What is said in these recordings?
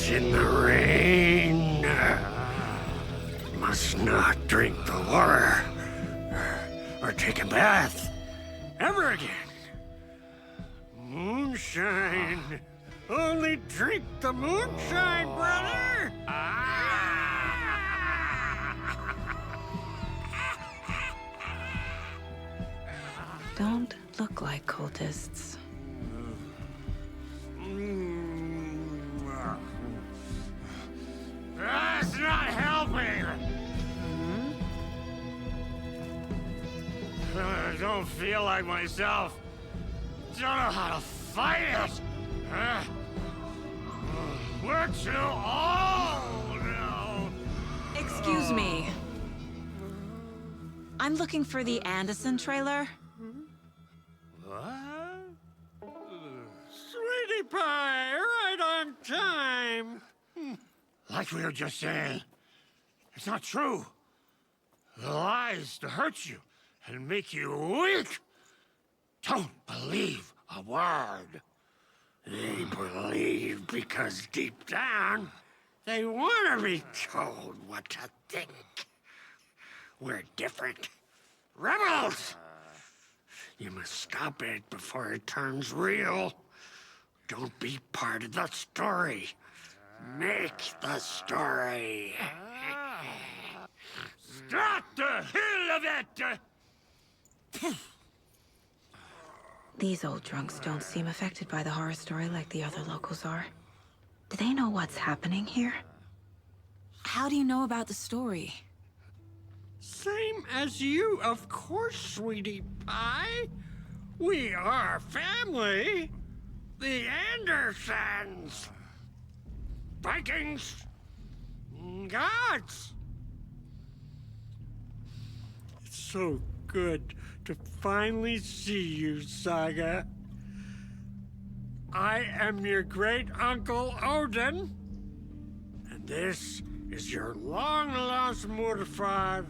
Out in the rain. Must not drink the water or take a bath ever again. Moonshine. Only drink the moonshine, brother. Don't look like cultists. That's not helping. I don't feel like myself. Don't know how to fight it. We're too old now. Excuse me. I'm looking for the Anderson trailer. What? Sweetie pie, right on time. Like we were just saying, it's not true. The lies to hurt you and make you weak. Don't believe a word. They believe because deep down, they want to be told what to think. We're different. Rebels! You must stop it before it turns real. Don't be part of the story. Make the story. Stop the hell of it! These old drunks don't seem affected by the horror story like the other locals are. Do they know what's happening here? How do you know about the story? Same as you, of course, sweetie pie. We are family. The Andersons. Vikings. Gods. It's so good to finally see you, Saga. I am your great-uncle Odin. And this is your long-lost mortified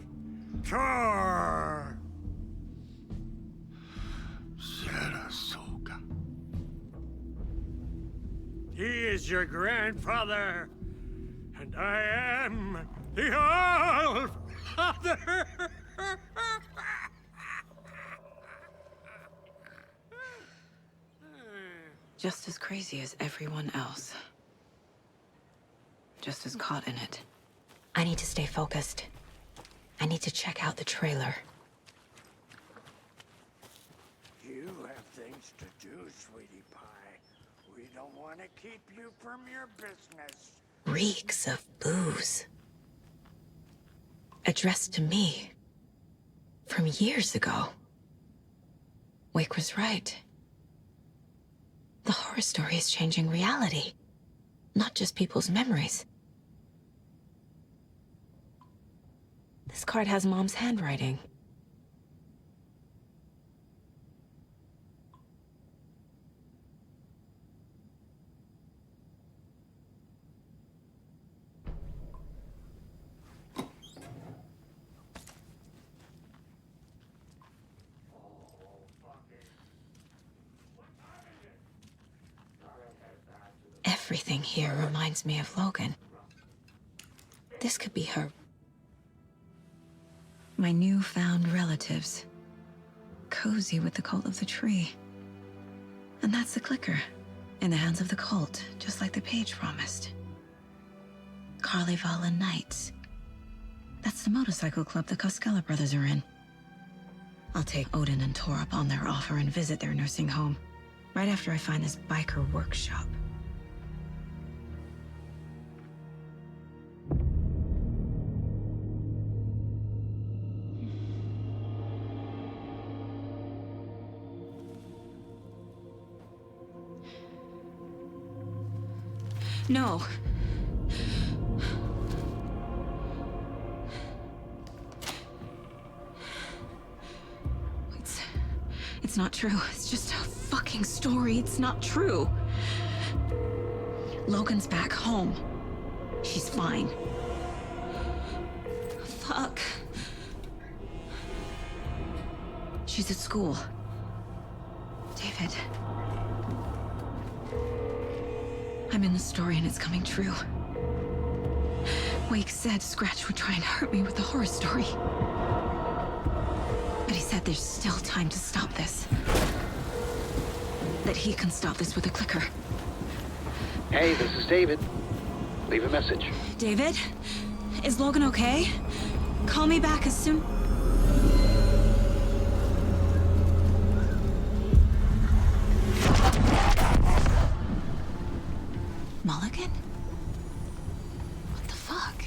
Thor. Sarasota. He is your grandfather, and I am the All-Father. Just as crazy as everyone else. Just as caught in it. I need to stay focused. I need to check out the trailer. You have things to do, sweetie pie. We don't want to keep you from your business. Reeks of booze. Addressed to me. From years ago. Wake was right. The horror story is changing reality. Not just people's memories. This card has Mom's handwriting. Everything here reminds me of Logan. This could be her. My newfound relatives. Cozy with the cult of the tree. And that's the clicker. In the hands of the cult, just like the page promised. Carnival Knights. That's the motorcycle club the Costello brothers are in. I'll take Odin and Tor up on their offer and visit their nursing home. Right after I find this biker workshop. No. It's not true. It's just a fucking story. It's not true. Logan's back home. She's fine. Fuck. She's at school. David. I'm in the story and it's coming true. Wake said Scratch would try and hurt me with the horror story. But he said there's still time to stop this. That he can stop this with a clicker. Hey, this is David. Leave a message. David? Is Logan okay? Call me back as soon... Mulligan? What the fuck?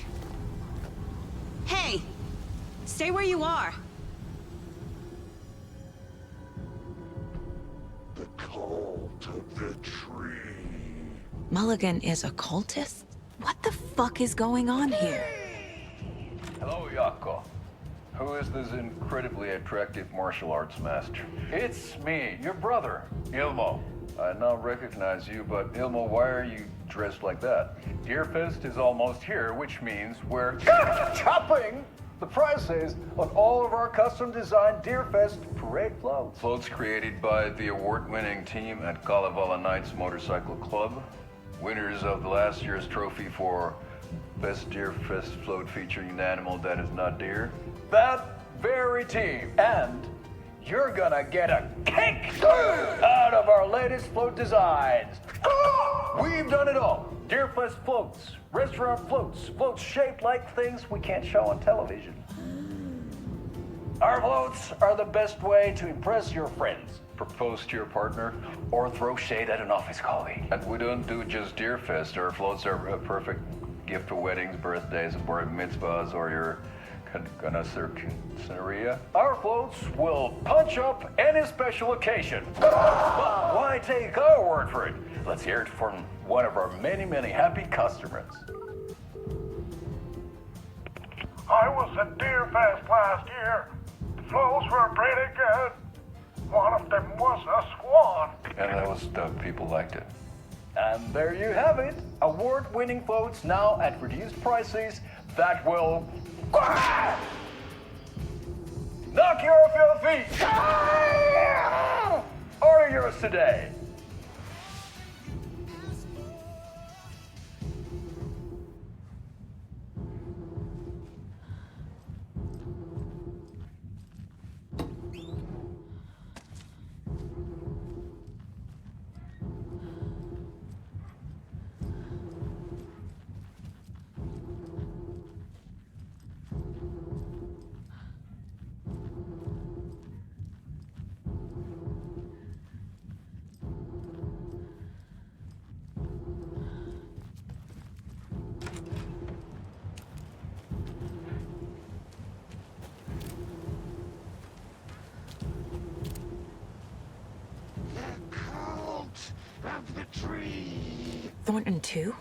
Hey! Stay where you are! The cult of the tree. Mulligan is a cultist? What the fuck is going on here? Hello, Yako. Who is this incredibly attractive martial arts master? It's me, your brother, Ilmo. I now recognize you, but Ilmo, why are you dressed like that? Deerfest is almost here, which means we're chopping the prices on all of our custom-designed Deerfest parade floats. Floats created by the award-winning team at Kalevala Knights Motorcycle Club. Winners of the last year's trophy for Best Deerfest float featuring an animal that is not deer. That very team. And you're gonna get a kick out of our latest float designs. We've done it all. Deerfest floats, restaurant floats, floats shaped like things we can't show on television. Our floats are the best way to impress your friends, propose to your partner, or throw shade at an office colleague. And we don't do just Deerfest. Our floats are a perfect gift for weddings, birthdays, bar mitzvahs, or your Scenaria. Our floats will punch up any special occasion. But why take our word for it? Let's hear it from one of our many, many happy customers. I was at Deerfest last year. The floats were pretty good. One of them was a swan. And that was the people liked it. And there you have it. Award-winning floats now at reduced prices that will knock you off your feet. Order yours today. Of the tree. Thornton too?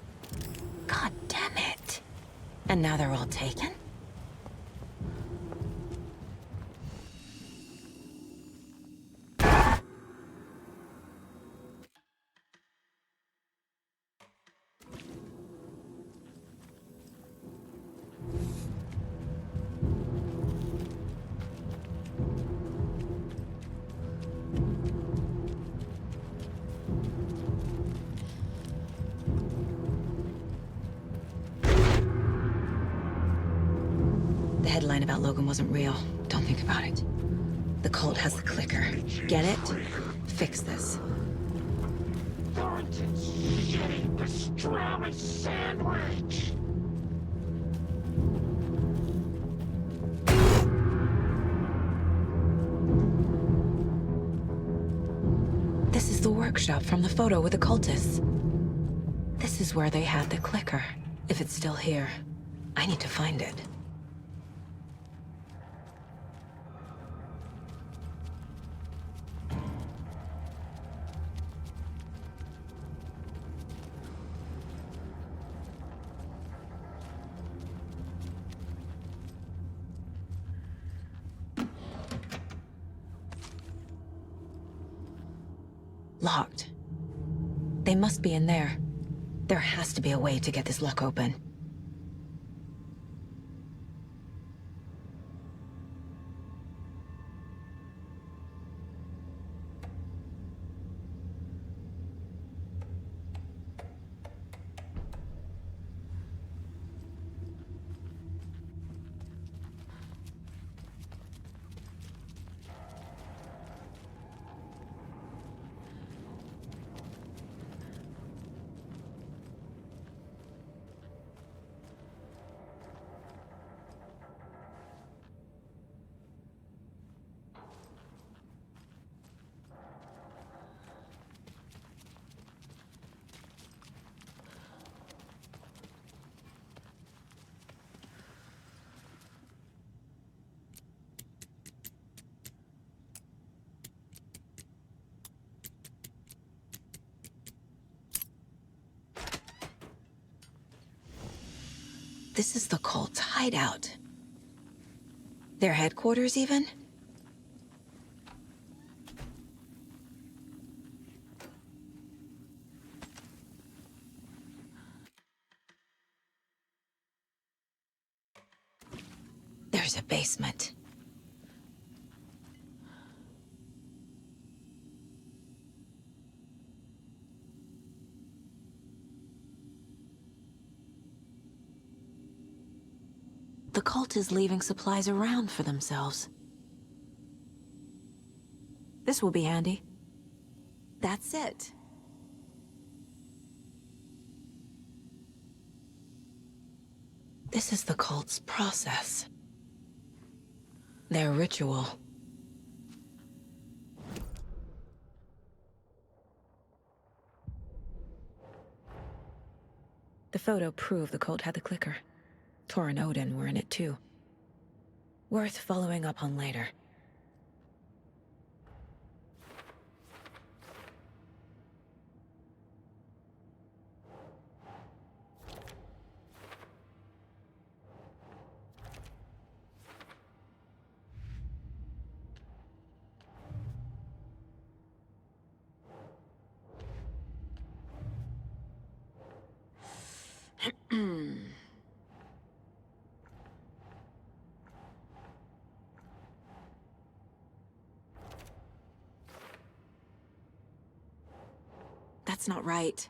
God damn it. And now they're all taken? The headline about Logan wasn't real. Don't think about it. The cult has the clicker. Get it? Fix this. Thornton's shitting pastrami sandwich. This is the workshop from the photo with the cultists. This is where they had the clicker. If it's still here, I need to find it. Locked. They must be in there. There has to be a way to get this lock open. This is the cult's hideout. Their headquarters, even? There's a basement. The cult is leaving supplies around for themselves. This will be handy. That's it. This is the cult's process. Their ritual. The photo proved the cult had the clicker. Tor and Odin were in it too. Worth following up on later. That's not right.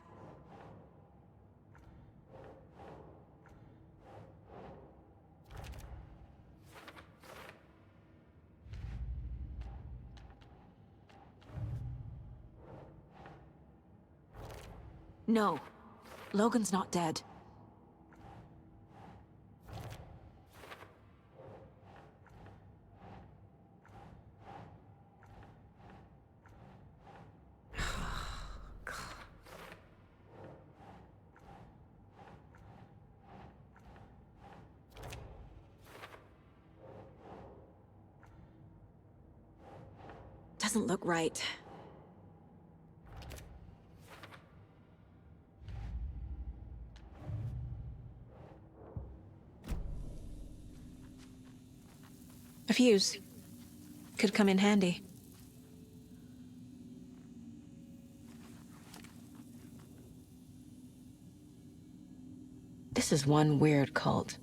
No. Logan's not dead. Doesn't look right. A fuse. Could come in handy. This is one weird cult.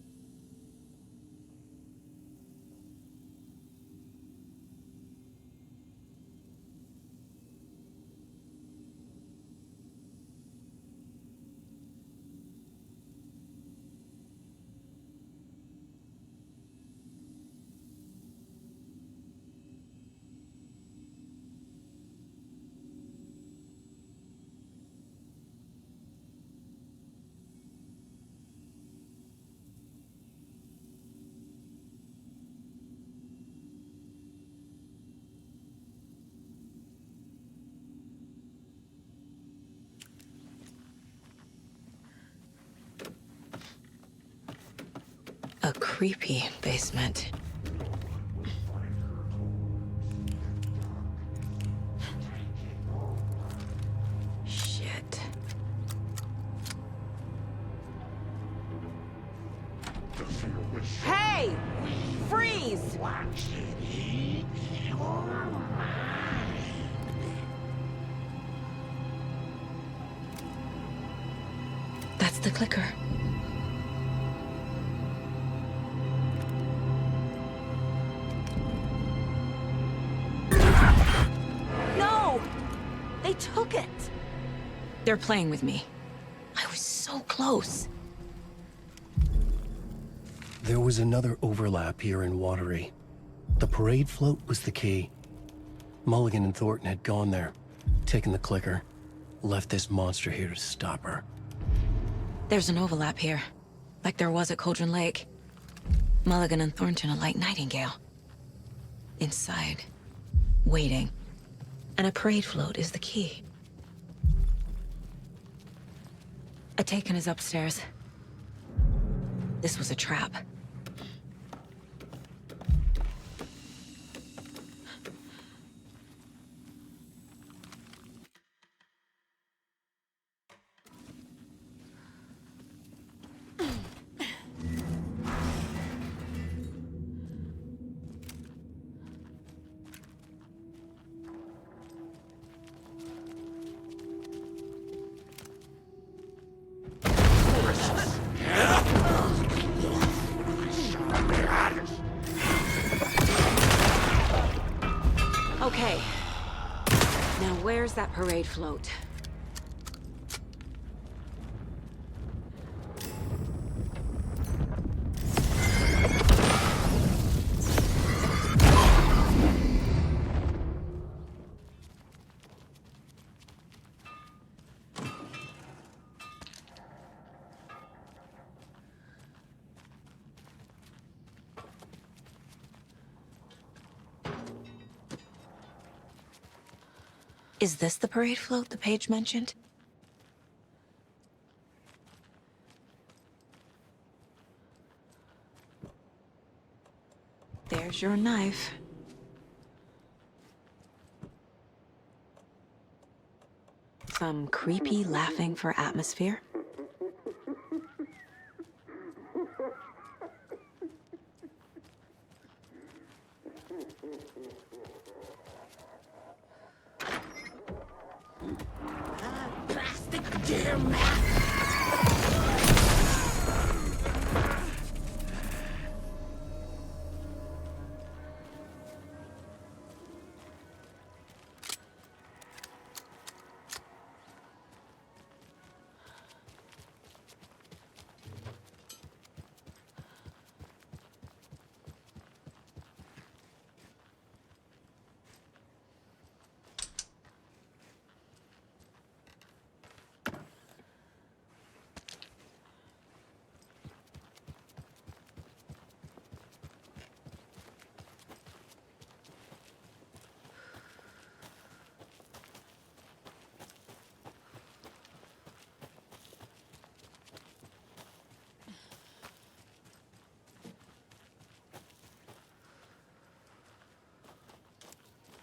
A creepy basement. Shit. Hey! Freeze! That's the clicker. They took it! They're playing with me. I was so close. There was another overlap here in Watery. The parade float was the key. Mulligan and Thornton had gone there, taken the clicker, left this monster here to stop her. There's an overlap here, like there was at Cauldron Lake. Mulligan and Thornton are like Nightingale. Inside, waiting. And a parade float is the key. Atakan is upstairs. This was a trap. Where's that parade float? Is this the parade float the page mentioned? There's your knife. Some creepy laughing for atmosphere.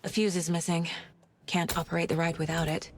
A fuse is missing. Can't operate the ride without it.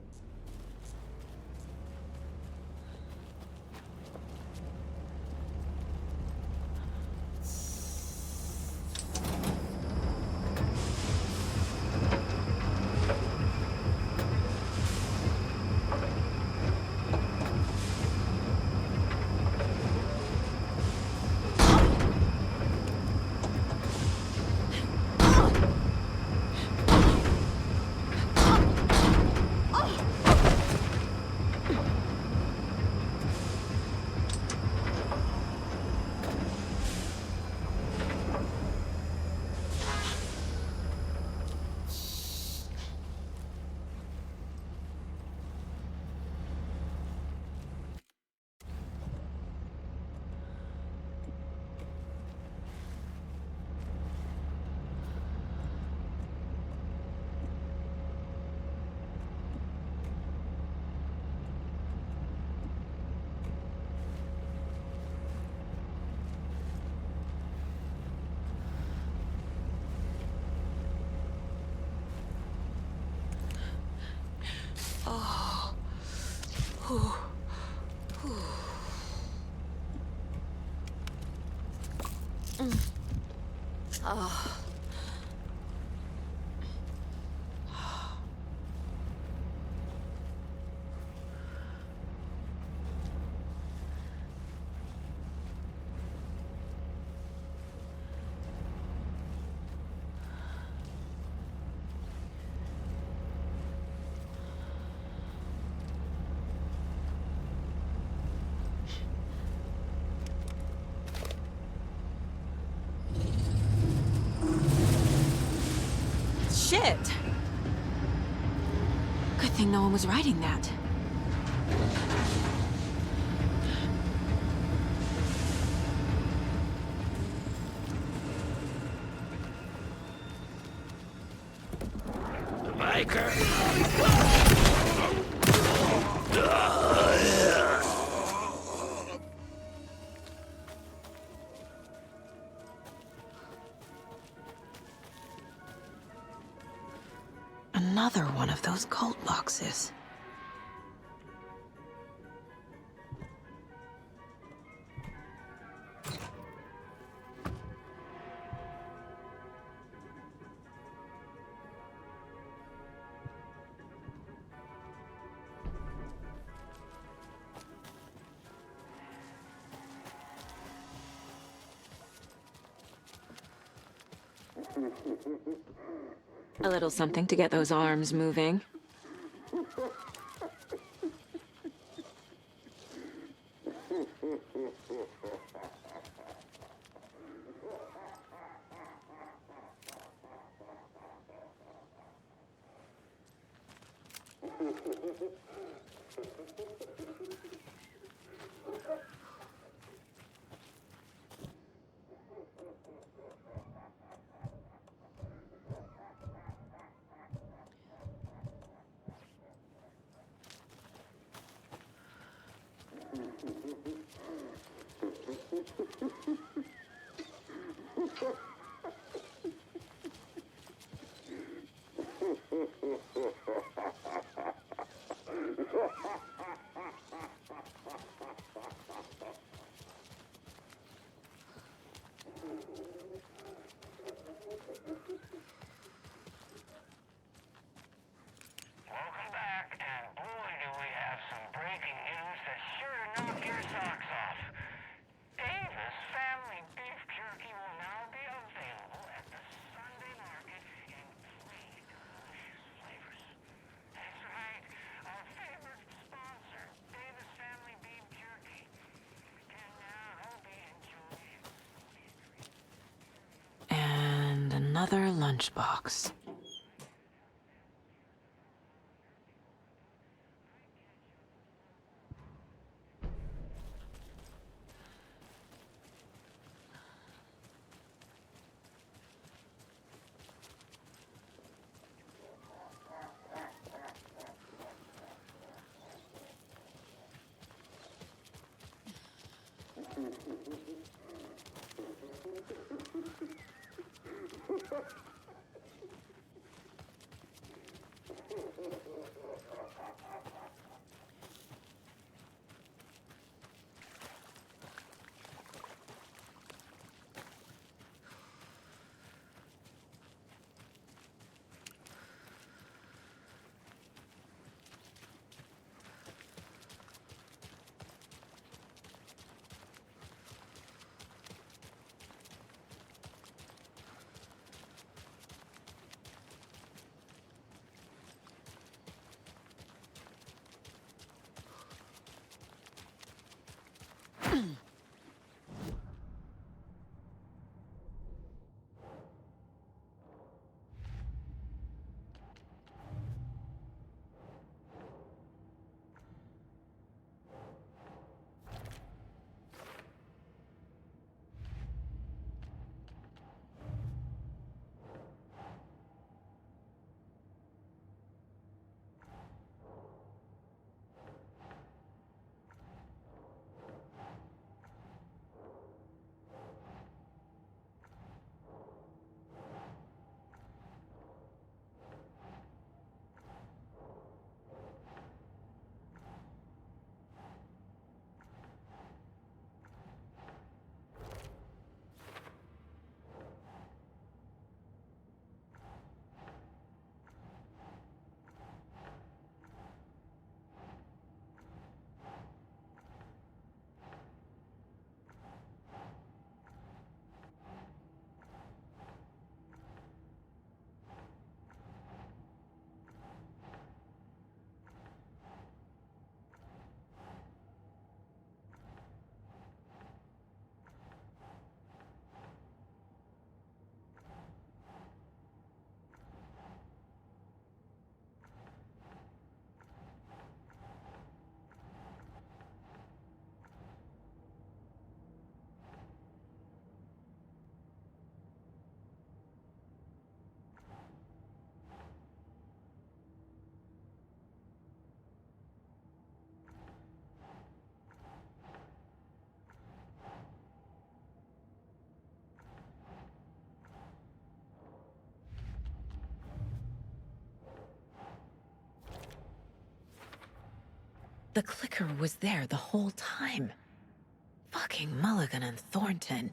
Shit! Good thing no one was riding that. Another one of those cult boxes. A little something to get those arms moving. Welcome back, and boy do we have some breaking news that's sure to knock your socks off. Davis family beef jerky will now be available at the Sunday market in 3 delicious flavors. That's right, our favorite sponsor, Davis family beef jerky, can now be enjoyed. And another lunchbox. The clicker was there the whole time. Fucking Mulligan and Thornton.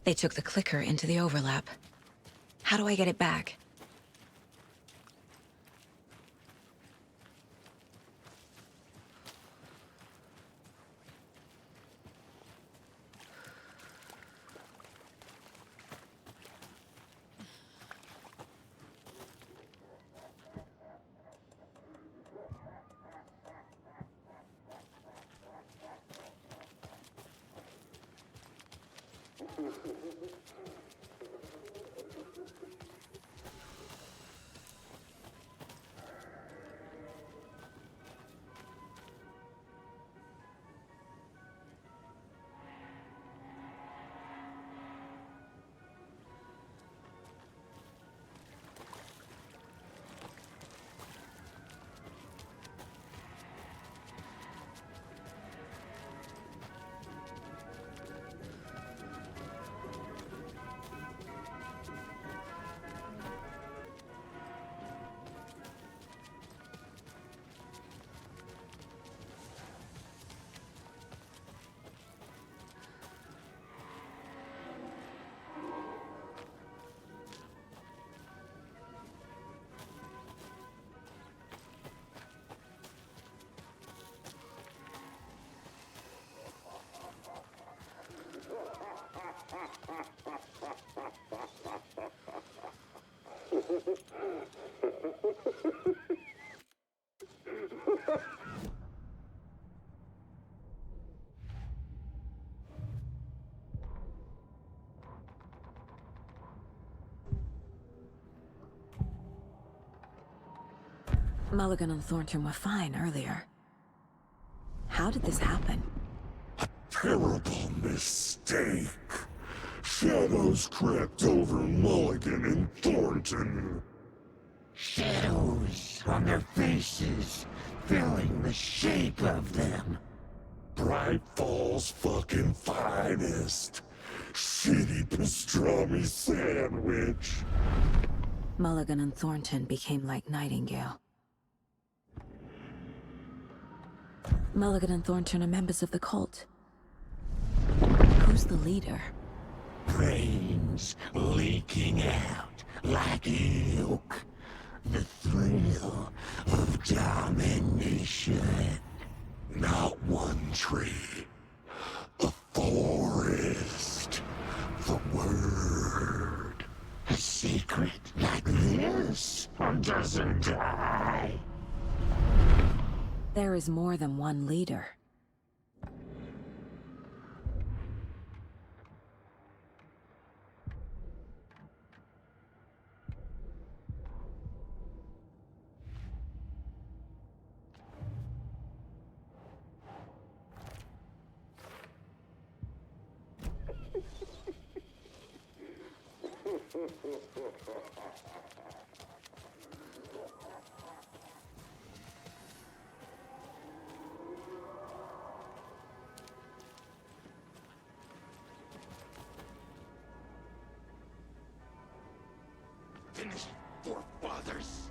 They took the clicker into the overlap. How do I get it back? Mulligan and Thornton were fine earlier. How did this happen? Terrible mistake. Shadows crept over Mulligan and Thornton. Shadows on their faces, filling the shape of them. Bright Falls fucking finest. Shitty pastrami sandwich. Mulligan and Thornton became like Nightingale. Mulligan and Thornton are members of the cult. Who's the leader? Brains leaking out like ilk. The thrill of domination. Not one tree. A forest. The word. A secret like this doesn't die. There is more than one leader. Finish forefathers.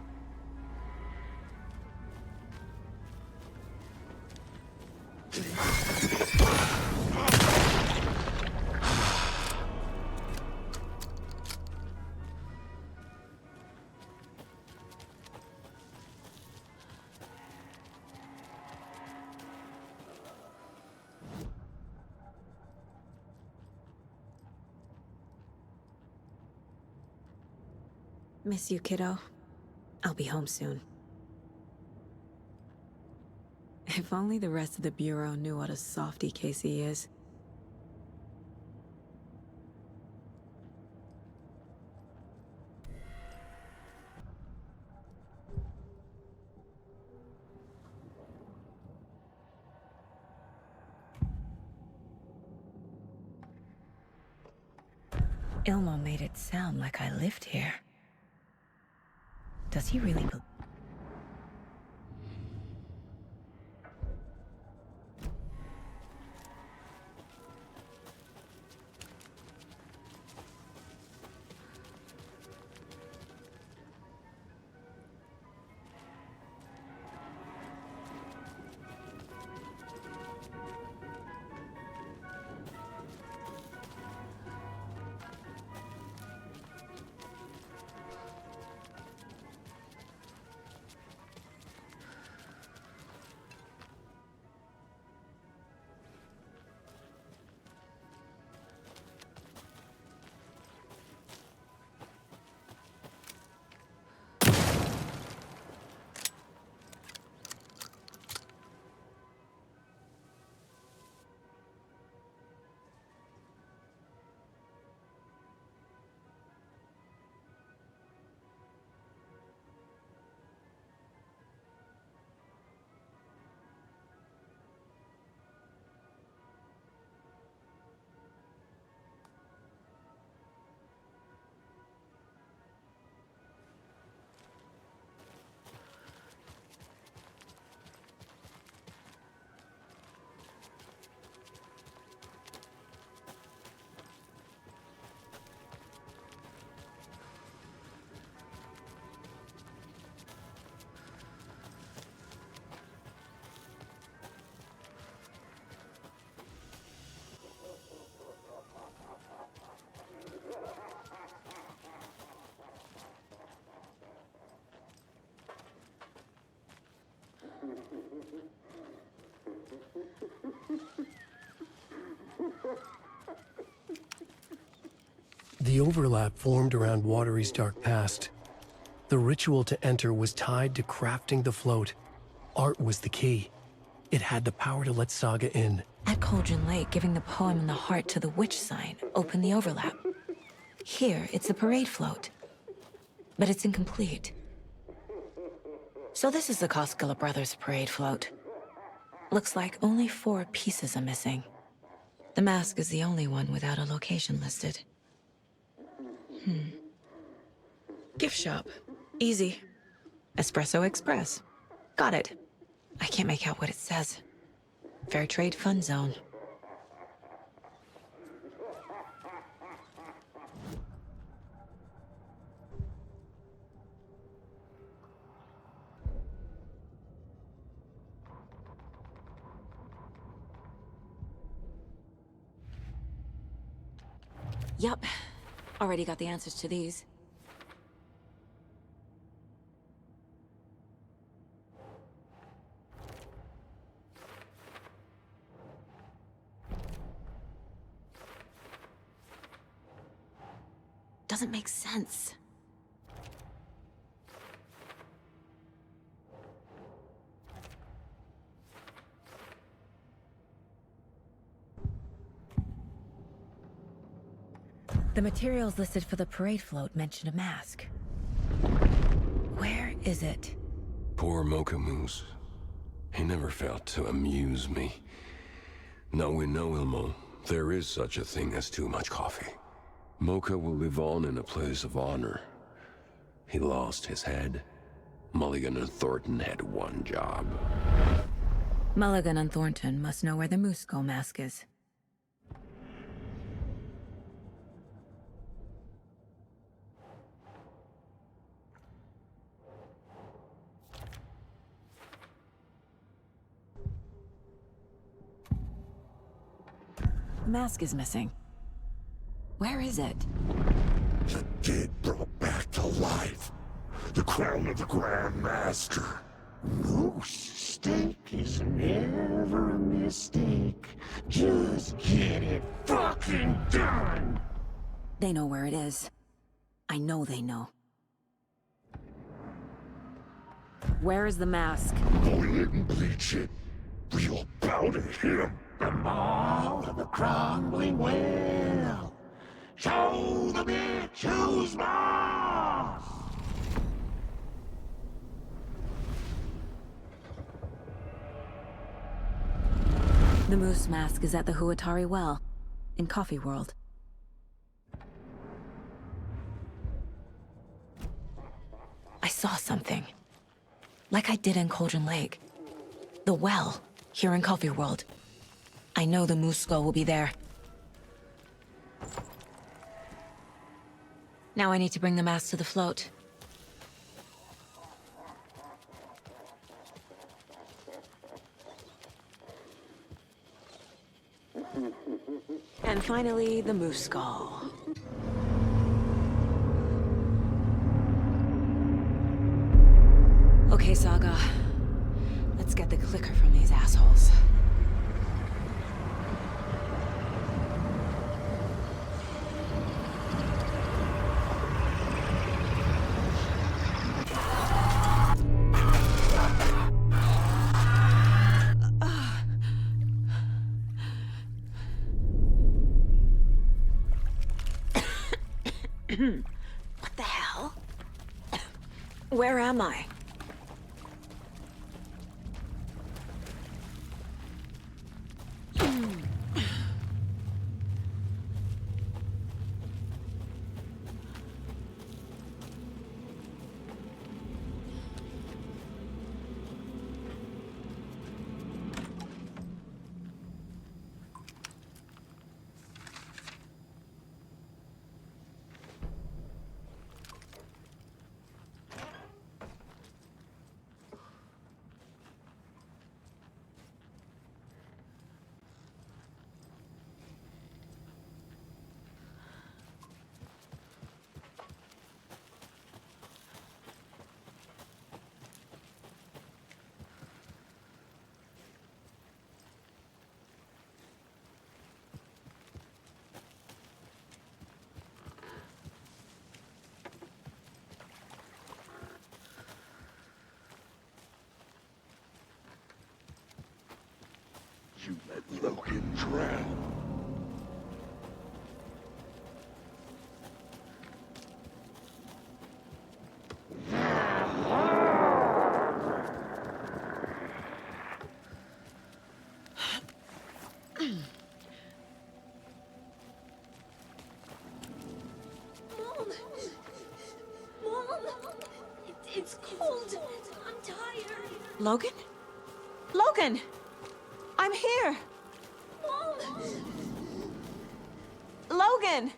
Miss you, kiddo. I'll be home soon. If only the rest of the Bureau knew what a softy Casey is. Ilmo made it sound like I lived here. Does he really believe? The overlap formed around Watery's dark past. The ritual to enter was tied to crafting the float. Art was the key. It had the power to let Saga in. At Cauldron Lake, giving the poem and the heart to the witch sign opened the overlap. Here, it's the parade float. But it's incomplete. So this is the Koskela Brothers parade float. Looks like only 4 pieces are missing. The mask is the only one without a location listed. Gift shop. Easy. Espresso Express. Got it. I can't make out what it says. Fair Trade Fund Zone. Yup. Already got the answers to these. Doesn't make sense. The materials listed for the parade float mention a mask. Where is it? Poor Mocha Moose. He never failed to amuse me. Now we know, Ilmo, there is such a thing as too much coffee. Mocha will live on in a place of honor. He lost his head. Mulligan and Thornton had one job. Mulligan and Thornton must know where the Moose Skull mask is. The mask is missing. Where is it? The dead brought back to life. The crown of the Grand Master. Moose steak is never a mistake. Just get it fucking done! They know where it is. I know they know. Where is the mask? Go ahead and bleach it. We'll bow to him. The maw of the crumbling well. Show the bitch who's boss! The moose mask is at the Huatari Well, in Coffee World. I saw something. Like I did in Cauldron Lake. The well, here in Coffee World. I know the moose skull will be there. Now I need to bring the mask to the float. And finally, the moose skull. Okay, Saga. Let's get the clicker from these assholes. What the hell? Where am I? you let Logan drown. Mom! Mom! It's cold. I'm tired. Logan? Logan! I'm here! Mom! Logan!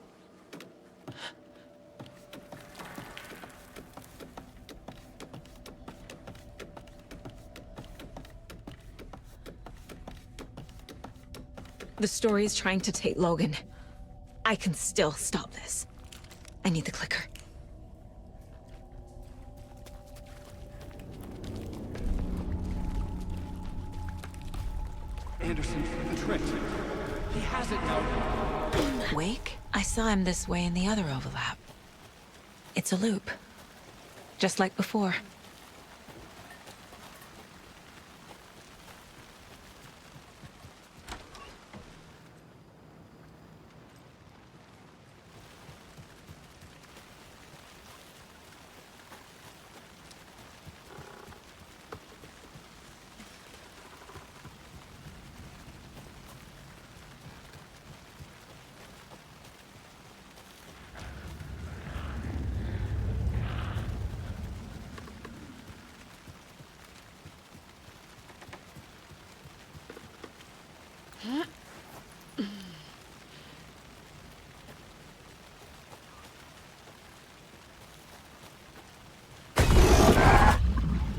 The story is trying to take Logan. I can still stop this. I need the clicker. Anderson, the trick. He has it now. Wake? I saw him this way in the other overlap. It's a loop. Just like before.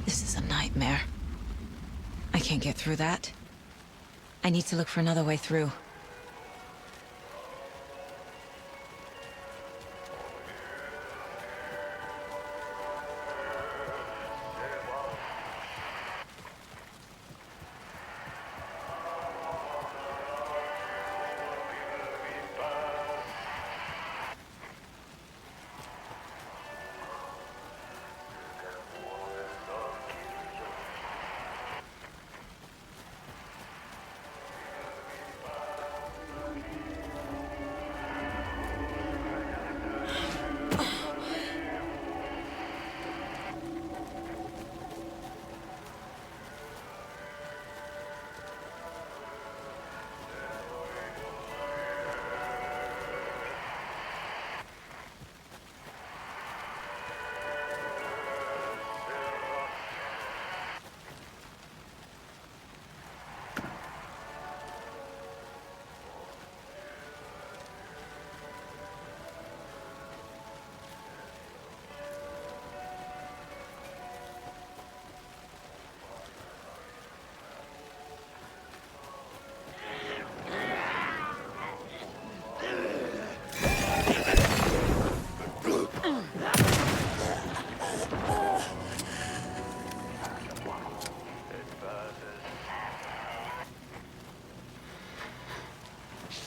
This is a nightmare. I can't get through that. I need to look for another way through.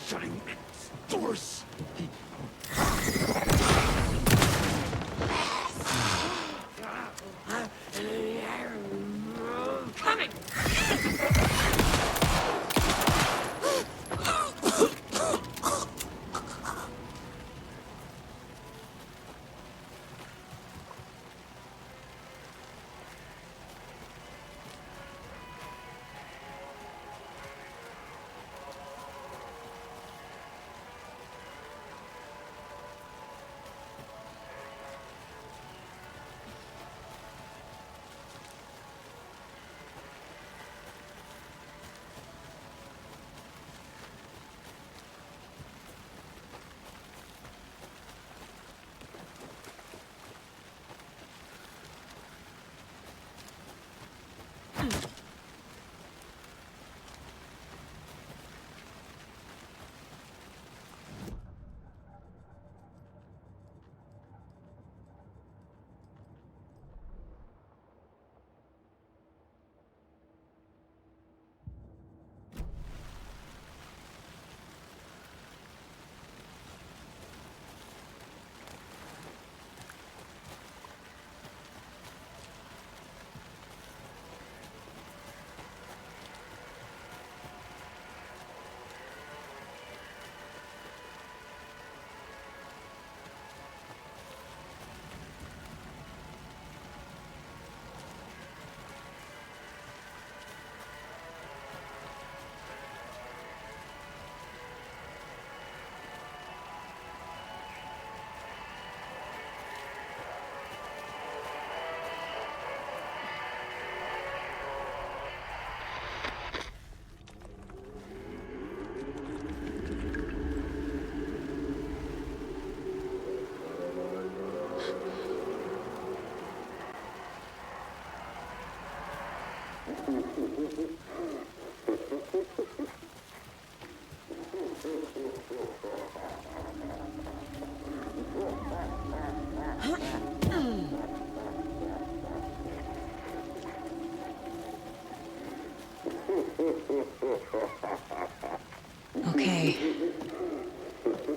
Shutting doors. Coming!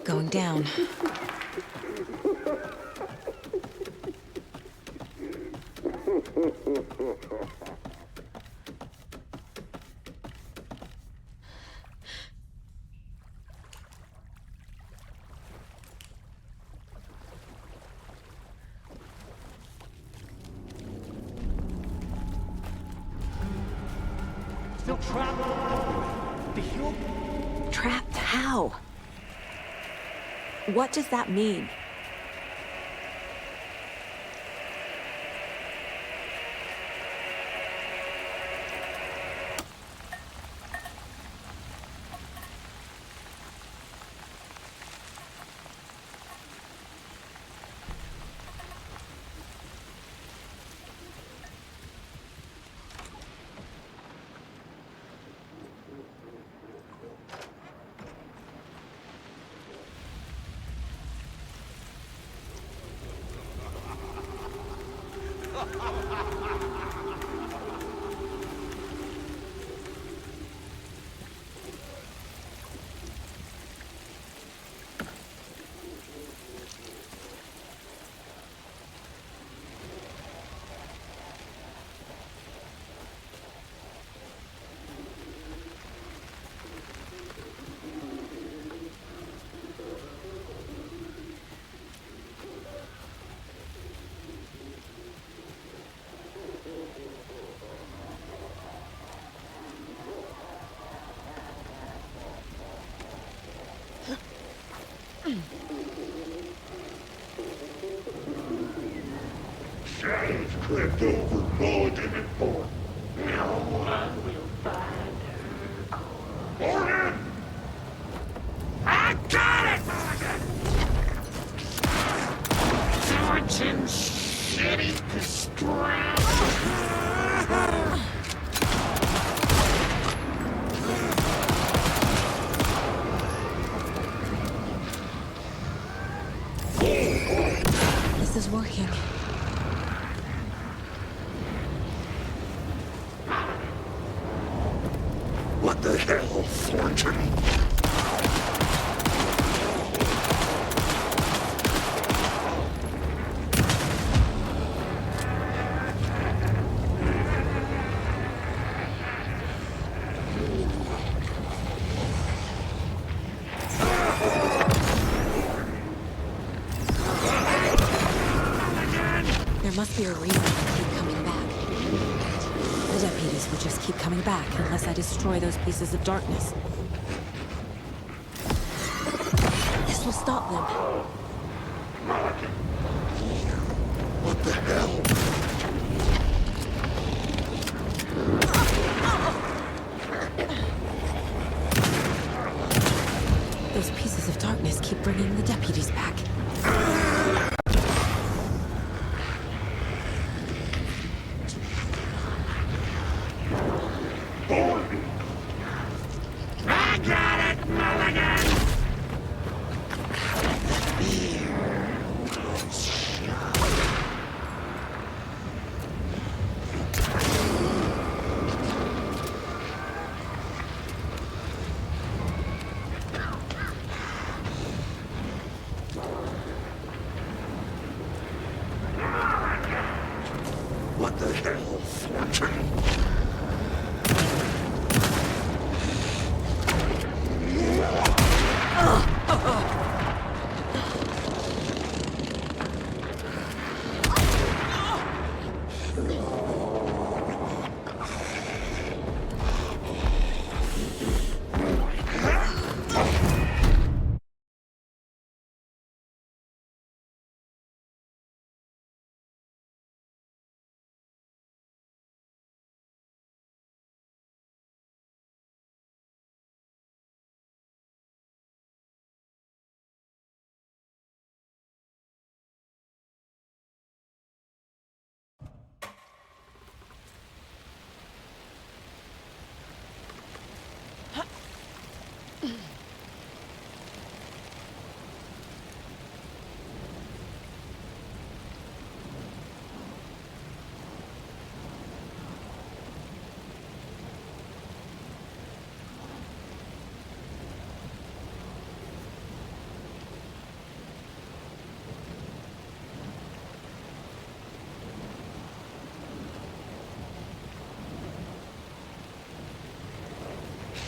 going down. Still trapped. The hill. Trapped how? What does that mean? Shadows crept over Mulligan and Thornton. No one will find her core. Morgan! I got it, Mulligan! Thornton's city destroyed. This is working. What the hell, Thornton? There must be a reason they keep coming back. The deputies will just keep coming back unless I destroy those pieces of darkness. This will stop them. What the hell? Those pieces of darkness keep bringing the deputies back. I got it, Mulligan! What the hell, Thornton?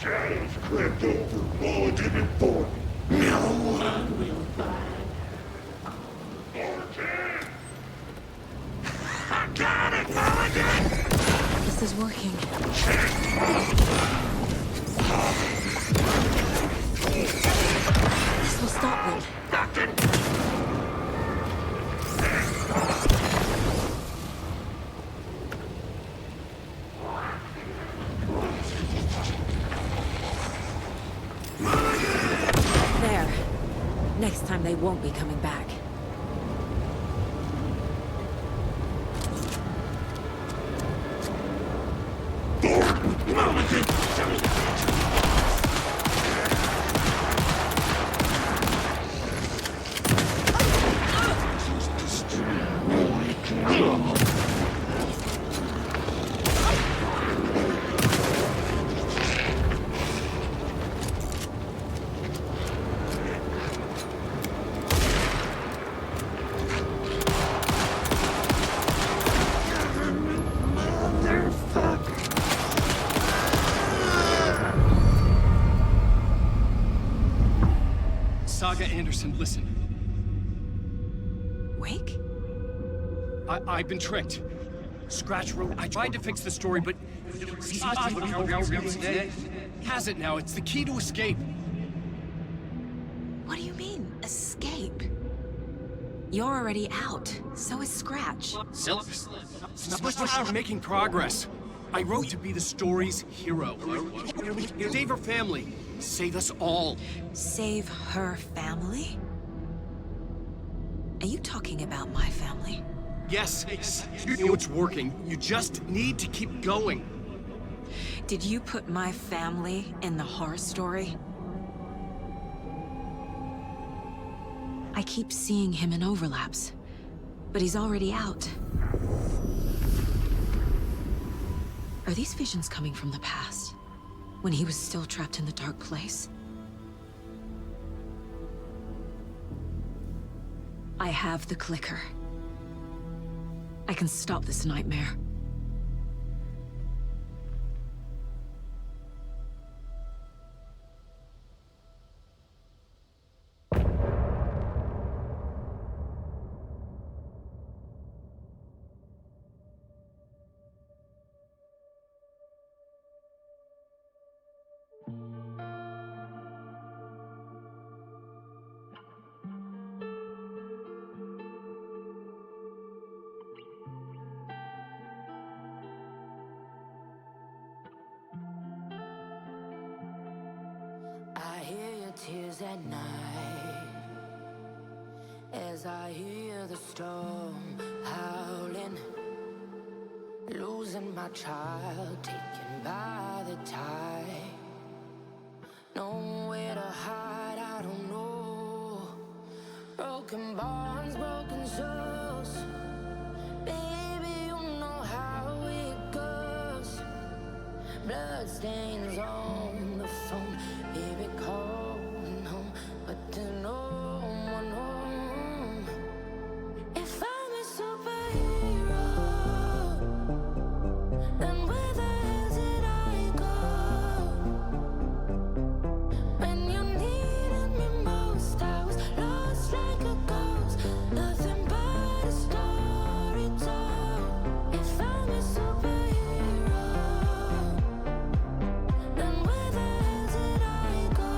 Shades crept over Mulligan and Thornton. No one will find Thornton! I got it, Mulligan! This is working. This will stop them. There. Next time they won't be coming back. Saga Anderson, listen. Wake? I've been tricked. Scratch wrote. I tried to fix the story, but has it now. It's the key to escape. What do you mean, escape? You're already out. So is Scratch. We're making progress. I wrote to be the story's hero. Save her family. Save us all. Save her family? Are you talking about my family? Yes, you know it's working. You just need to keep going. Did you put my family in the horror story? I keep seeing him in overlaps, but he's already out. Are these visions coming from the past? When he was still trapped in the dark place? I have the clicker. I can stop this nightmare. I hear your tears at night as I hear the storm howling, losing my child, taken by the tide. Nowhere to hide, I don't know. Broken bonds, broken souls. Baby, you know how it goes. Blood stains on the phone. Baby, calling home, but there's no one home. If I'm a superhero, then where the hell did I go? When you needed me most, I was lost like a ghost. Nothing but a story told. If I'm a superhero, then where the hell did I go?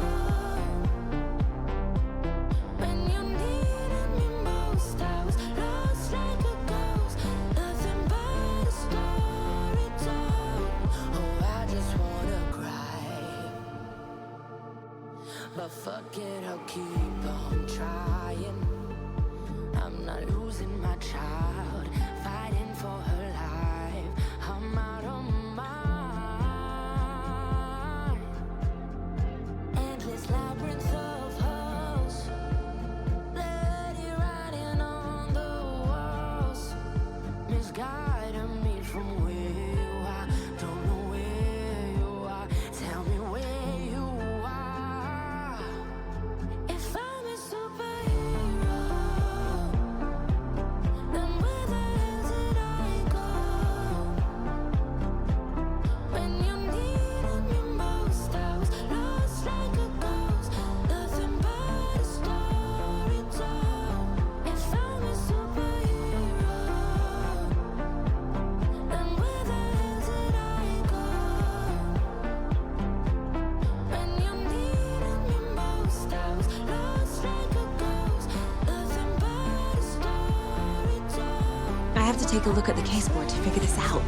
have to take a look at the caseboard to figure this out.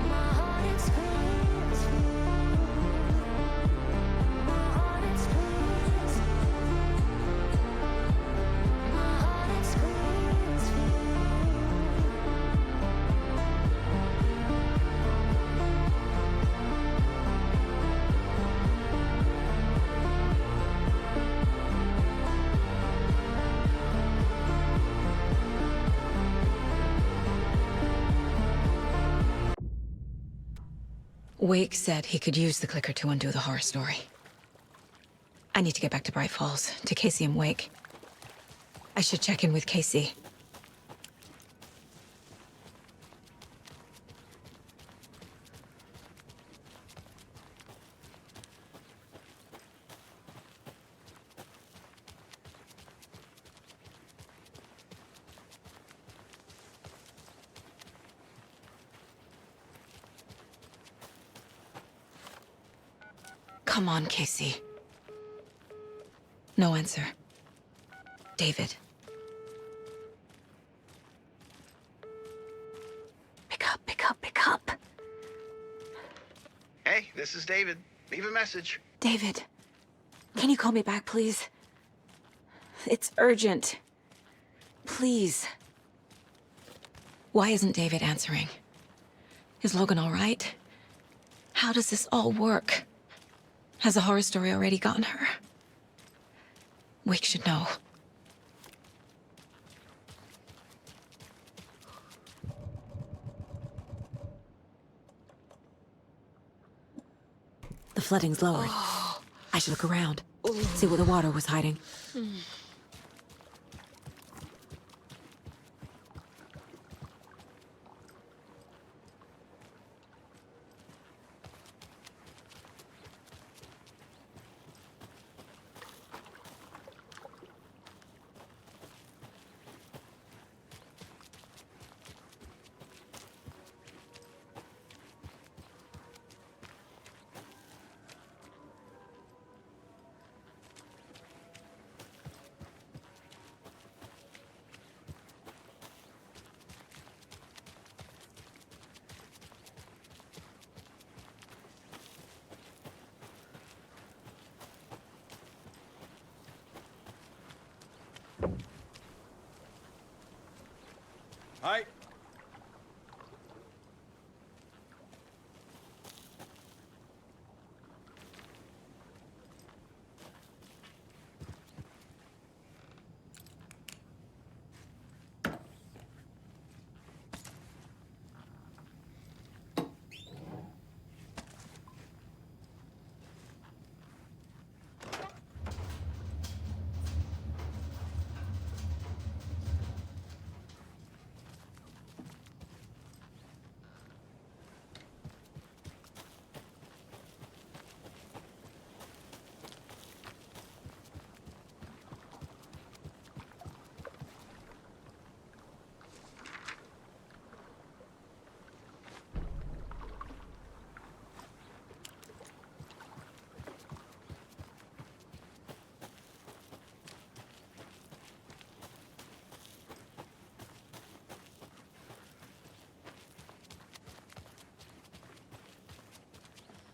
My heart explodes for you. My heart explodes. My heart explodes for you. Wake said he could use the clicker to undo the horror story. I need to get back to Bright Falls, to Casey and Wake. I should check in with Casey. Come on, Casey. No answer. David. Pick up, pick up, pick up. Hey, this is David. Leave a message. David, can you call me back, please? It's urgent. Please. Why isn't David answering? Is Logan all right? How does this all work? Has the horror story already gotten her? Wake should know. The flooding's lowered. I should look around, see where the water was hiding. Hi.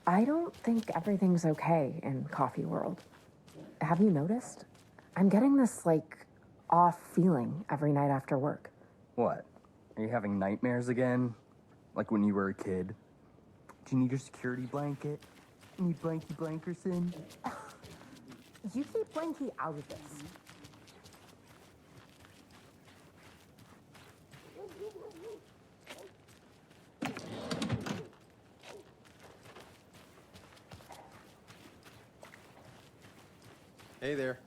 I don't think everything's okay in Coffee World. Have you noticed? I'm getting this, like, off feeling every night after work. What? Are you having nightmares again? Like when you were a kid? Do you need your security blanket? You need Blanky Blankerson? You keep Blanky out of this. Hey there.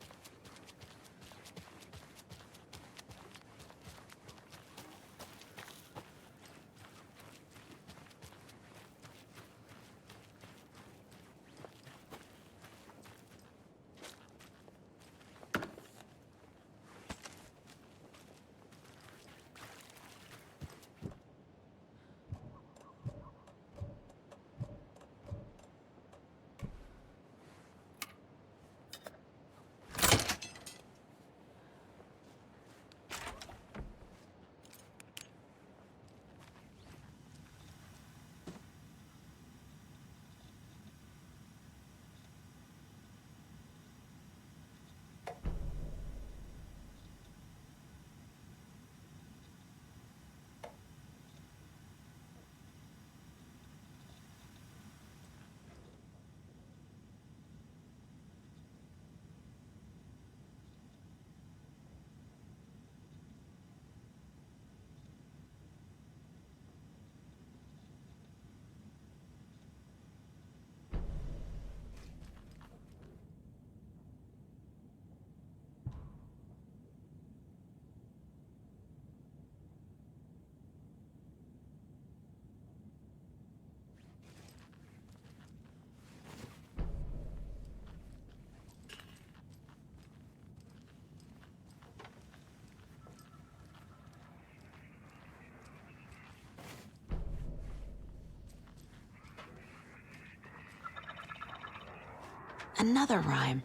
Another rhyme.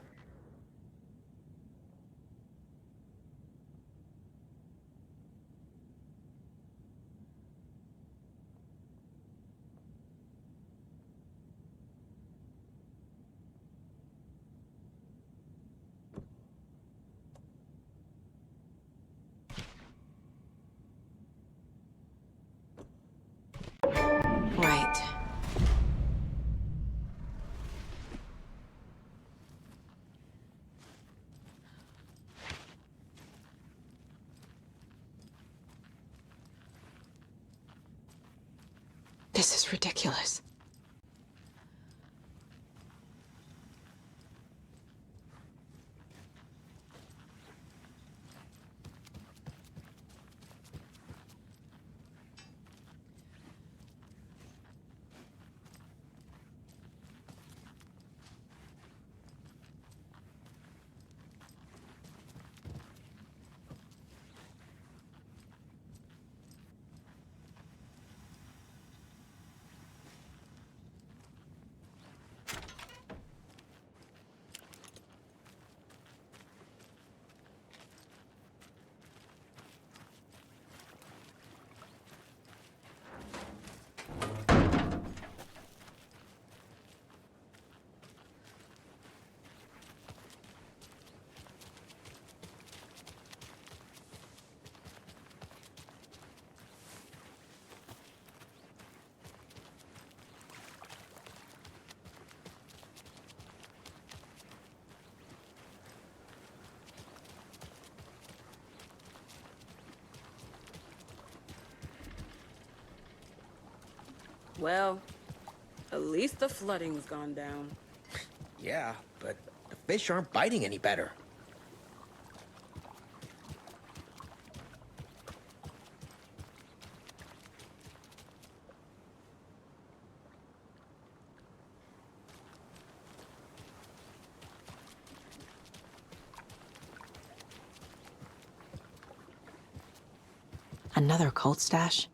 Right. This is ridiculous. Well, at least the flooding's gone down. Yeah, but the fish aren't biting any better. Another cult stash?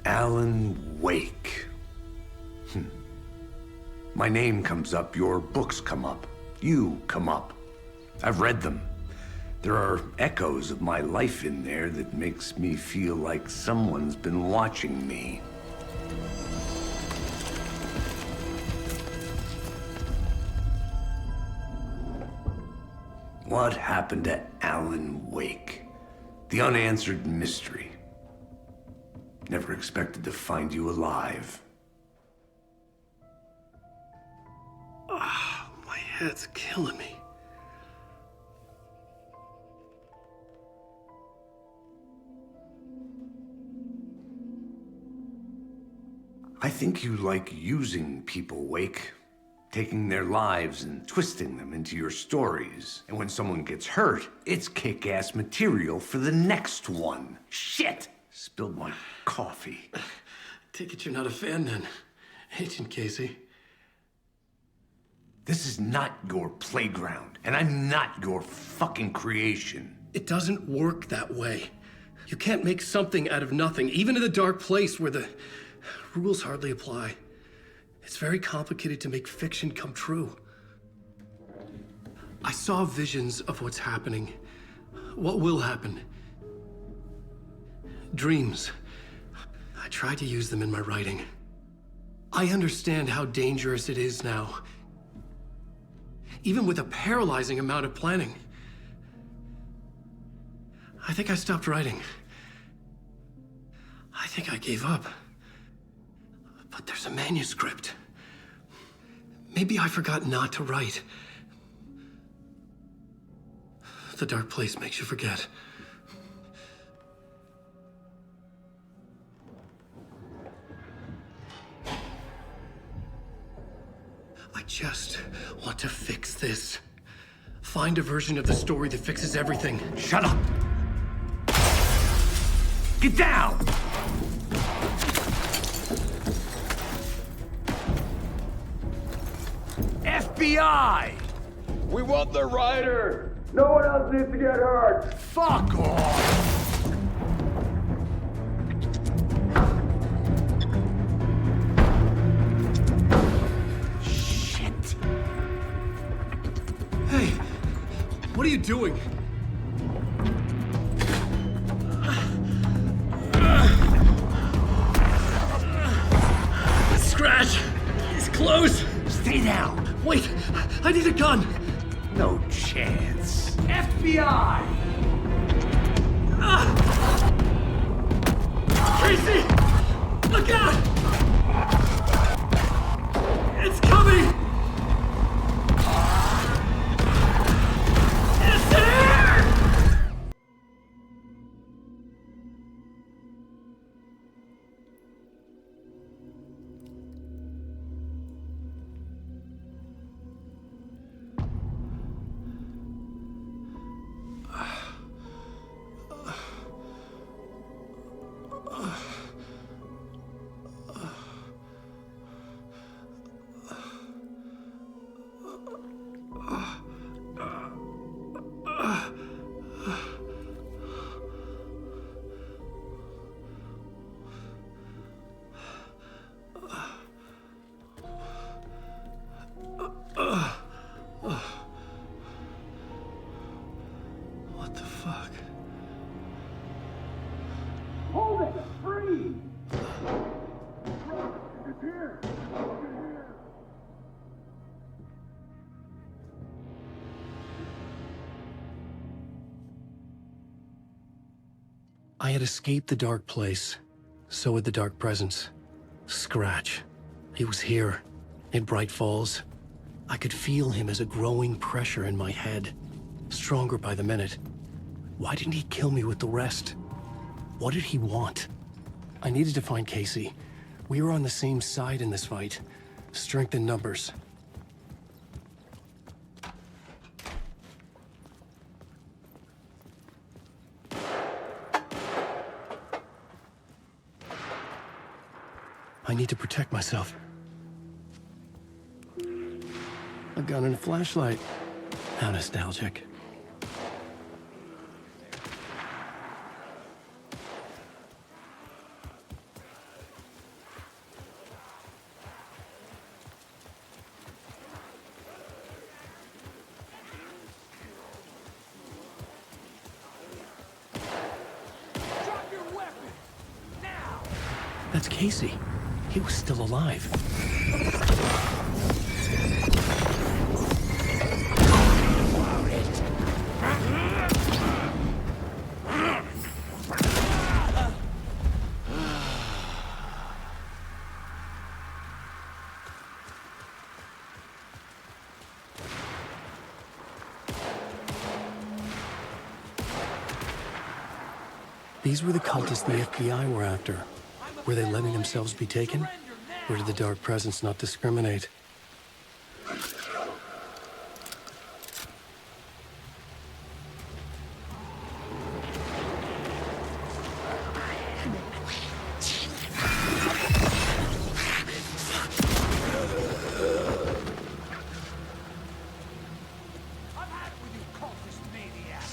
Alan Wake. My name comes up, your books come up, you come up. I've read them. There are echoes of my life in there that makes me feel like someone's been watching me. What happened to Alan Wake? The unanswered mystery. Never expected to find you alive. head's killing me. I think you like using people, Wake. Taking their lives and twisting them into your stories. And when someone gets hurt, it's kick-ass material for the next one. Shit! Spilled my coffee. Take it you're not a fan then, Agent Casey. This is not your playground, and I'm not your fucking creation. It doesn't work that way. You can't make something out of nothing, even in the dark place where the rules hardly apply. It's very complicated to make fiction come true. I saw visions of what's happening, what will happen. Dreams. I tried to use them in my writing. I understand how dangerous it is now, even with a paralyzing amount of planning. I think I stopped writing. I think I gave up. But there's a manuscript. Maybe I forgot not to write. The dark place makes you forget. I just want to fix this. Find a version of the story that fixes everything. Shut up! Get down! FBI! We want the writer! No one else needs to get hurt! Fuck off! Shit! Hey, what are you doing? Scratch! He's close! Stay down! Wait, I need a gun! No chance. FBI! Casey! Look out! It's coming! It's there! What the fuck? Hold it! Free! It's here! I had escaped the dark place. So had the dark presence. Scratch. He was here, in Bright Falls. I could feel him as a growing pressure in my head. Stronger by the minute. Why didn't he kill me with the rest? What did he want? I needed to find Casey. We were on the same side in this fight. Strength in numbers. I need to protect myself. A gun and a flashlight. How nostalgic. Drop your weapon! Now! That's Casey. He was still alive. These were the cultists the FBI were after. Were they letting themselves be taken? Or did the Dark Presence not discriminate?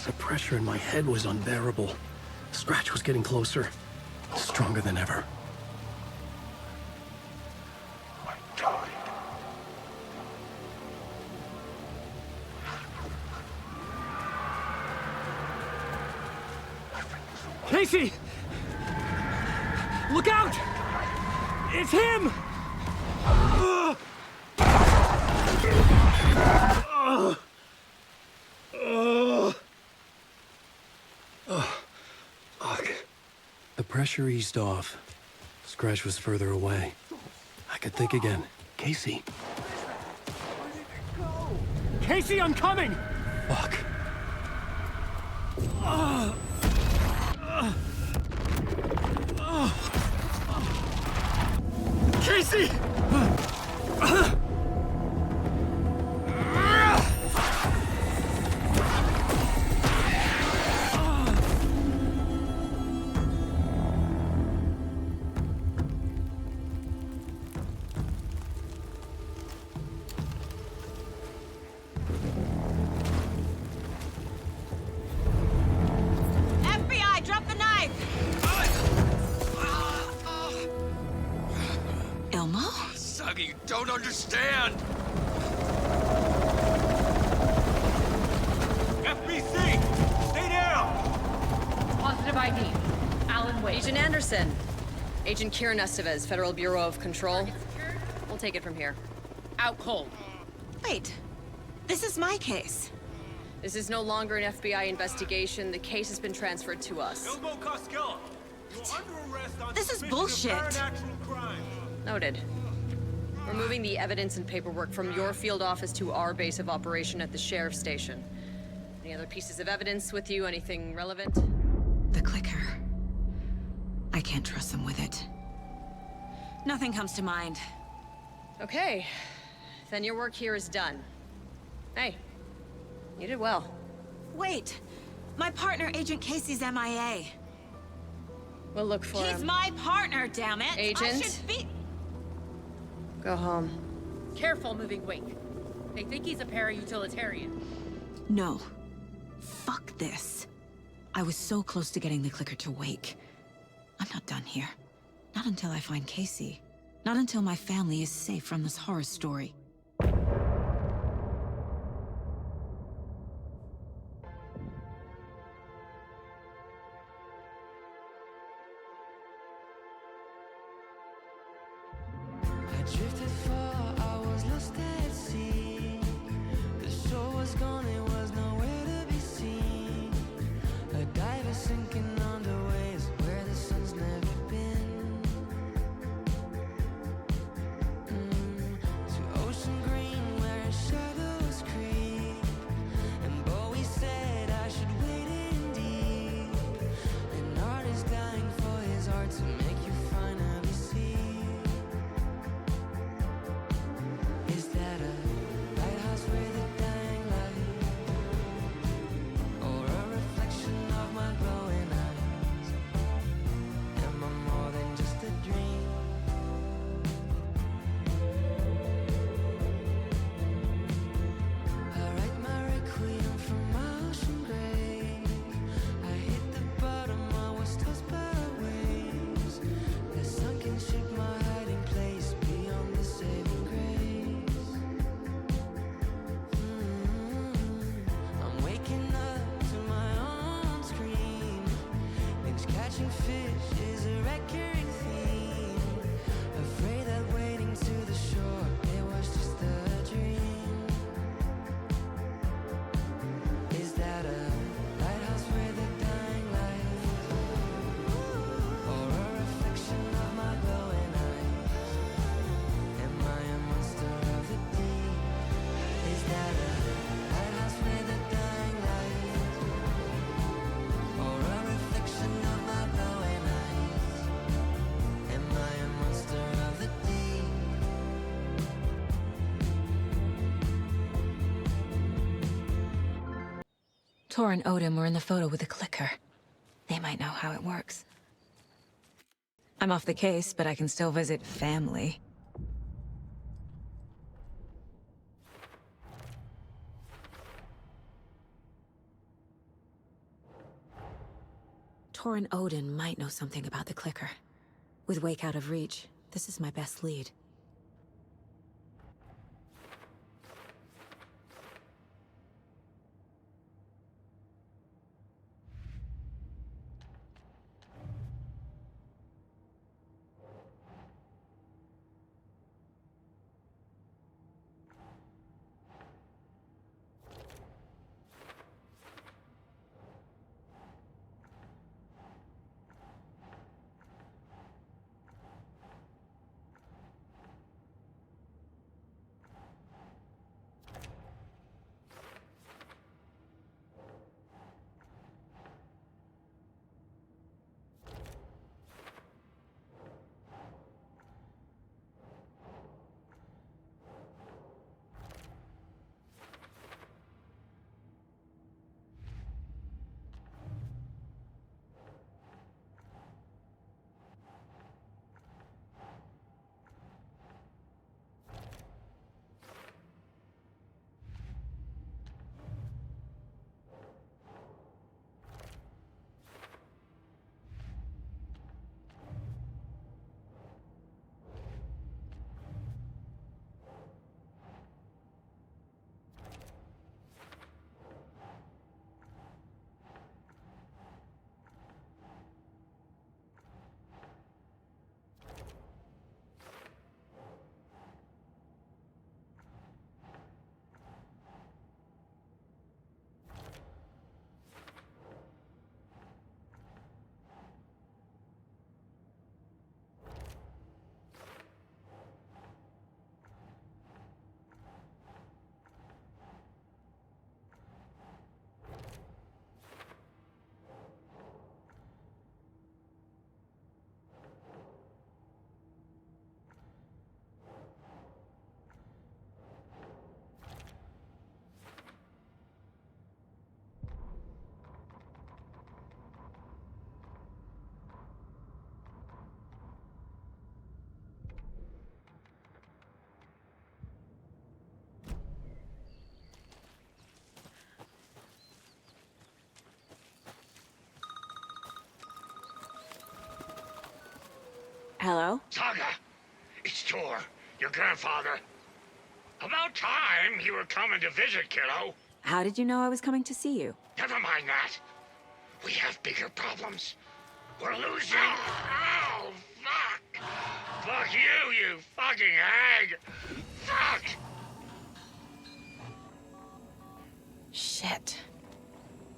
The pressure in my head was unbearable. Scratch was getting closer, stronger than ever. Casey! Look out! It's him! The pressure eased off. Scratch was further away. I could think again. Casey. Casey, I'm coming! Fuck. Casey! FBI, drop the knife! Elmo? Suggy, you don't understand! FBC! Stay down! Positive ID. Alan Wade. Agent Anderson. Agent Kieran Estevez, Federal Bureau of Control. We'll take it from here. Out cold. Wait, this is my case. This is no longer an FBI investigation. The case has been transferred to us. Elmo Costello, you're under arrest on This is suspicion of bullshit. paranatural crime. Noted. We're moving the evidence and paperwork from your field office to our base of operation at the sheriff's station. Any other pieces of evidence with you? Anything relevant? The clicker. I can't trust them with it. Nothing comes to mind. Okay. Then your work here is done. Hey, you did well. Wait, my partner, Agent Casey's MIA. We'll look for him. He's my partner, damn it! I Agent? should be... Go home. Careful moving Wake. They think he's a para-utilitarian. No. Fuck this. I was so close to getting the clicker to wake. I'm not done here. Not until I find Casey. Not until my family is safe from this horror story. Drifted far, I was lost at sea. The shore was gone, it was nowhere to be seen. A diver sinking under waves where the sun's never been. To ocean green where shadows creep. And Bowie said I should wait in deep. An artist dying for his art to make you finally see. Is that a lighthouse where the dying light Tor and Odin were in the photo with the clicker. They might know how it works. I'm off the case, but I can still visit family. Tor and Odin might know something about the clicker. With Wake out of reach, this is my best lead. Hello? Saga, it's Tor, your grandfather. About time you were coming to visit, kiddo. How did you know I was coming to see you? Never mind that. We have bigger problems. We're losing. Oh, fuck. Fuck you, you fucking hag. Fuck. Shit.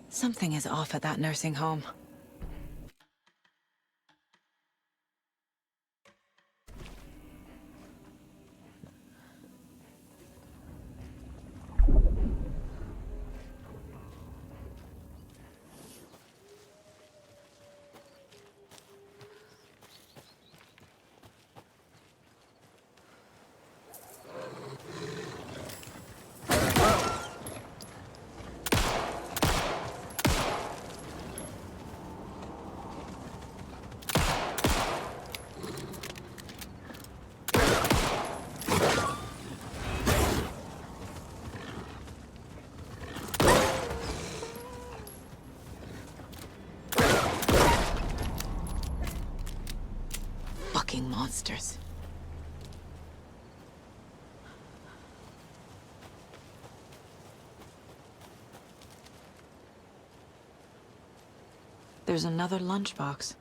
Something is off at that nursing home. Fucking monsters. There's another lunchbox.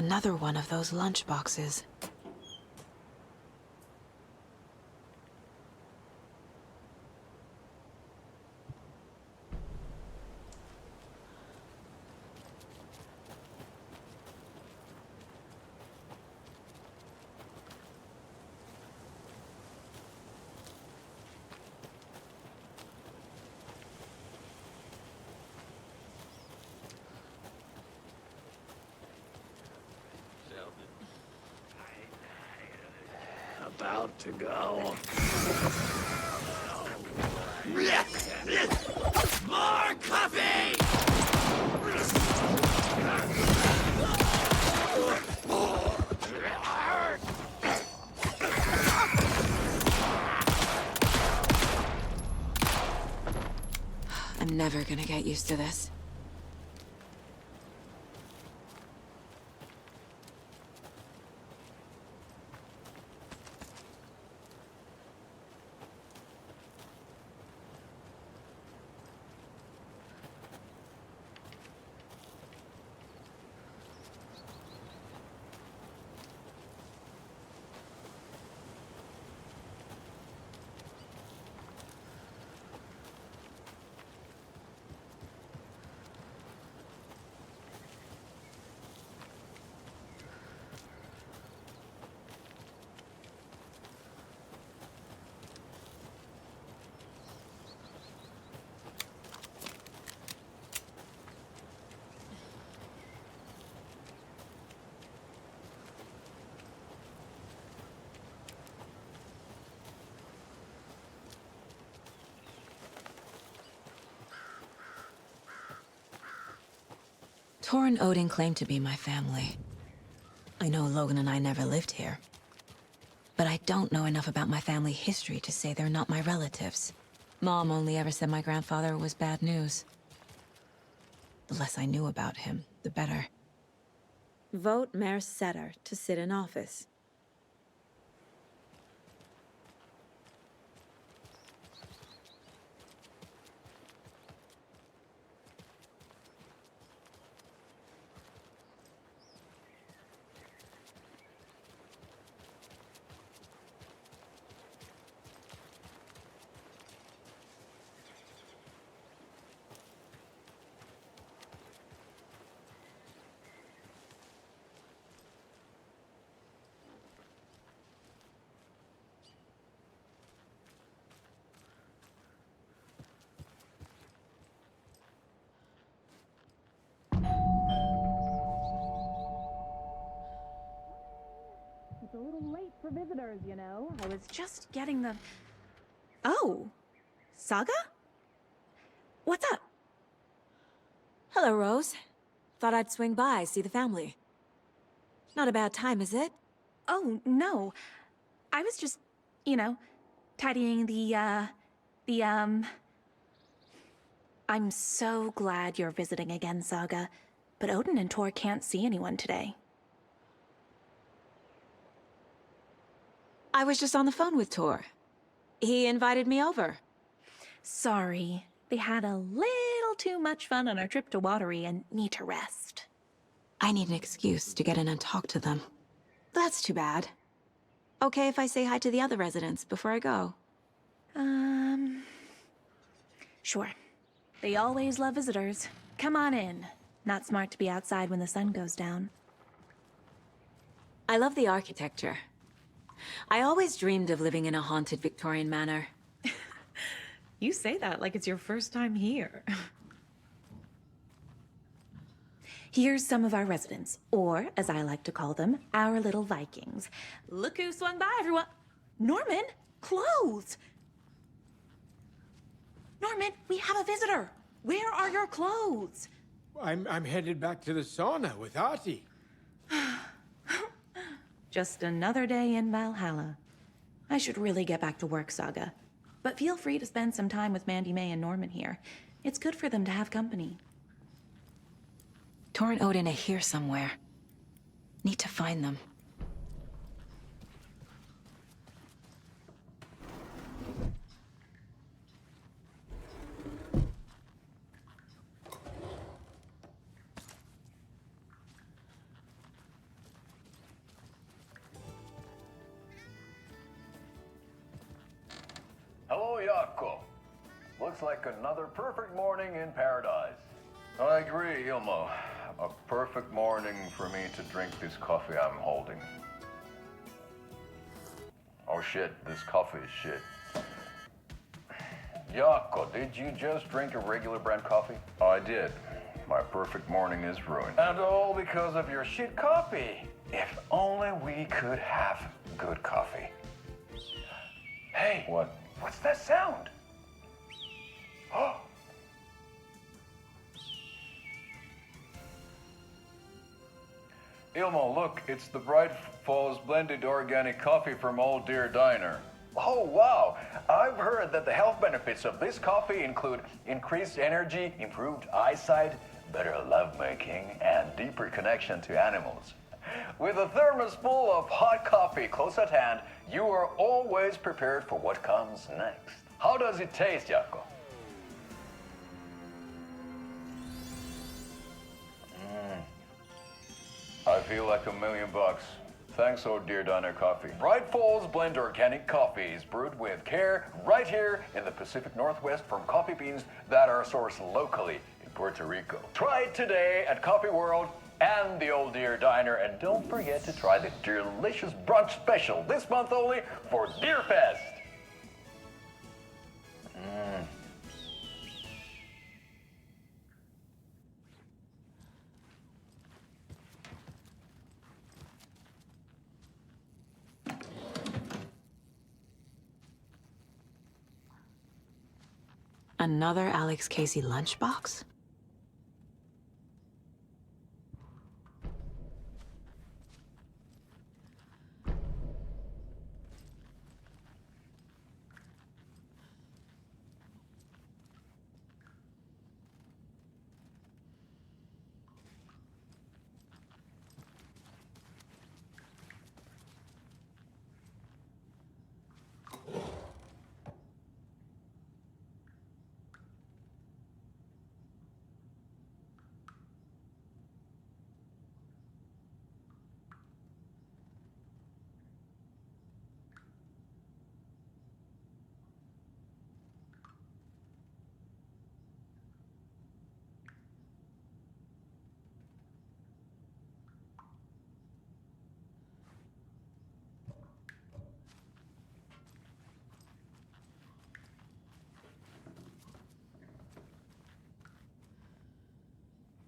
Another one of those lunch boxes. About to go. More coffee! I'm never gonna get used to this. Tor and Odin claim to be my family. I know Logan and I never lived here. But I don't know enough about my family history to say they're not my relatives. Mom only ever said my grandfather was bad news. The less I knew about him, the better. Vote Mayor Setter to sit in office. It's a little late for visitors, you know. I was just getting the... Oh! Saga? What's up? Hello, Rose. Thought I'd swing by, see the family. Not a bad time, is it? Oh, no. I was just, you know, tidying I'm so glad you're visiting again, Saga. But Odin and Tor can't see anyone today. I was just on the phone with Tor. He invited me over. Sorry. They had a little too much fun on our trip to Watery and need to rest. I need an excuse to get in and talk to them. That's too bad. Okay if I say hi to the other residents before I go? Sure. They always love visitors. Come on in. Not smart to be outside when the sun goes down. I love the architecture. I always dreamed of living in a haunted Victorian manor. You say that like it's your first time here. Here's some of our residents, or as I like to call them, our little Vikings. Look who swung by, everyone. Norman, clothes. Norman, we have a visitor. Where are your clothes? I'm headed back to the sauna with Artie. Just another day in Valhalla. I should really get back to work, Saga. But feel free to spend some time with Mandy May and Norman here. It's good for them to have company. Tor and Odin are here somewhere. Need to find them. Yako. Looks like another perfect morning in paradise. I agree, Ilmo. A perfect morning for me to drink this coffee I'm holding. Oh shit, this coffee is shit. Yako, did you just drink a regular brand coffee? I did. My perfect morning is ruined. And all because of your shit coffee. If only we could have good coffee. Hey. What? What's that sound? Oh. Ilmo, look, it's the Bright Falls blended organic coffee from Old Deer Diner. Oh, wow. I've heard that the health benefits of this coffee include increased energy, improved eyesight, better lovemaking, and deeper connection to animals. With a thermos full of hot coffee close at hand, you are always prepared for what comes next. How does it taste, Yako? I feel like $1 million. Thanks, Old Deer Diner Coffee. Bright Falls Blend Organic Coffee is brewed with care right here in the Pacific Northwest from coffee beans that are sourced locally in Puerto Rico. Try it today at Coffee World and the Old Deer Diner, and don't forget to try the delicious brunch special this month only for Deer Fest. Another Alex Casey lunchbox?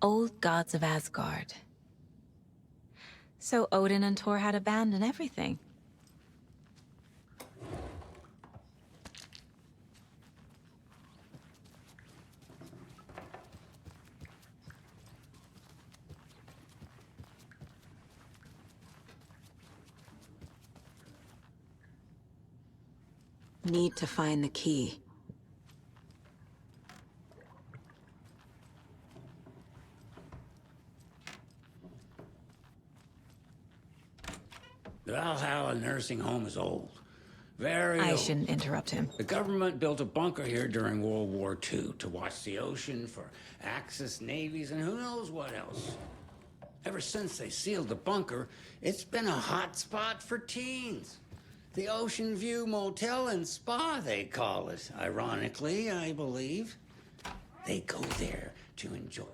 Old gods of Asgard. So Odin and Thor had a band and everything. Need to find the key. The Valhalla nursing home is old. Very I old. shouldn't interrupt him. The government built a bunker here during World War II to watch the ocean for Axis navies and who knows what else. Ever since they sealed the bunker, it's been a hot spot for teens. The Ocean View Motel and Spa, they call it. Ironically, I believe. They go there to enjoy.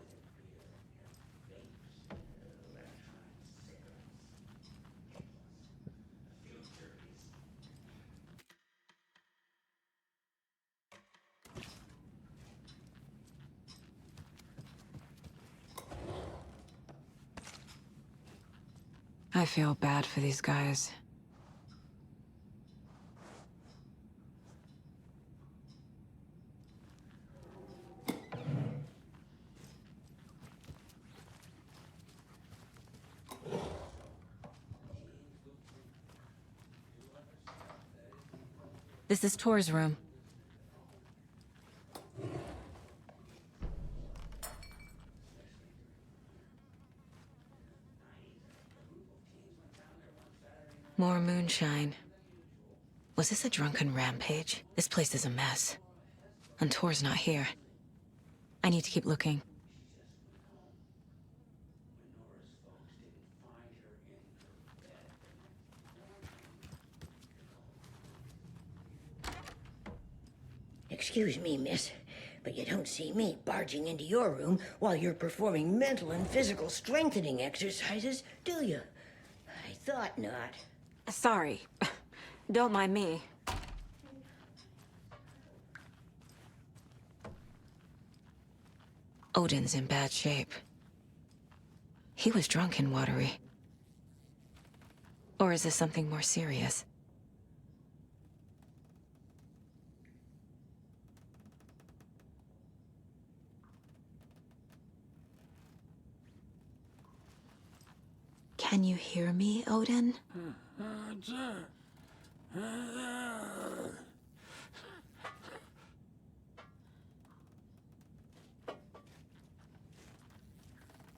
I feel bad for these guys. This is Tor's room. More moonshine. Was this a drunken rampage? This place is a mess. And Tor's not here. I need to keep looking. Excuse me, miss, but you don't see me barging into your room while you're performing mental and physical strengthening exercises, do you? I thought not. Sorry. Don't mind me. Odin's in bad shape. He was drunk in Watery. Or is this something more serious? Can you hear me, Odin?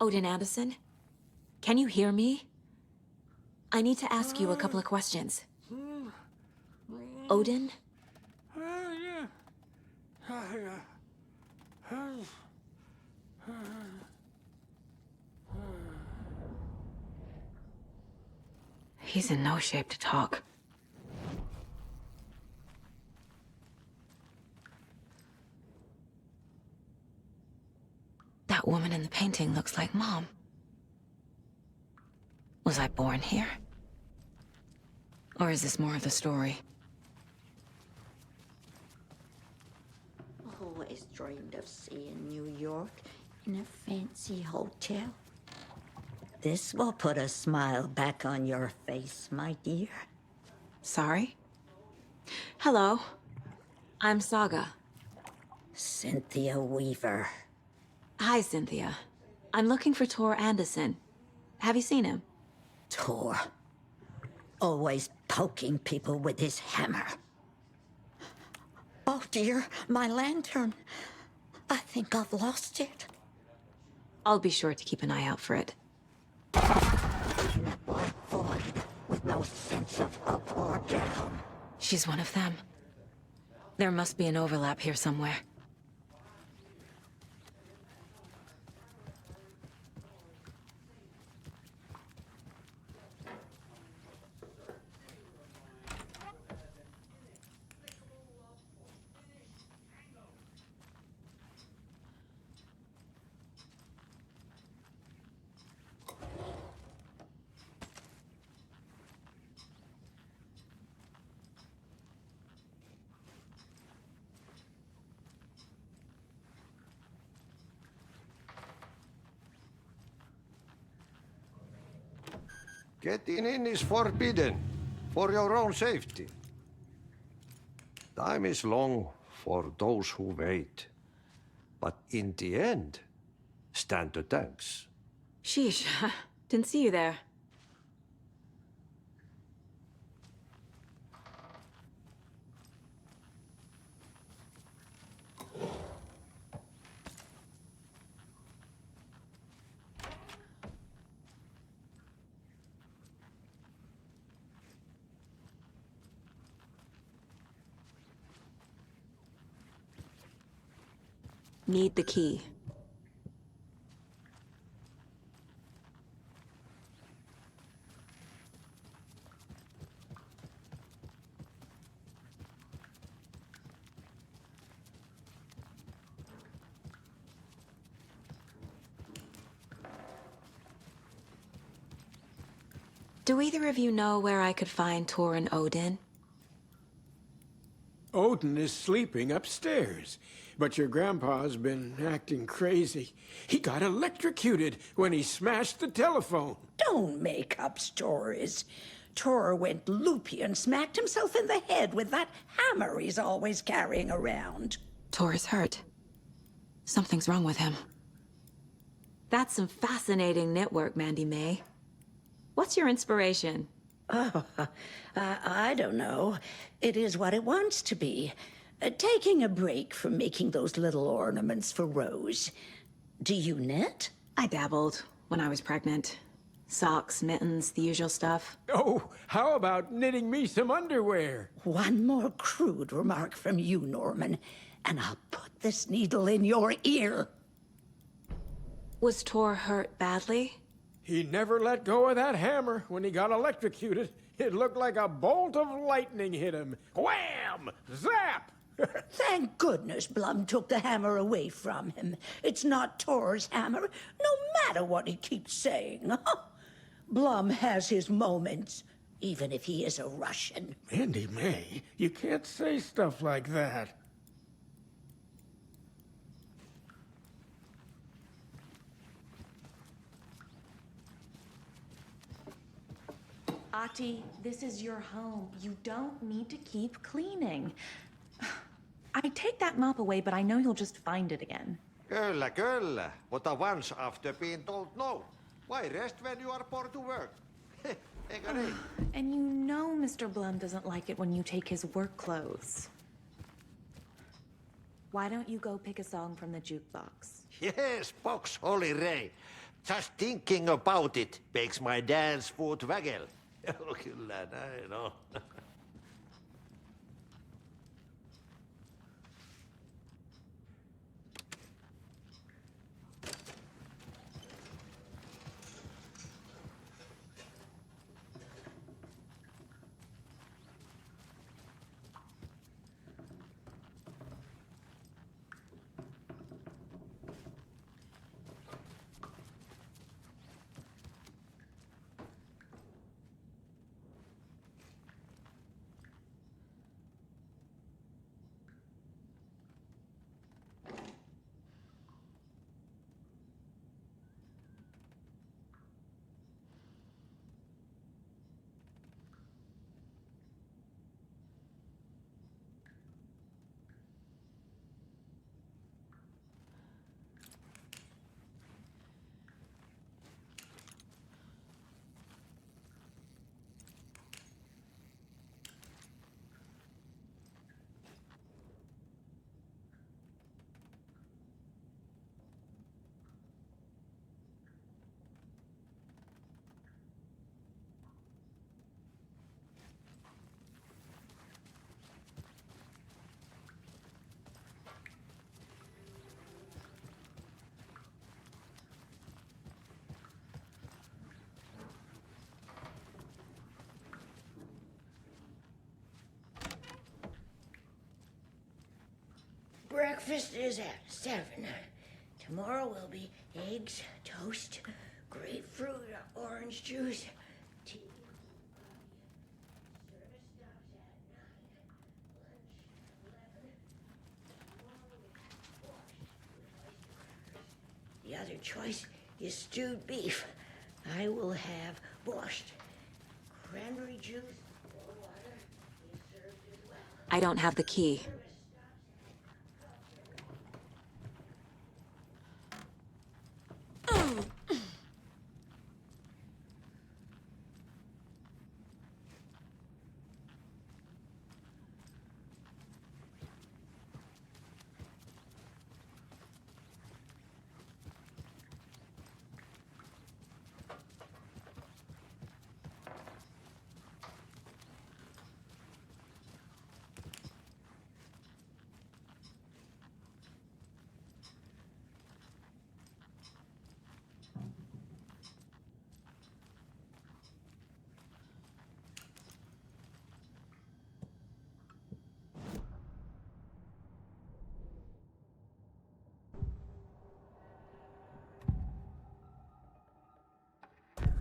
Odin Anderson? Can you hear me? I need to ask you a couple of questions. Odin? He's in no shape to talk. That woman in the painting looks like Mom. Was I born here? Or is this more of the story? Always dreamed of seeing New York in a fancy hotel. This will put a smile back on your face, my dear. Sorry? Hello. I'm Saga. Cynthia Weaver. Hi, Cynthia. I'm looking for Tor Anderson. Have you seen him? Tor. Always poking people with his hammer. Oh dear, my lantern. I think I've lost it. I'll be sure to keep an eye out for it. With no sense of up or down. She's one of them. There must be an overlap here somewhere. Getting in is forbidden, for your own safety. Time is long for those who wait. But in the end, stand the thanks. Sheesh, didn't see you there. Need the key. Do either of you know where I could find Tor and Odin? Odin is sleeping upstairs, but your grandpa's been acting crazy. He got electrocuted when he smashed the telephone. Don't make up stories. Tor went loopy and smacked himself in the head with that hammer he's always carrying around. Tor is hurt. Something's wrong with him. That's some fascinating knitwork, Mandy May. What's your inspiration? Oh, I don't know. It is what it wants to be. Taking a break from making those little ornaments for Rose. Do you knit? I dabbled when I was pregnant. Socks, mittens, the usual stuff. Oh, how about knitting me some underwear? One more crude remark from you, Norman, and I'll put this needle in your ear. Was Tor hurt badly? He never let go of that hammer when he got electrocuted. It looked like a bolt of lightning hit him. Wham! Zap! Thank goodness Blum took the hammer away from him. It's not Tor's hammer, no matter what he keeps saying. Blum has his moments, even if he is a Russian. Mandy May, you can't say stuff like that. Ati, this is your home. You don't need to keep cleaning. I take that mop away, but I know you'll just find it again. Kyllä, kyllä. Mutta once after being told no. Why rest when you are poor to work? Eikö niin? And you know Mr. Blum doesn't like it when you take his work clothes. Why don't you go pick a song from the jukebox? Yes, box Holy Ray. Just thinking about it makes my dance foot waggle. Kyllä näin on. Breakfast is at 7. Tomorrow will be eggs, toast, grapefruit, orange juice, tea. Service stops at 9. Lunch, 11. The other choice is stewed beef. I will have borscht. Cranberry juice or water is served as well. I don't have the key.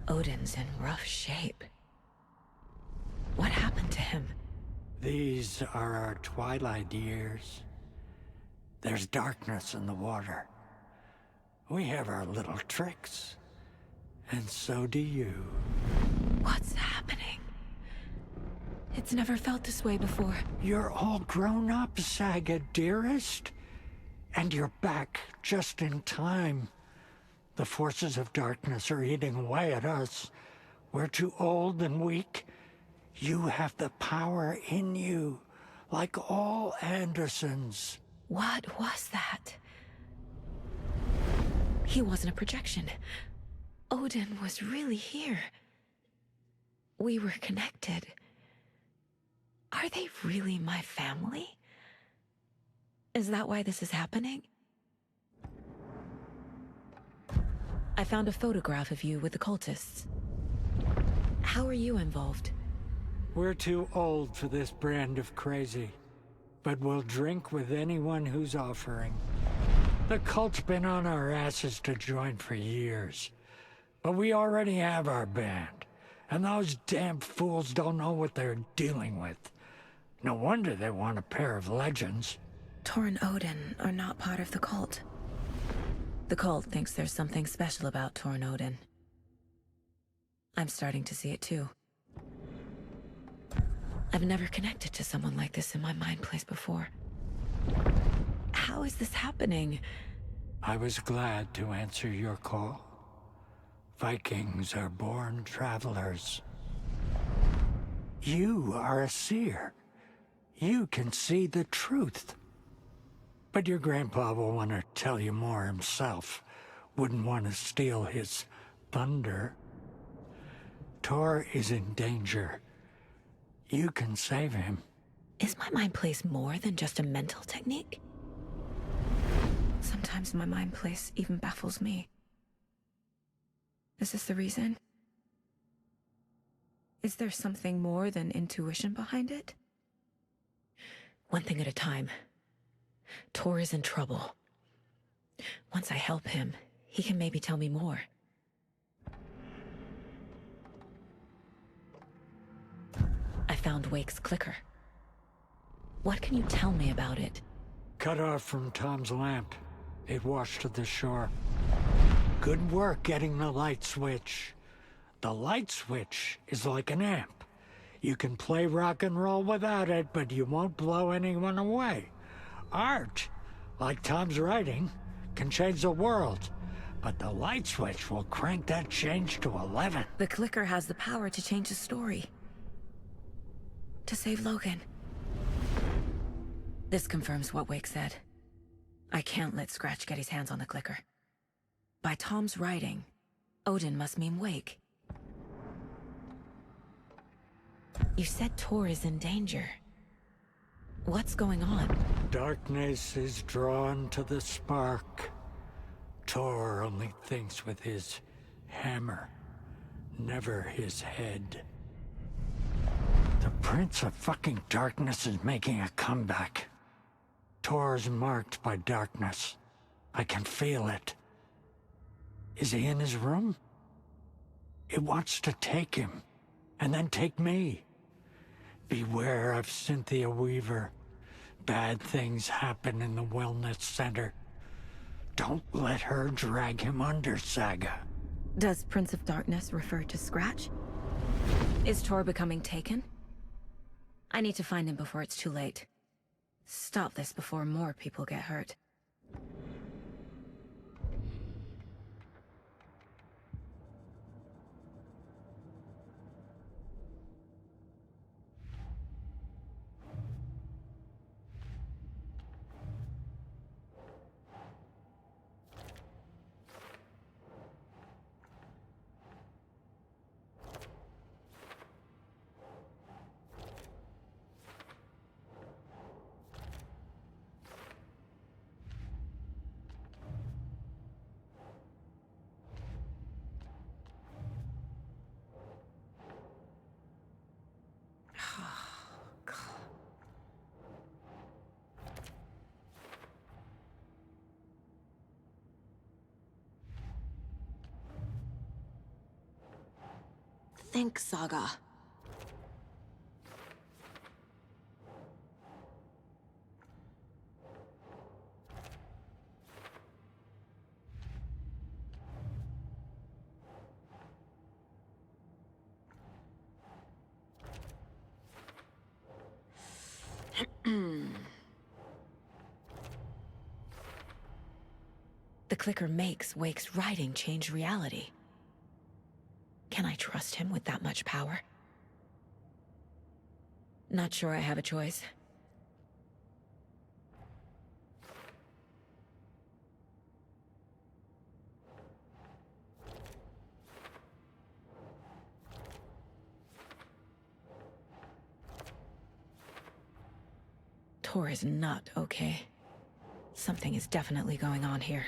Odin's in rough shape. What happened to him? These are our twilight years. There's darkness in the water. We have our little tricks. And so do you. What's happening? It's never felt this way before. You're all grown up, Saga, dearest. And you're back just in time. The forces of darkness are eating away at us. We're too old and weak. You have the power in you, like all Andersons. What was that? He wasn't a projection. Odin was really here. We were connected. Are they really my family? Is that why this is happening? I found a photograph of you with the cultists. How are you involved? We're too old for this brand of crazy. but we'll drink with anyone who's offering. The cult's been on our asses to join for years, but we already have our band, and those damn fools don't know what they're dealing with. No wonder they want a pair of legends. Tor and Odin are not part of the cult. The cult thinks there's something special about Tor and Odin. I'm starting to see it too. I've never connected to someone like this in my mind place before. How is this happening? I was glad to answer your call. Vikings are born travelers. You are a seer. You can see the truth. But your grandpa will want to tell you more himself. Wouldn't want to steal his thunder. Tor is in danger. You can save him. Is my mind place more than just a mental technique? Sometimes my mind place even baffles me. Is this the reason? Is there something more than intuition behind it? One thing at a time. Tor is in trouble. Once I help him, he can maybe tell me more. I found Wake's clicker. What can you tell me about it? Cut off from Tom's lamp. It washed to the shore. Good work getting the light switch. The light switch is like an amp. You can play rock and roll without it, but you won't blow anyone away. Art, like Tom's writing, can change the world, but the light switch will crank that change to 11. The clicker has the power to change the story. To save Logan. This confirms what Wake said. I can't let Scratch get his hands on the clicker. By Tom's writing, Odin must mean Wake. You said Tor is in danger. What's going on? Darkness is drawn to the spark. Tor only thinks with his hammer, never his head. The Prince of fucking Darkness is making a comeback. Tor's marked by darkness. I can feel it. Is he in his room? It wants to take him, and then take me. Beware of Cynthia Weaver. Bad things happen in the wellness center. Don't let her drag him under, Saga. Does Prince of Darkness refer to Scratch? Is Tor becoming taken? I need to find him before it's too late. Stop this before more people get hurt. Think, Saga. The clicker makes Wake's writing change reality. Can I trust him with that much power? Not sure I have a choice. Tor is not okay. Something is definitely going on here.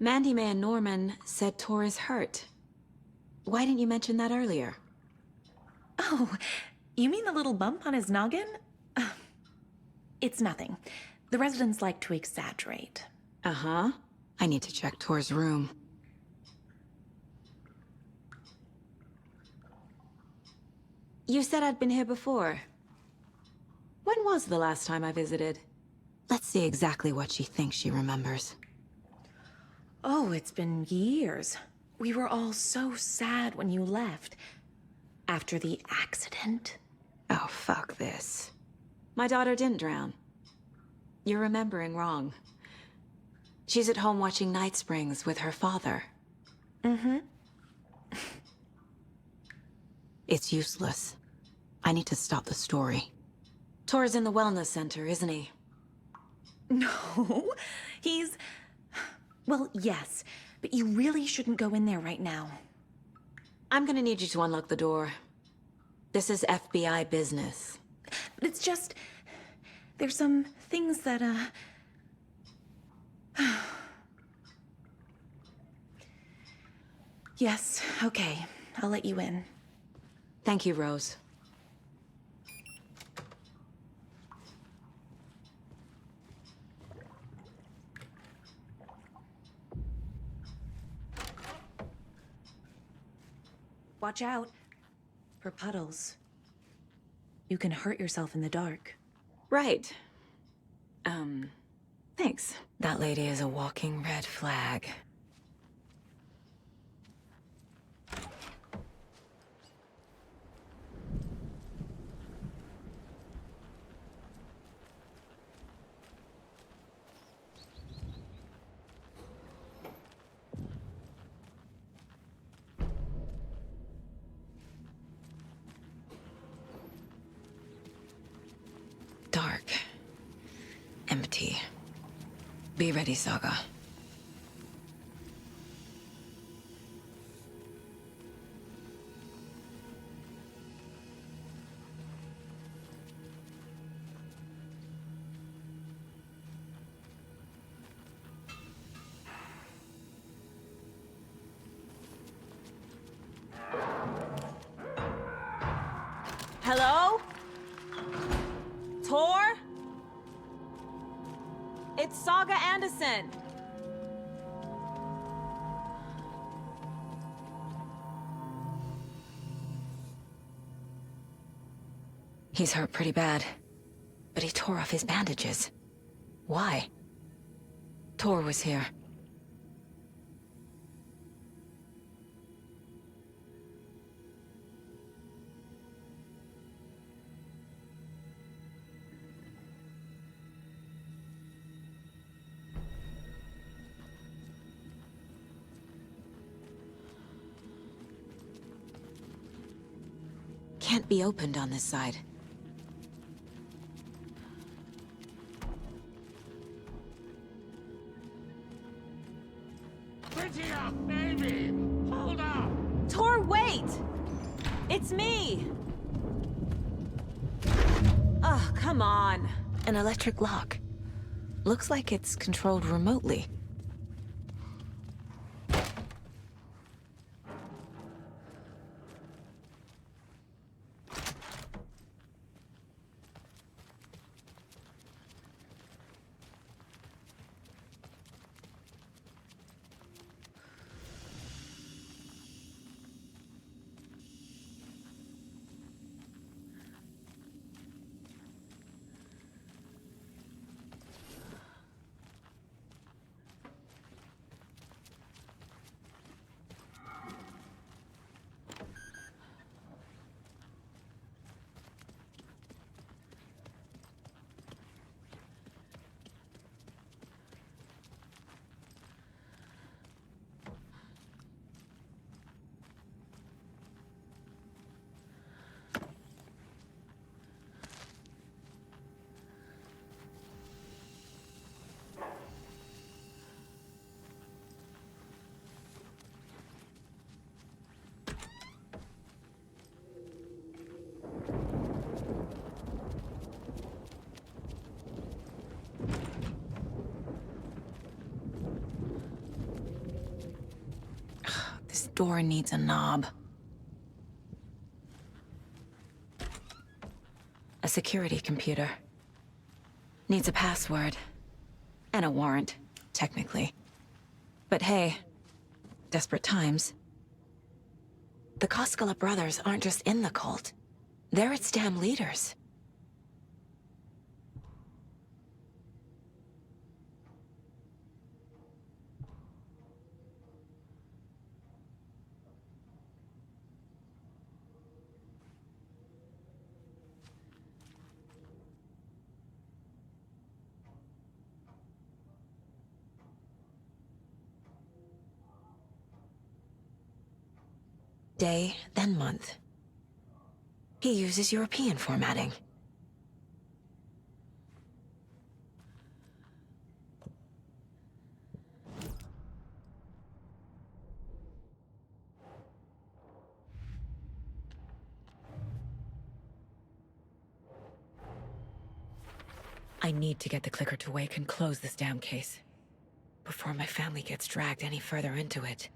Mandy May and Norman said Tor is hurt. Why didn't you mention that earlier? Oh, you mean the little bump on his noggin? It's nothing. The residents like to exaggerate. Uh-huh. I need to check Tor's room. You said I'd been here before. When was the last time I visited? Let's see exactly what she thinks she remembers. Oh, it's been years. We were all so sad when you left. After the accident. Oh, fuck this. My daughter didn't drown. You're remembering wrong. She's at home watching Night Springs with her father. Mm-hmm. It's useless. I need to stop the story. Tor's in the wellness center, isn't he? No, he's... Well, yes, but you really shouldn't go in there right now. I'm gonna need you to unlock the door. This is FBI business. But it's just... There's some things that, Yes, okay. I'll let you in. Thank you, Rose. Watch out for puddles. You can hurt yourself in the dark. Right. Thanks. That lady is a walking red flag. Dark. Empty. Be ready, Saga. Hello? Tor? It's Saga Anderson. He's hurt pretty bad, but he tore off his bandages. Why? Tor was here. Can't be opened on this side. Lydia, baby! Hold on! Tor, wait! It's me! Oh, come on. An electric lock. Looks like it's controlled remotely. door needs a knob. A security computer. Needs a password. And a warrant, technically. But hey, desperate times. The Koskela brothers aren't just in the cult. They're its damn leaders. Day, then month. He uses European formatting. I need to get the clicker to wake and close this damn case before my family gets dragged any further into it.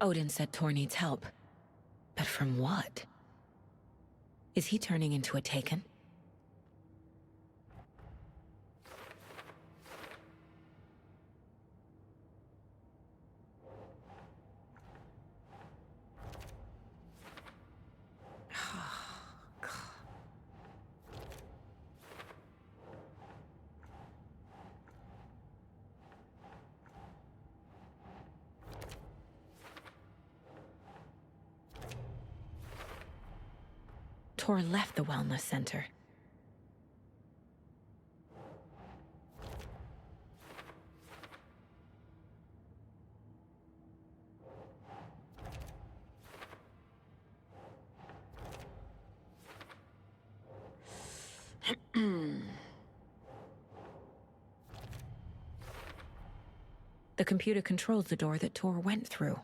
Odin said Tor needs help. But from what? Is he turning into a Taken? Tor left the wellness center. The computer controls the door that Tor went through.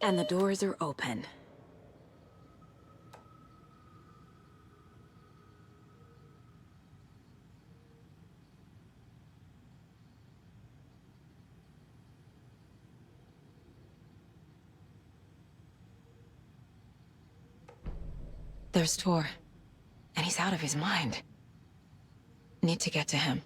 And the doors are open. There's Tor. And he's out of his mind. Need to get to him.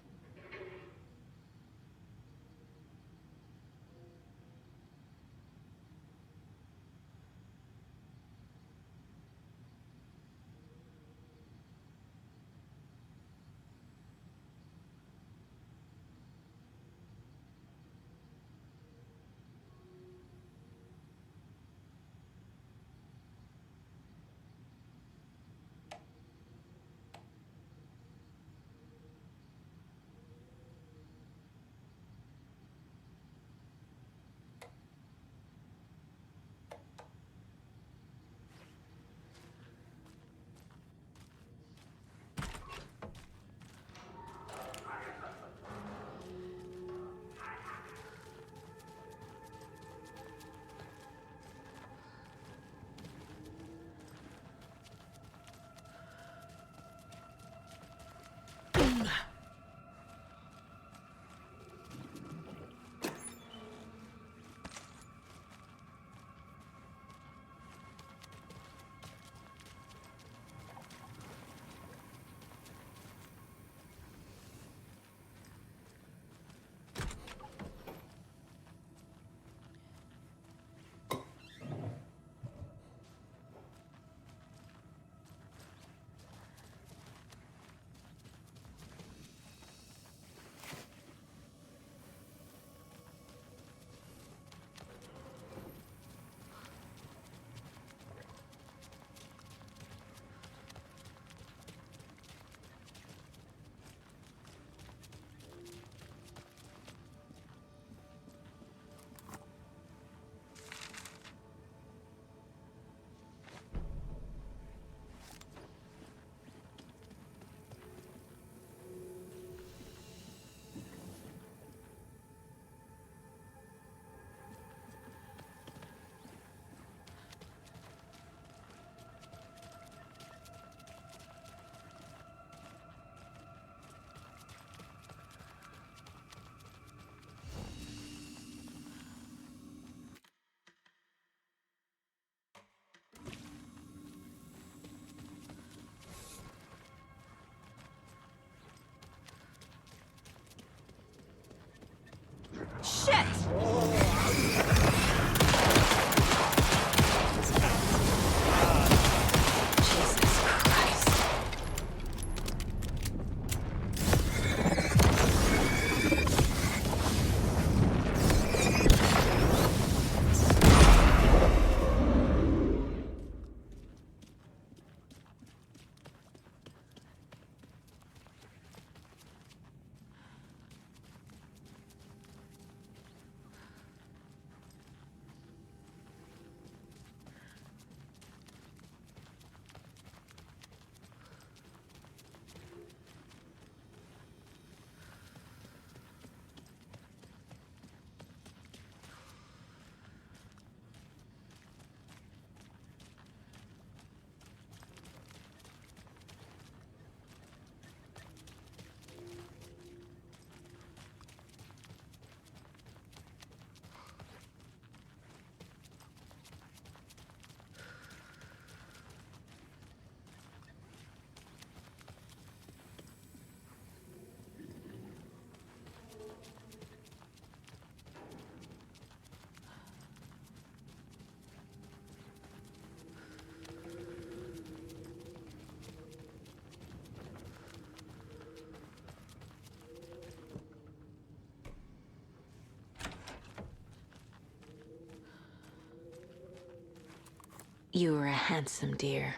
You were a handsome deer.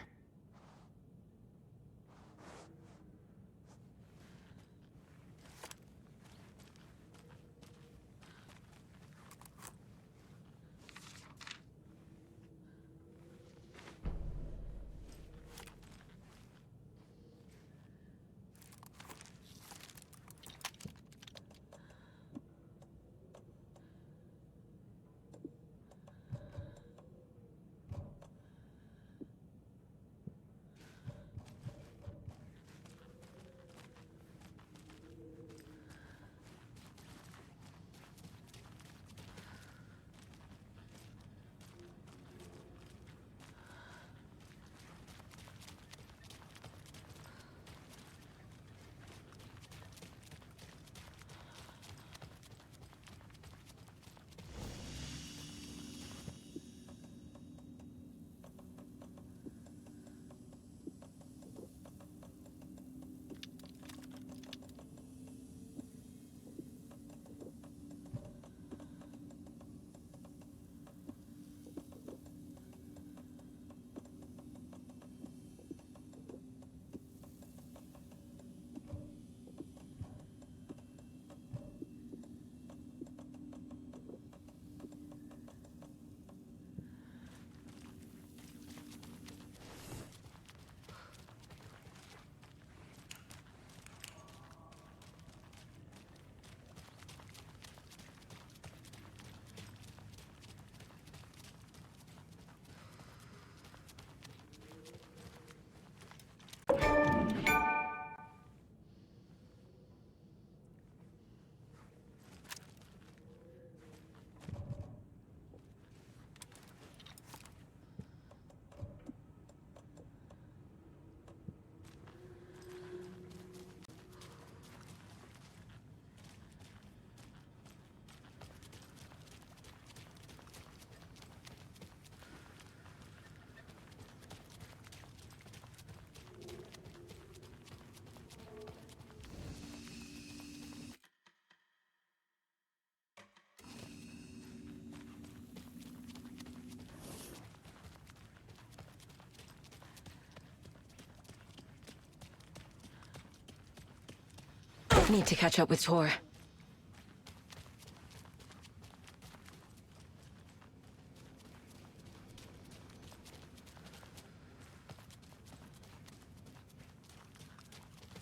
Need to catch up with Tor.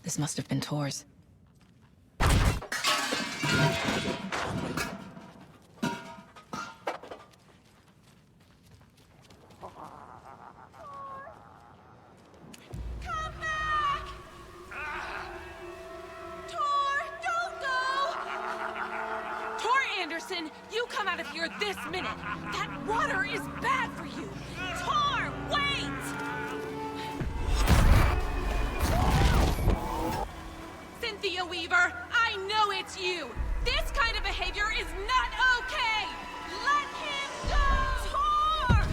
This must have been Tor's. You come out of here this minute! That water is bad for you! Tor, wait! Cynthia Weaver, I know it's you! This kind of behavior is not okay! Let him go! Tor!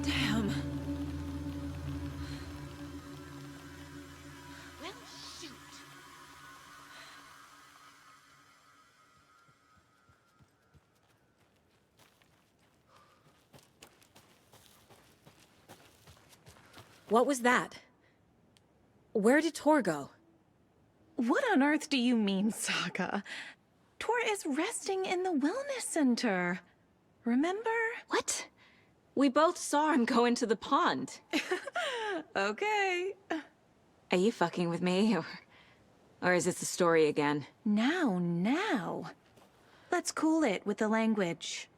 Damn. Well, shoot. What was that? Where did Tor go? What on earth do you mean, Saga? Tor is resting in the wellness center. Remember? What? We both saw him go into the pond. Okay. Are you fucking with me, or is this the story again? Now. Let's cool it with the language.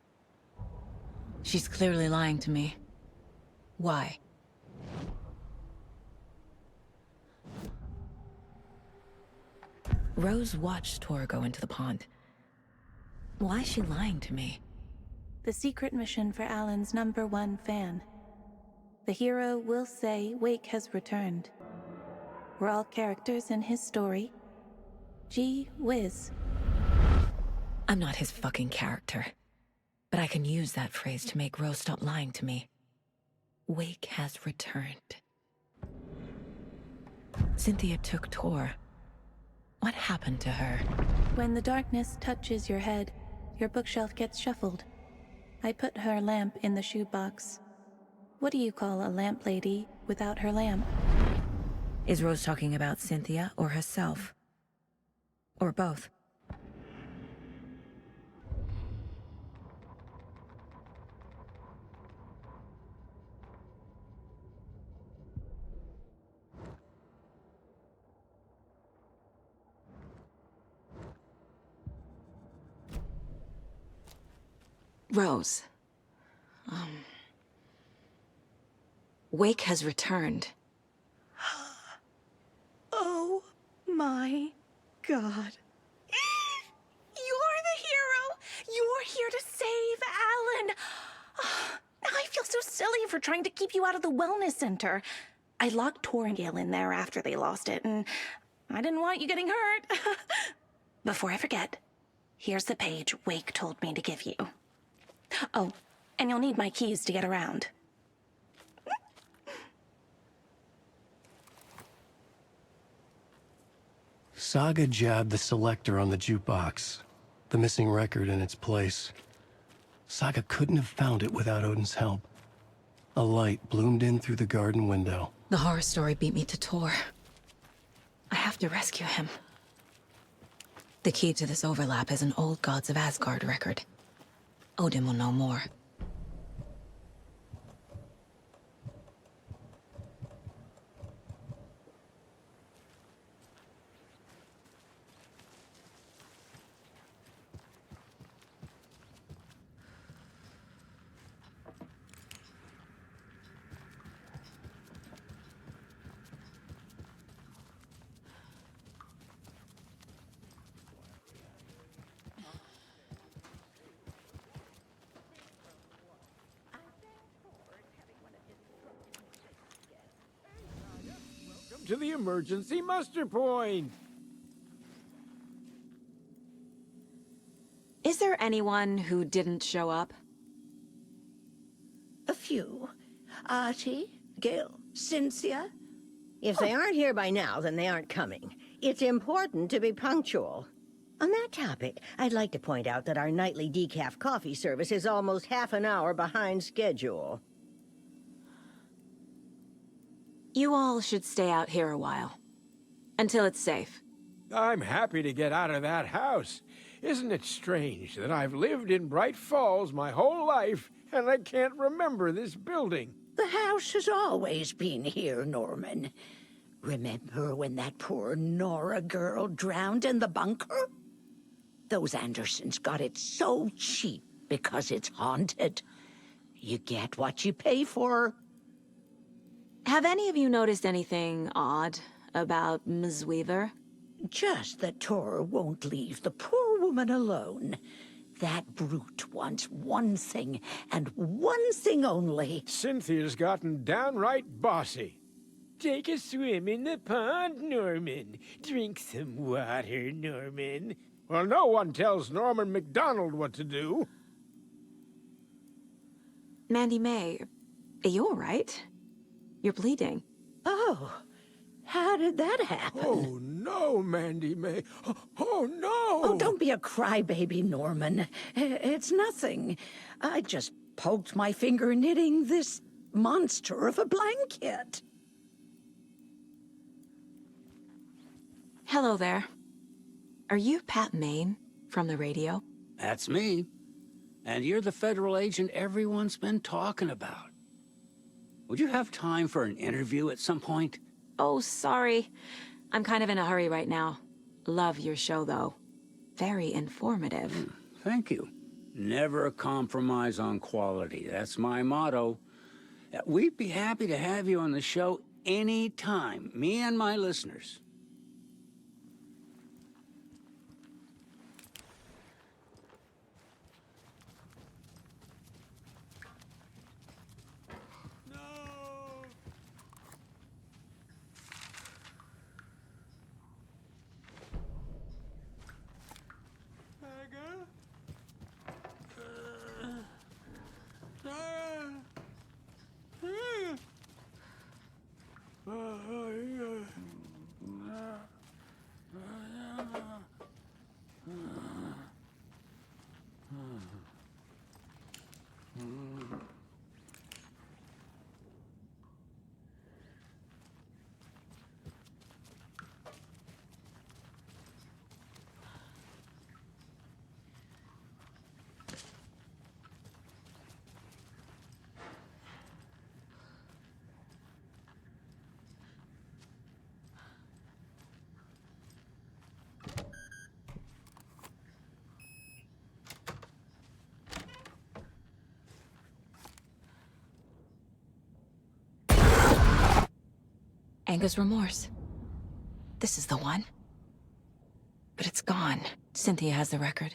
She's clearly lying to me. Why? Rose watched Tor go into the pond. Why is she lying to me? The secret mission for Alan's #1 fan. The hero will say Wake has returned. We're all characters in his story. Gee whiz. I'm not his fucking character. But I can use that phrase to make Rose stop lying to me. Wake has returned. Cynthia took Tor. What happened to her? When the darkness touches your head, your bookshelf gets shuffled. I put her lamp in the shoebox. What do you call a lamp lady without her lamp? Is Rose talking about Cynthia or herself? Or both? Rose. Wake has returned. Oh my God. You're the hero! You're here to save Alan! I feel so silly for trying to keep you out of the wellness center. I locked Tor and Gale in there after they lost it, and I didn't want you getting hurt. Before I forget, here's the page Wake told me to give you. Oh, and you'll need my keys to get around. Saga jabbed the selector on the jukebox, the missing record in its place. Saga couldn't have found it without Odin's help. A light bloomed in through the garden window. The horror story beat me to Tor. I have to rescue him. The key to this overlap is an old Gods of Asgard record. Odin will know more. To the emergency muster point. Is there anyone who didn't show up? A few. Artie, Gil, Cynthia. If they aren't here by now, then they aren't coming. It's important to be punctual. On that topic, I'd like to point out that our nightly decaf coffee service is almost half an hour behind schedule. You all should stay out here a while. Until it's safe. I'm happy to get out of that house. Isn't it strange that I've lived in Bright Falls my whole life and I can't remember this building? The house has always been here, Norman. Remember when that poor Nora girl drowned in the bunker? Those Andersons got it so cheap because it's haunted. You get what you pay for. Have any of you noticed anything odd about Ms. Weaver? Just that Tor won't leave the poor woman alone. That brute wants one thing, and one thing only. Cynthia's gotten downright bossy. Take a swim in the pond, Norman. Drink some water, Norman. Well, no one tells Norman MacDonald what to do. Mandy May, are you all right? You're bleeding. Oh, how did that happen? Oh, no, Mandy May. Oh, no! Oh, don't be a crybaby, Norman. It's nothing. I just poked my finger knitting this monster of a blanket. Hello there. Are you Pat Maine from the radio? That's me. And you're the federal agent everyone's been talking about. Would you have time for an interview at some point? Oh, sorry. I'm kind of in a hurry right now. Love your show, though. Very informative. Thank you. Never compromise on quality. That's my motto. We'd be happy to have you on the show anytime, me and my listeners. Anger's remorse. This is the one. But it's gone. Cynthia has the record.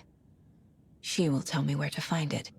She will tell me where to find it.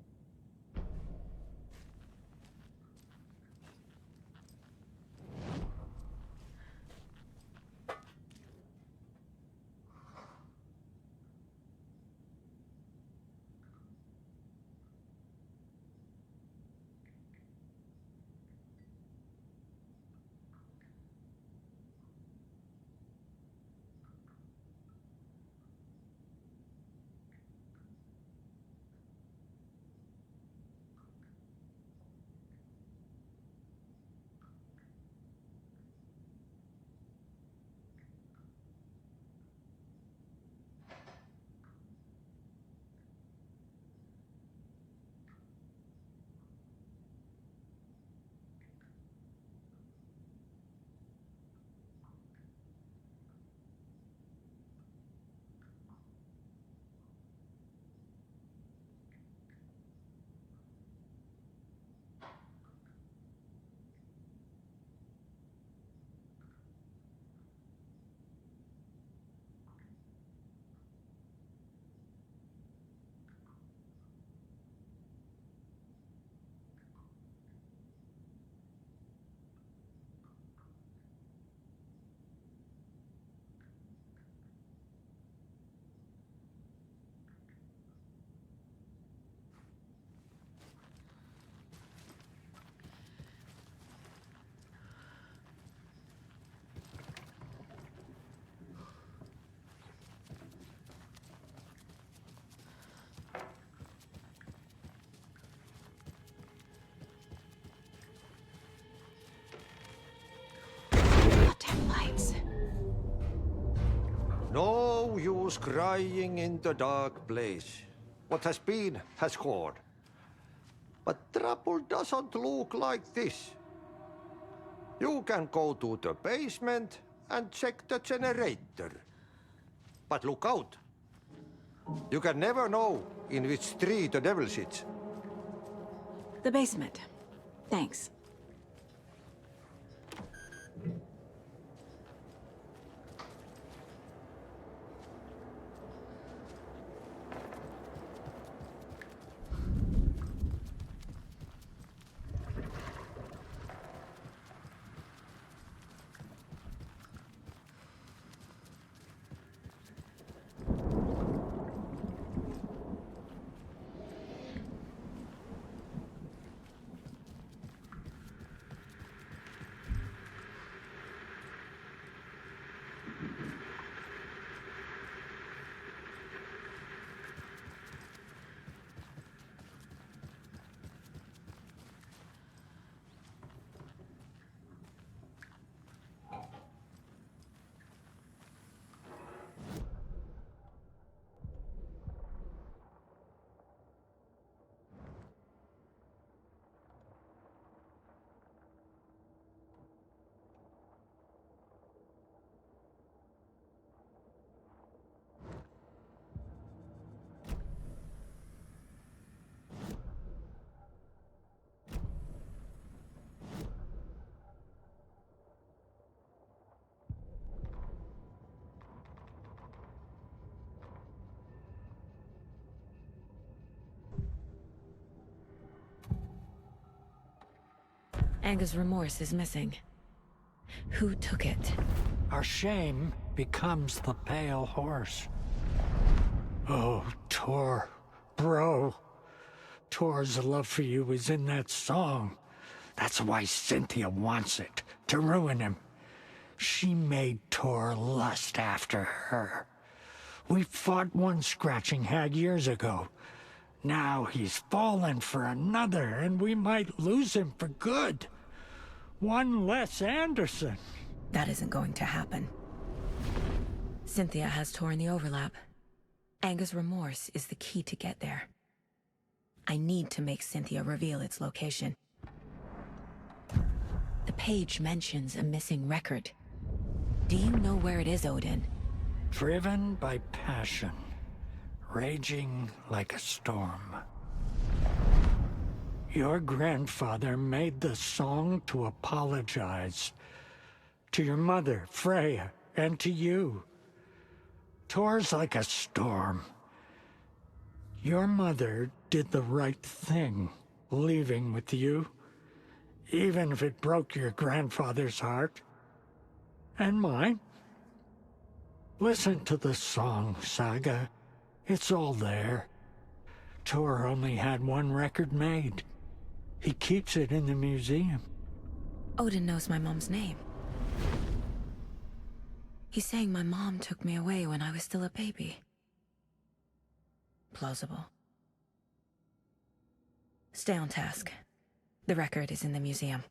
use crying in the dark place. What has been has gone. But trouble doesn't look like this. You can go to the basement and check the generator. But look out. You can never know in which tree the devil sits. The basement. Thanks. Anga's remorse is missing. Who took it? Our shame becomes the pale horse. Oh, Tor, bro. Tor's love for you is in that song. That's why Cynthia wants it, to ruin him. She made Tor lust after her. We fought one scratching hag years ago. Now he's fallen for another, and we might lose him for good. One less Anderson. That isn't going to happen. Cynthia has Tor in the overlap. Anga's remorse is the key to get there. I need to make Cynthia reveal its location. The page mentions a missing record. Do you know where it is, Odin? Driven by passion, raging like a storm. Your grandfather made the song to apologize. To your mother, Freya, and to you. Tor's like a storm. Your mother did the right thing, leaving with you, even if it broke your grandfather's heart. And mine. Listen to the song, Saga. It's all there. Tor only had one record made. He keeps it in the museum. Odin knows my mom's name. He's saying my mom took me away when I was still a baby. Plausible. Stay on task. The record is in the museum.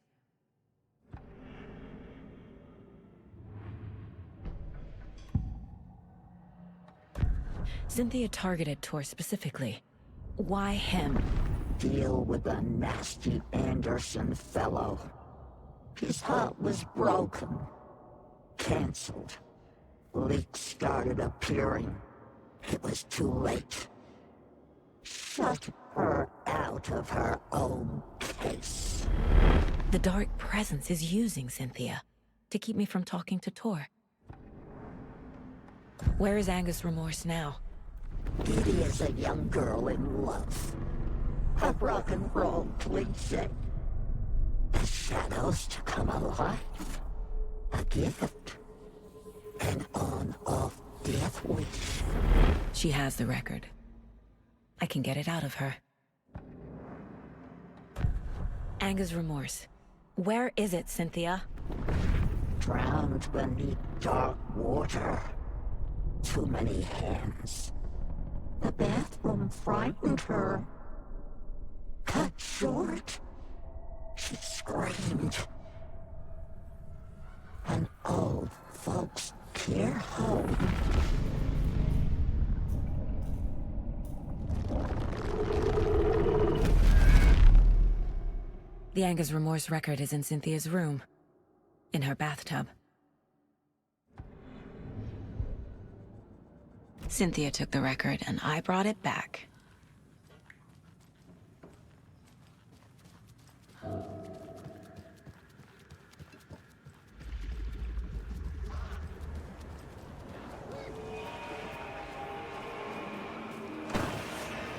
Cynthia targeted Tor specifically. Why him? Deal with the nasty Anderson fellow. His heart was broken. Cancelled. Leaks started appearing. It was too late. Shut her out of her own case. The dark presence is using Cynthia to keep me from talking to Tor. Where is Anga's remorse now? Didi is a young girl in love. A rock and roll cliche. The shadows to come alive. A gift. An on-off death wish. She has the record. I can get it out of her. Anga's remorse. Where is it, Cynthia? Drowned beneath dark water. Too many hands. The bathroom frightened her. Cut short. She screamed. An old folks' care home. The Anger's Remorse record is in Cynthia's room. In her bathtub. Cynthia took the record, and I brought it back.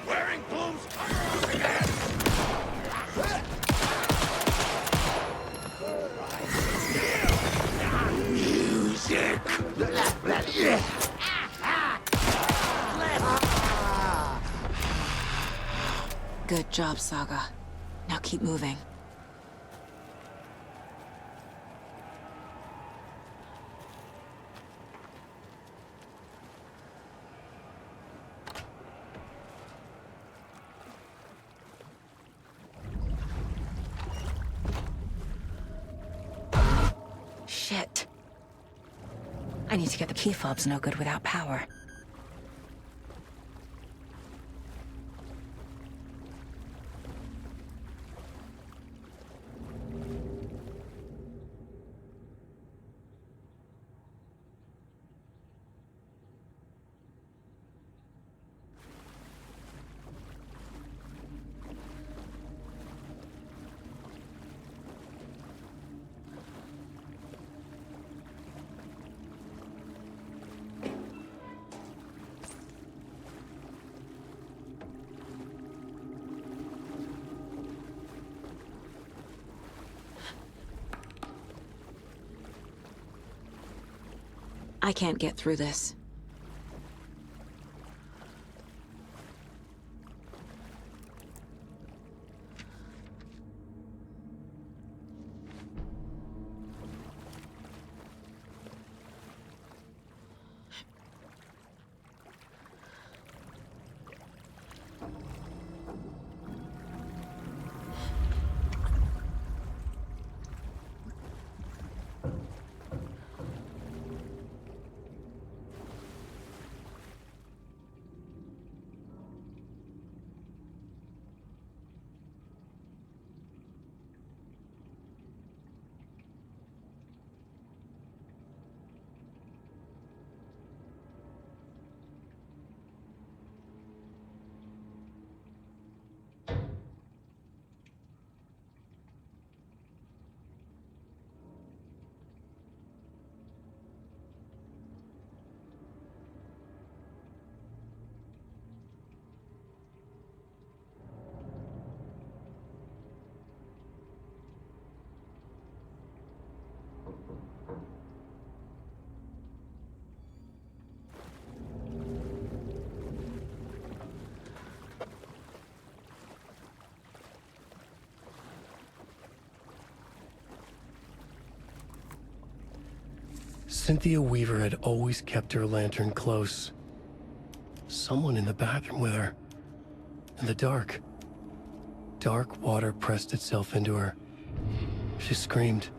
Wearing blooms! Music! Good job, Saga. Now keep moving. Shit. I need to get the key fobs no good without power. I can't get through this. Cynthia Weaver had always kept her lantern close. Someone in the bathroom with her. In the dark. Dark water pressed itself into her. She screamed.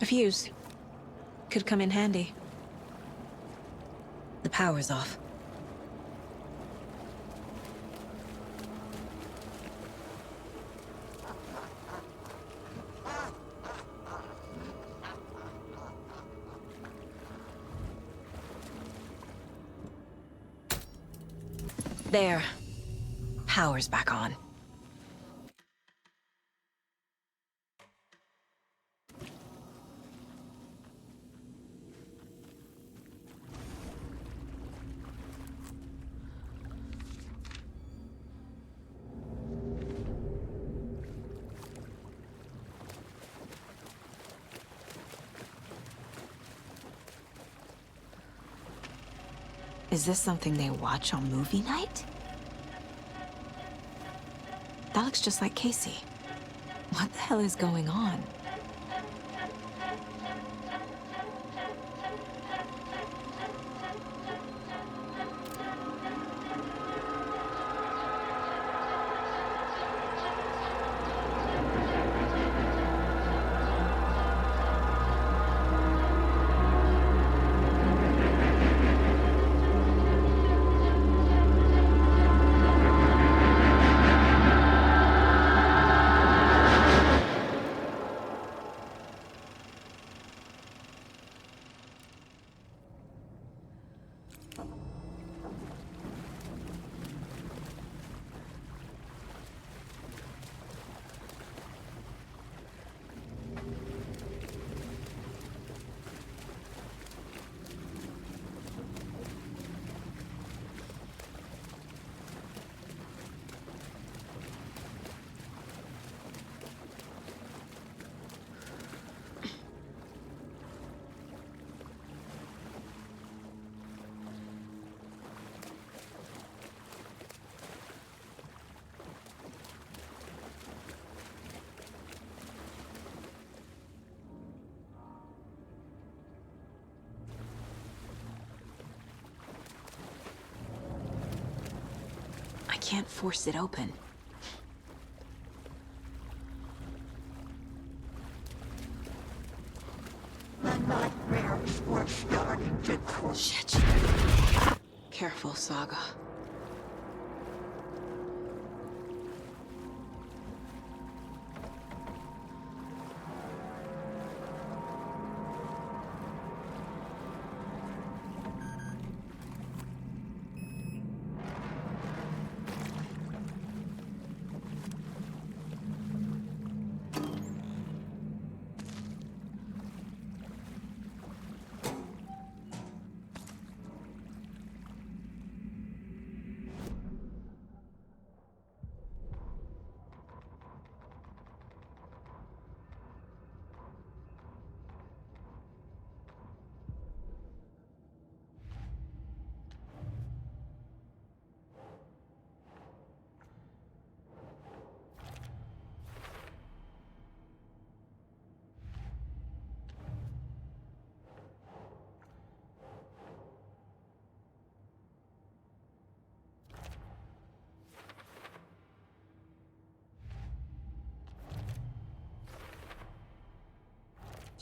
A fuse. Could come in handy. The power's off. There. Power's back on. Is this something they watch on movie night? That looks just like Casey. What the hell is going on? I can't force it open. The nightmares were starting to Shit. Careful, Saga.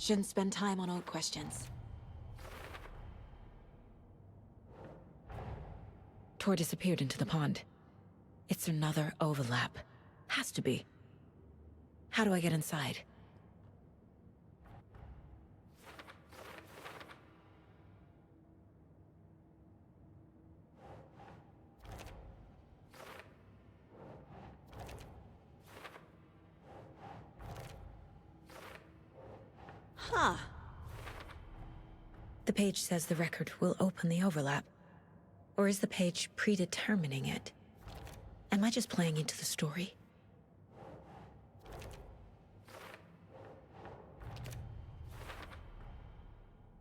Shouldn't spend time on old questions. Tor disappeared into the pond. It's another overlap. Has to be. How do I get inside? Huh. The page says the record will open the overlap. Or is the page predetermining it? Am I just playing into the story?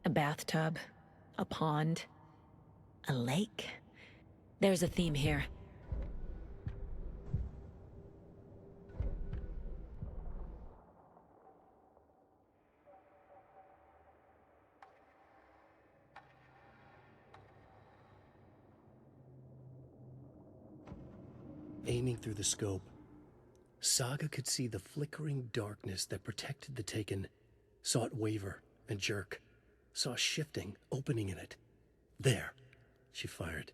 A bathtub, a pond, a lake. There's a theme here. Aiming through the scope, Saga could see the flickering darkness that protected the Taken, saw it waver and jerk, saw a shifting opening in it. There, she fired,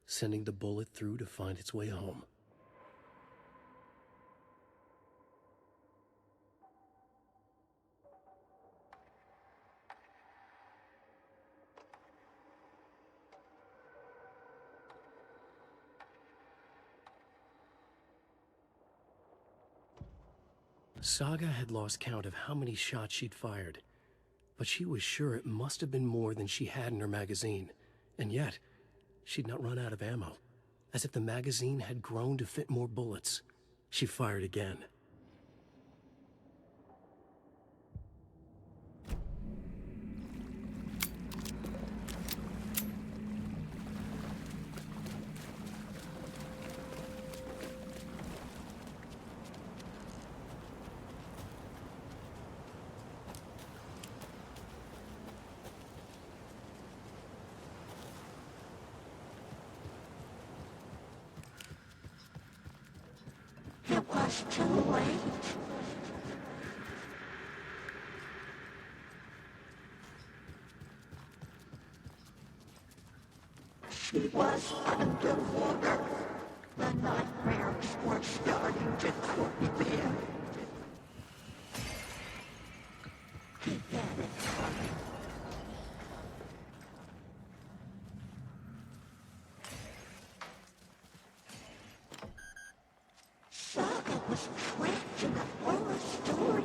sending the bullet through to find its way home. Saga had lost count of how many shots she'd fired, but she was sure it must have been more than she had in her magazine. And yet, she'd not run out of ammo. As if the magazine had grown to fit more bullets. She fired again. afraid? She was underwater. The nightmares were starting to creep in. He vanished from it. Saga was trapped in a horror story.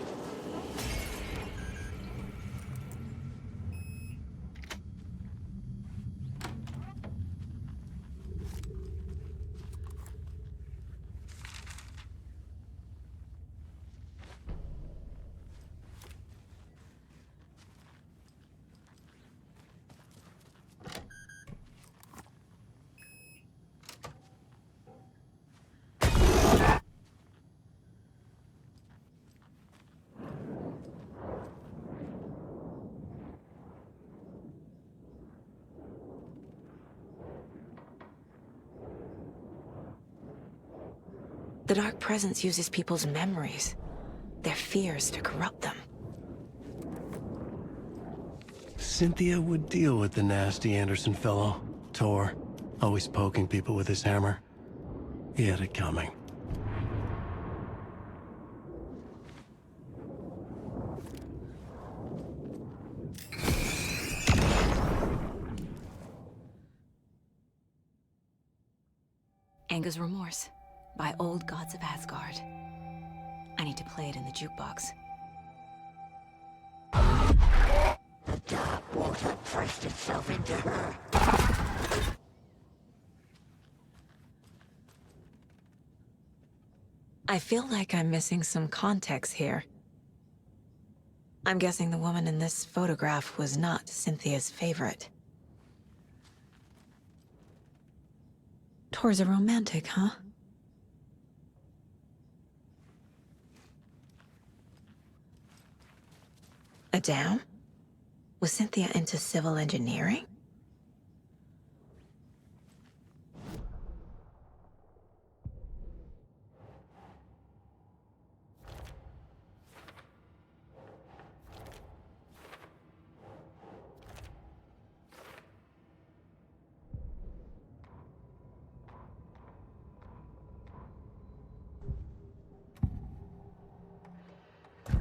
The Dark Presence uses people's memories, their fears to corrupt them. Cynthia would deal with the nasty Anderson fellow, Tor, always poking people with his hammer. He had it coming. Anger's Remorse by Old Gods of Asgard. I need to play it in the jukebox. The dark water pressed itself into her. I feel like I'm missing some context here. I'm guessing the woman in this photograph was not Cynthia's favorite. Tor's a romantic, huh? A dam? Was Cynthia into civil engineering?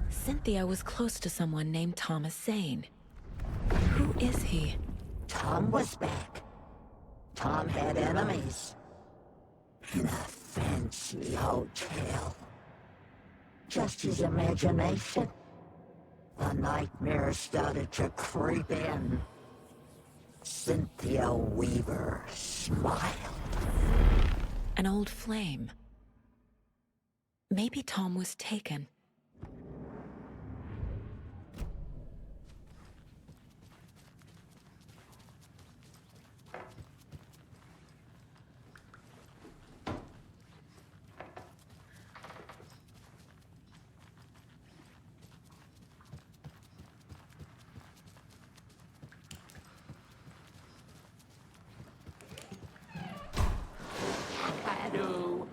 Cynthia was close to someone named Thomas Zane. Who is he? Tom was back. Tom had enemies. In a fancy hotel. Just his imagination. The nightmares started to creep in. Cynthia Weaver smiled. An old flame. Maybe Tom was taken. Hello.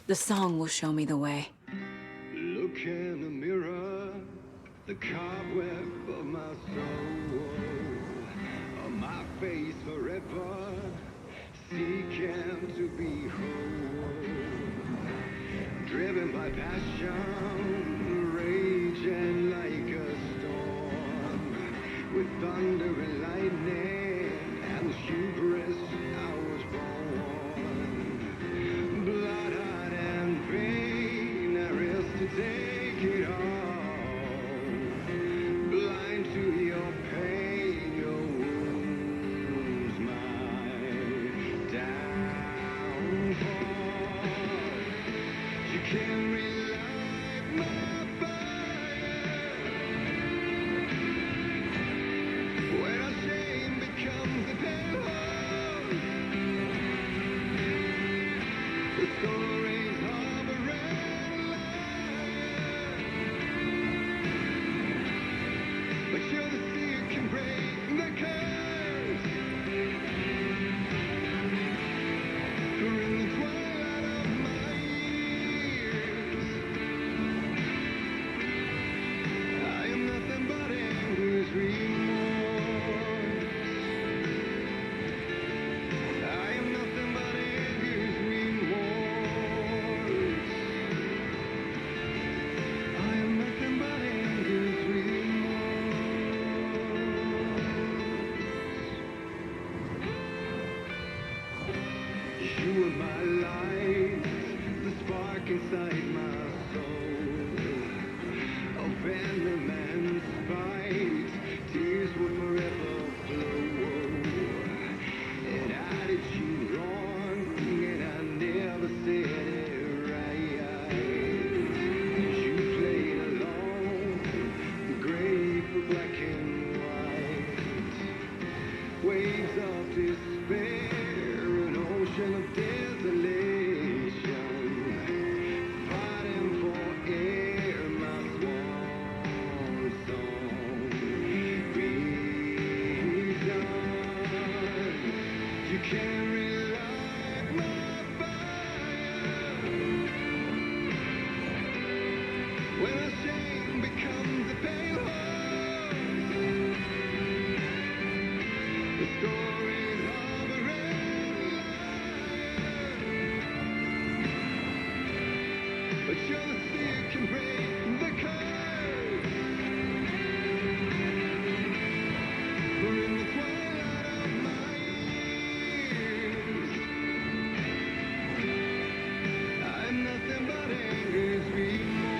The song will show me the way. Look in the mirror, the cobweb of my soul, on my face forever, seeking to be whole, driven by passion, raging like a storm, with thunder and lightning, and the hubris I was born, blood-eyed and pain, there is to take it all, blind to your pain, your wounds, my downfall. You can't The stories of a red lion. But you're the sea who can break the curse. For in the twilight of my years, I am nothing but anger's remorse. I am nothing but anger's remorse. I am nothing but anger's remorse. You are my light, the spark inside my soul. Of venom and spite, tears will forever flow. And I did you wrong, and I never said it right. You played along, the gray for black and white. Waves of despair, an ocean of desolation. Fighting for air, my swan song. Reason, you can't relight my fire. When our shame becomes a pale horse. The stories of a red lion. But you're the sea who can break the curse. For in the twilight of my years, I'm nothing but anger's remorse.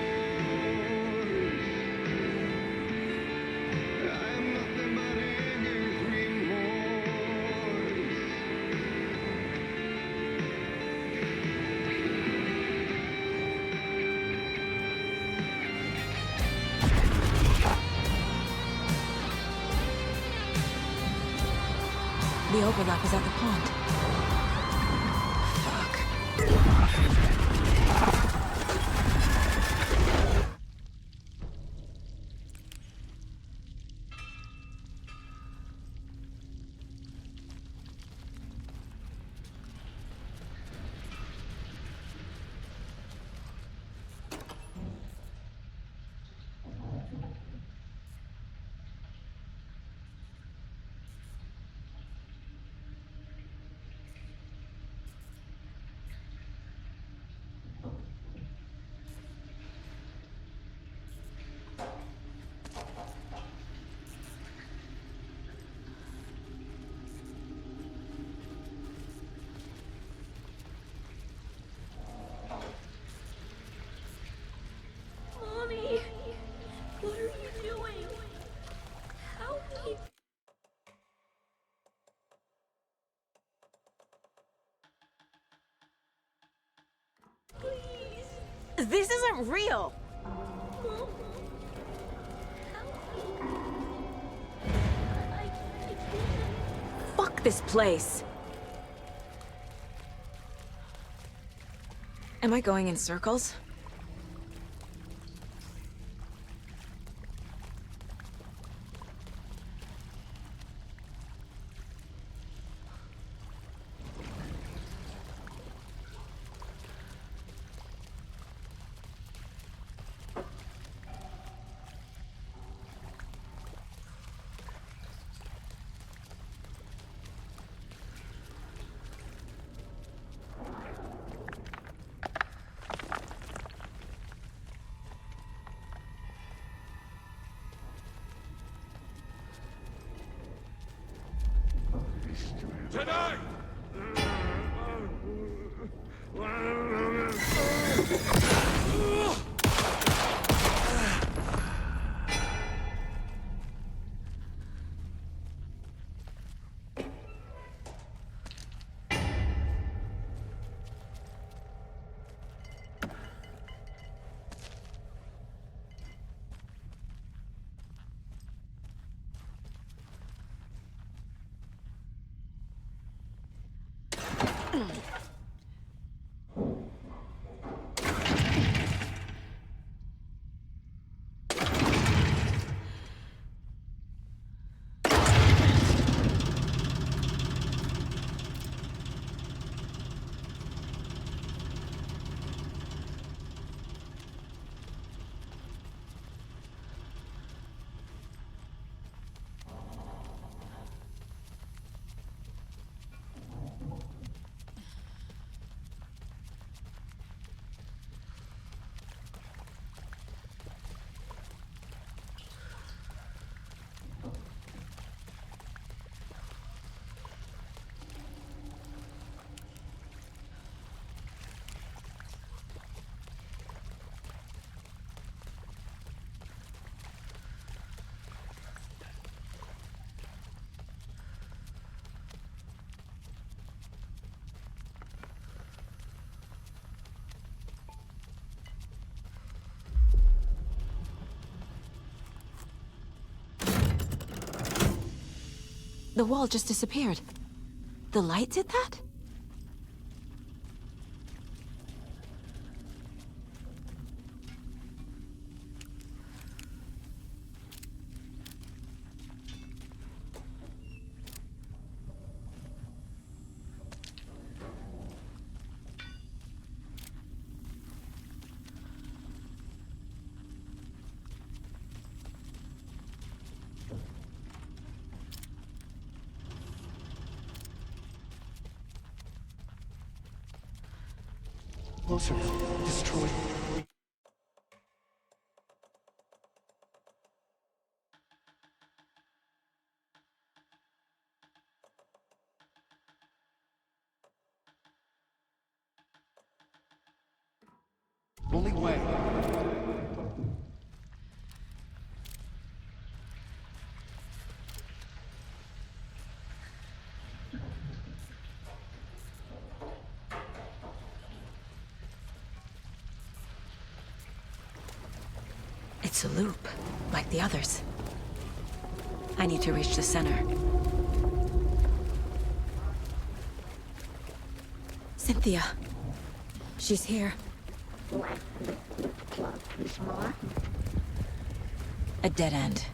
I'm nothing but anger's remorse. The overlap is at the pond. Fuck. Mommy, what are you doing? Help me. Please. This isn't real. Mom. Fuck this place. Am I going in circles? Tonight! The wall just disappeared. The light did that? Closer. Destroy. Only way. It's a loop, like the others. I need to reach the center. Cynthia. She's here. A dead end.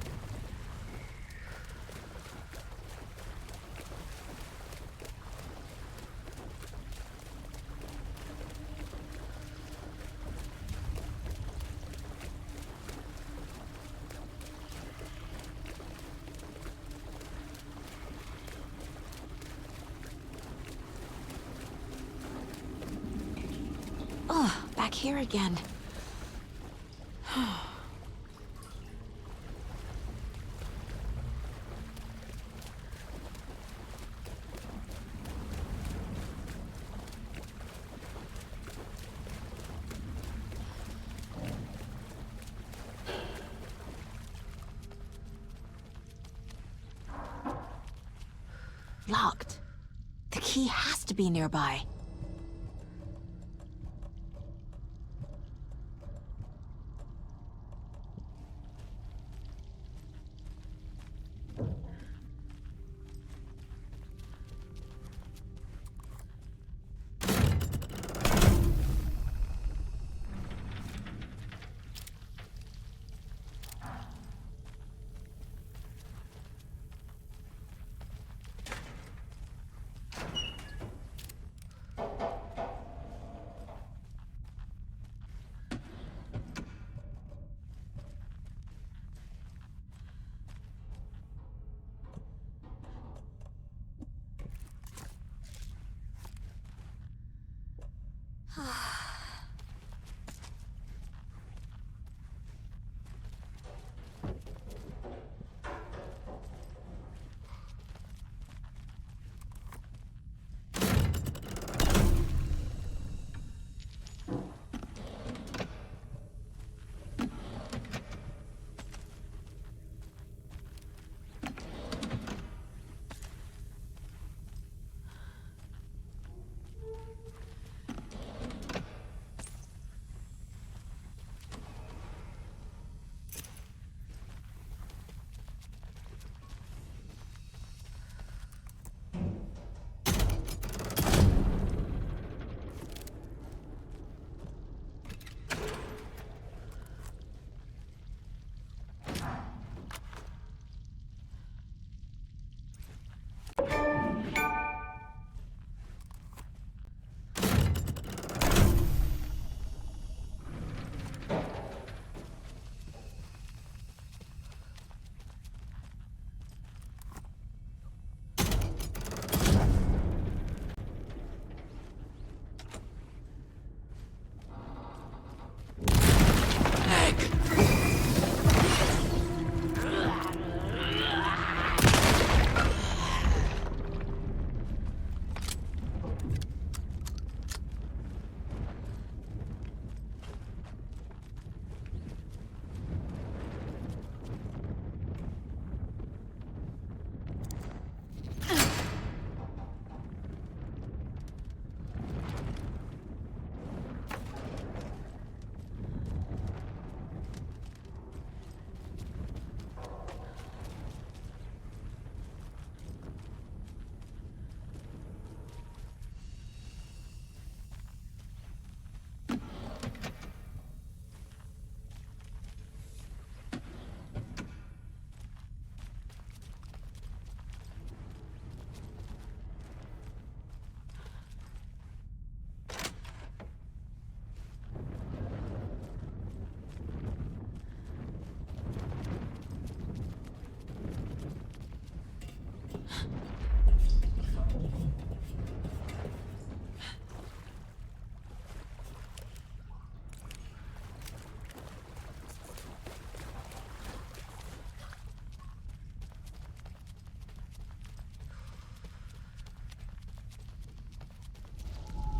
Oh, back here again. Locked. The key has to be nearby.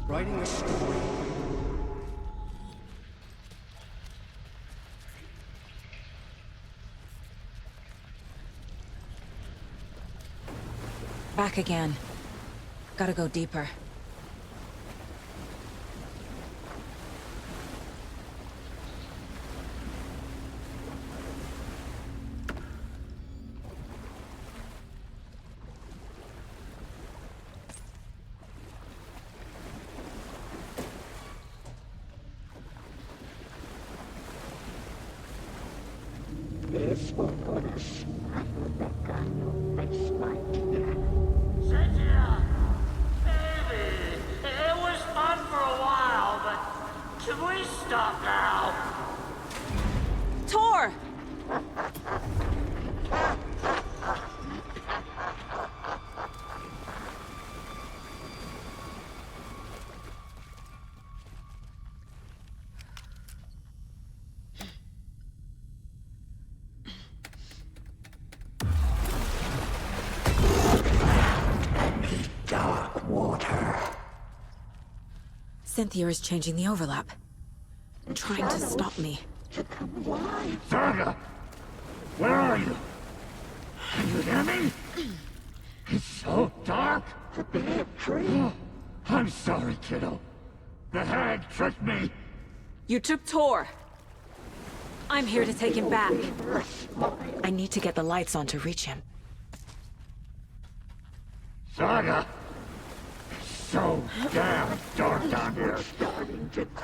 Writing a story. Back again. Gotta go deeper. Cynthia! Baby! It was fun for a while, but can we stop now? Tor! Dark water. Cynthia is changing the overlap. Trying to stop me. Saga! Where are you? Can you hear me? It's so dark. The big tree. I'm sorry, kiddo. The hag tricked me. You took Tor. I'm here to take him back. I need to get the lights on to reach him. Saga! It's so damn dark down here.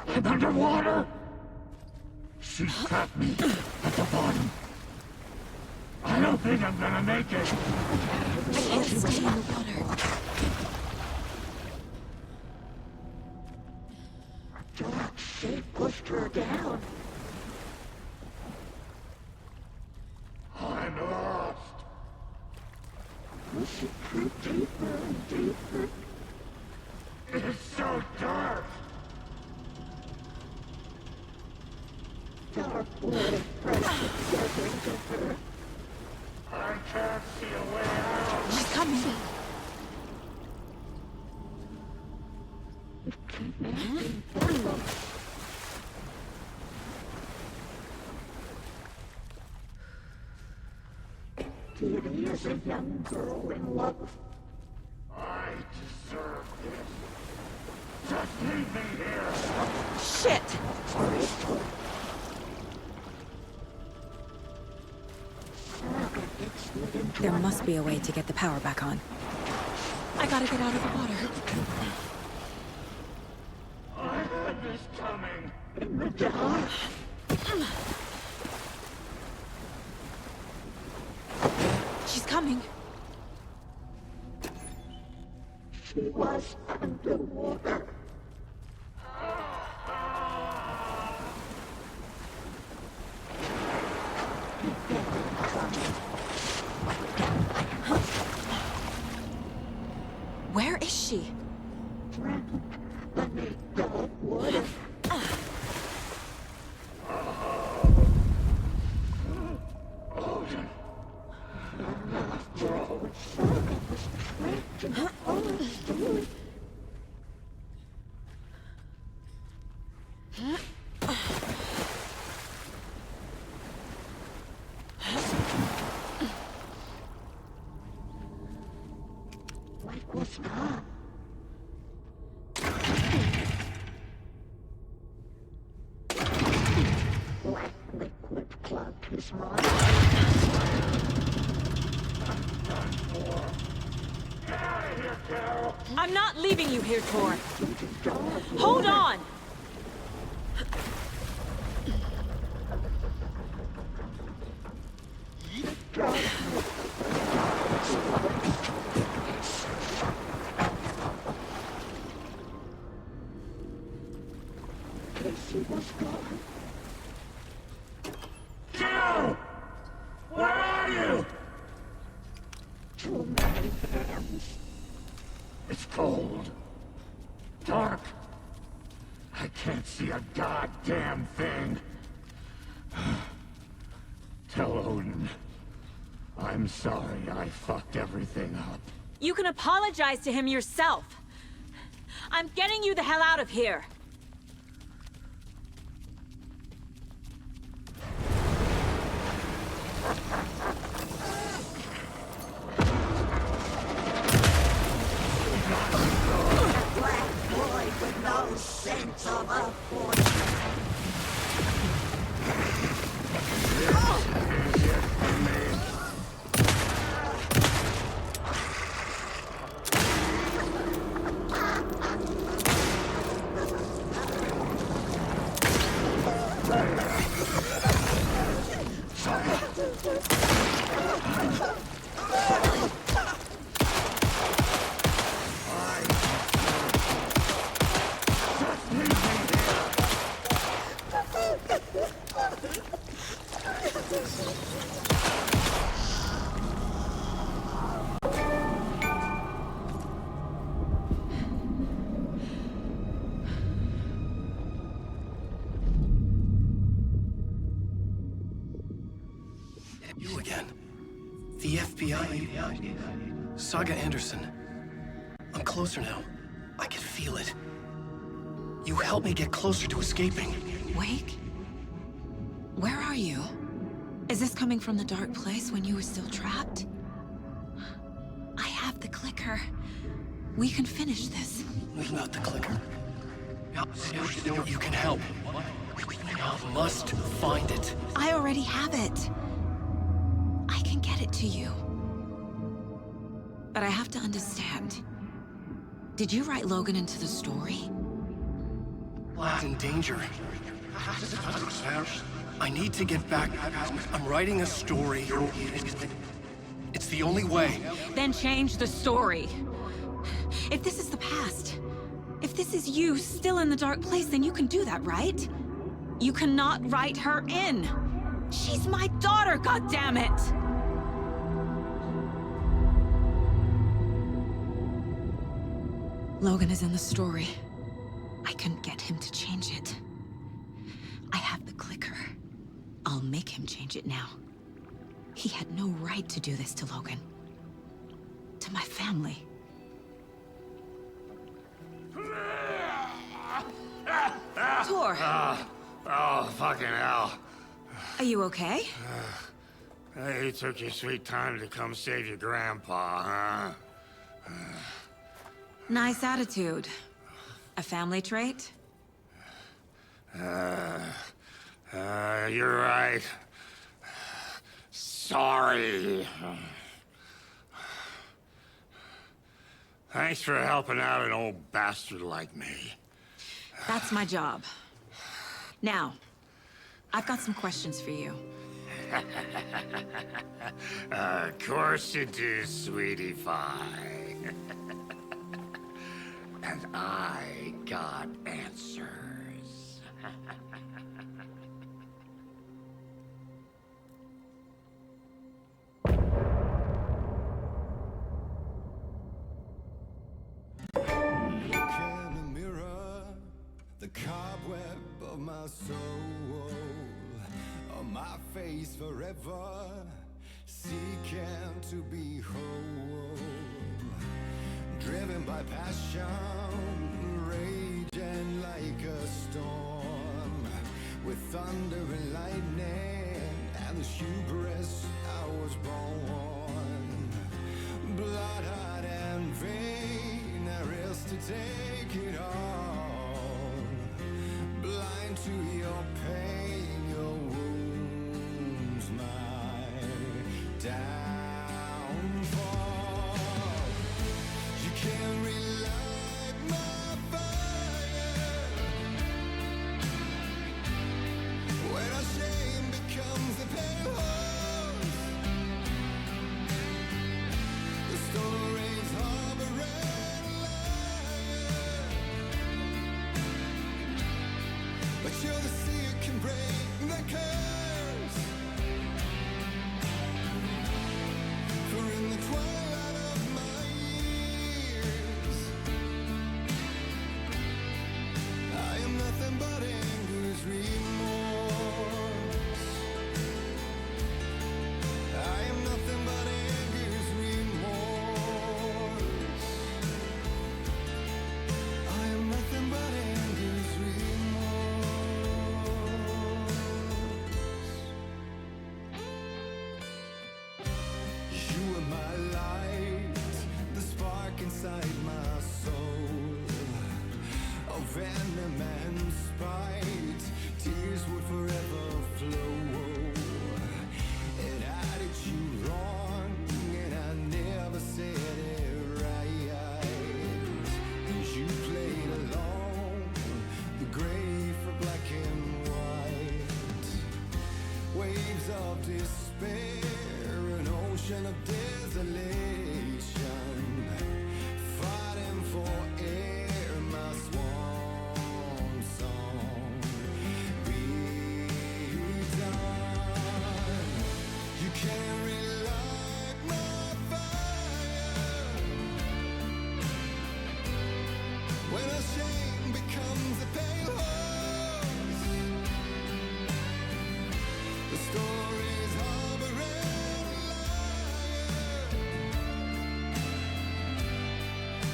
I'm underwater. She trapped me at the bottom. I don't think I'm gonna make it. I can't stay in the water. She pushed her down. I'm lost. We should creep deeper and deeper. It's so dark. Dark water pressure into her. I can't see a way out. She's coming. Kitty is a young girl in love. I deserve this. Just leave me here. Shit! There must be a way to get the power back on. I gotta get out of the water. I had this coming. In the dark. She's coming. She was underwater. Where is she? I'm not leaving you here, Tor. Hold on! Casey was gone. Joe! Where are you? Too many hands. It's cold. Dark. I can't see a goddamn thing. Tell Odin. I'm sorry I fucked everything up. You can apologize to him yourself. I'm getting you the hell out of here! Black boy with no sense of a You again. The FBI. Saga Anderson. I'm closer now. I can feel it. You helped me get closer to escaping. Wake? Where are you? Is this coming from the dark place when you were still trapped? I have the clicker. We can finish this. Without the clicker? You can help. I must find it. I already have it. I can get it to you. But I have to understand. Did you write Logan into the story? In danger. I need to get back. I'm writing a story. It's the only way. Then change the story. If this is the past, if this is you still in the dark place, then you can do that, right? You cannot write her in. She's my daughter, goddammit! Logan is in the story. I couldn't get him to change it. I have the clicker. I'll make him change it now. He had no right to do this to Logan. To my family. Tor! Oh, fucking hell. Are you okay? Hey, you took your sweet time to come save your grandpa, huh? Nice attitude. A family trait? You're right. Sorry. Thanks for helping out an old bastard like me. That's my job. Now, I've got some questions for you. Of course you do, sweetie pie. And I got answers. Look in the mirror, the cobweb of my soul, on my face forever, seeking to be whole, driven by passion, raging like a storm, with thunder and lightning, and the hubris I was born, blood hot and vain, I risk to take it all, blind to your pain, your wounds, my downfall. You can't relight my fire when our shame becomes the pale horse. The stories harboring liar, but you're the sea that can break the curse. For in the twilight of my years, I am nothing but anger's remorse. I am nothing but anger's remorse. I venom and spite. Tears would forever flow. And I did you wrong, and I never said it right. 'Cause you played along, the gray for black and white. Waves of despair, an ocean of desolation. Fighting for air, my swan song. Be done. You can't relight my fire. When a shame becomes a pale horse, the story's harboring a liar.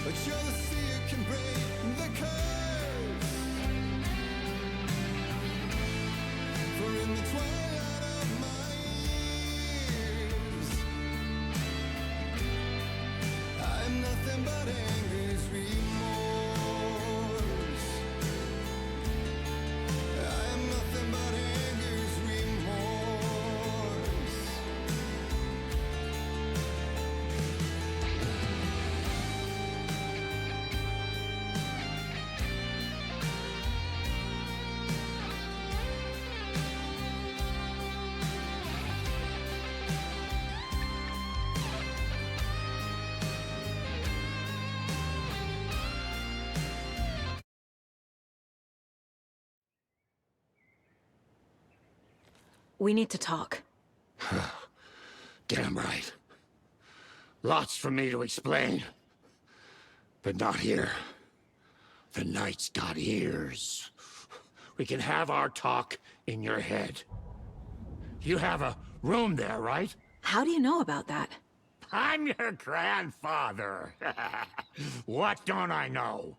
But you're the sea who can break the curse. For in the twilight of my years, I am nothing but anger's remorse. I am nothing but anger's remorse. We need to talk. Damn right. Lots for me to explain. But not here. The night's got ears. We can have our talk in your head. You have a room there, right? How do you know about that? I'm your grandfather. What don't I know?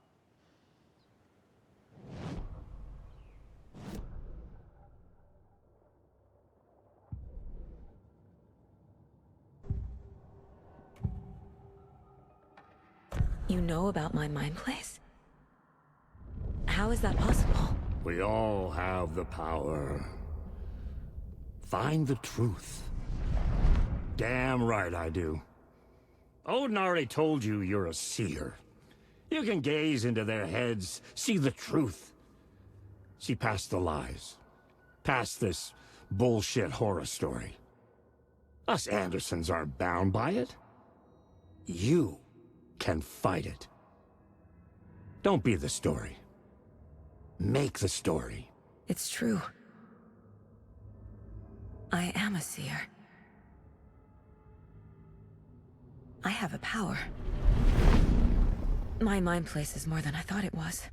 You know about my mind place? How is that possible? We all have the power. Find the truth. Damn right I do. Odin already told you you're a seer. You can gaze into their heads, see the truth. See past the lies. Past this bullshit horror story. Us Andersons aren't bound by it. You can fight it. Don't be the story. Make the story. It's true. I am a seer. I have a power. My mind place is more than I thought it was.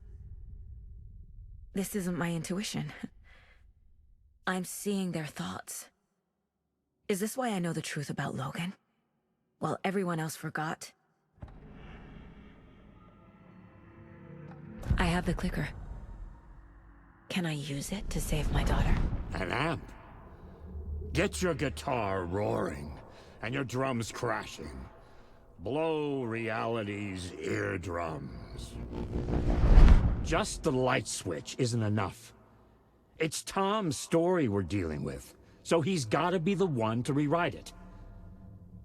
This isn't my intuition. I'm seeing their thoughts. Is this why I know the truth about Logan? While everyone else forgot? I have the clicker. Can I use it to save my daughter? An amp. Get your guitar roaring and your drums crashing. Blow reality's eardrums. Just the light switch isn't enough. It's Tom's story we're dealing with, so he's gotta be the one to rewrite it.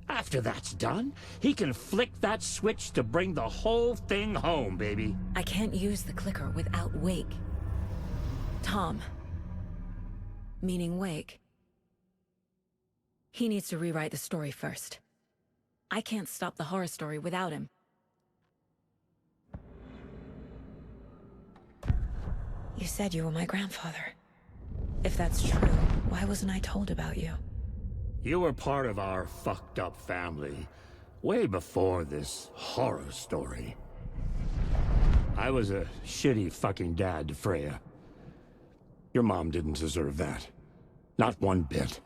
After that's done, he can flick that switch to bring the whole thing home, baby. I can't use the clicker without Wake. Tom, meaning Wake, he needs to rewrite the story first. I can't stop the horror story without him. You said you were my grandfather. If that's true, why wasn't I told about you? You were part of our fucked up family, way before this horror story. I was a shitty fucking dad to Freya. Your mom didn't deserve that. Not one bit.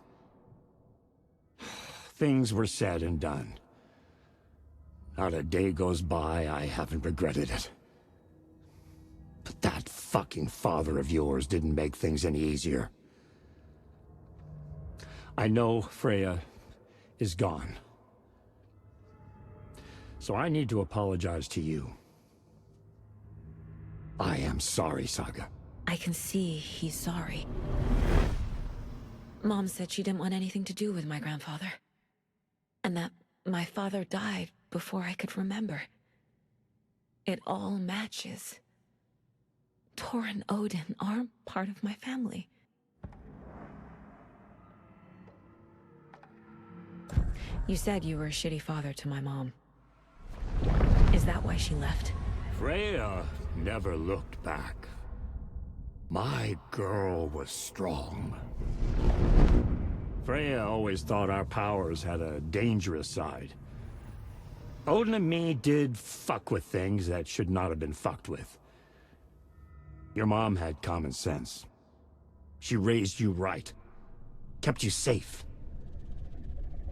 Things were said and done. Not a day goes by I haven't regretted it. But that fucking father of yours didn't make things any easier. I know Freya is gone. So I need to apologize to you. I am sorry, Saga. I can see he's sorry. Mom said she didn't want anything to do with my grandfather. And that my father died before I could remember. It all matches. Tor and Odin aren't part of my family. You said you were a shitty father to my mom. Is that why she left? Freya never looked back. My girl was strong. Freya always thought our powers had a dangerous side. Odin and me did fuck with things that should not have been fucked with. Your mom had common sense. She raised you right. Kept you safe.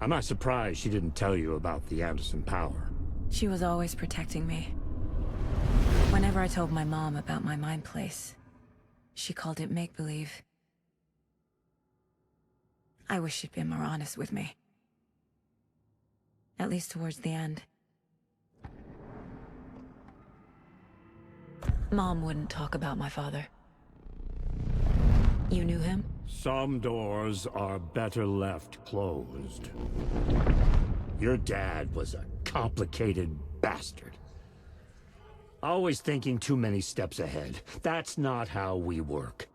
I'm not surprised she didn't tell you about the Anderson power. She was always protecting me. Whenever I told my mom about my mind place, she called it make-believe. I wish she'd been more honest with me. At least towards the end. Mom wouldn't talk about my father. You knew him? Some doors are better left closed. Your dad was a complicated bastard. Always thinking too many steps ahead. That's not how we work.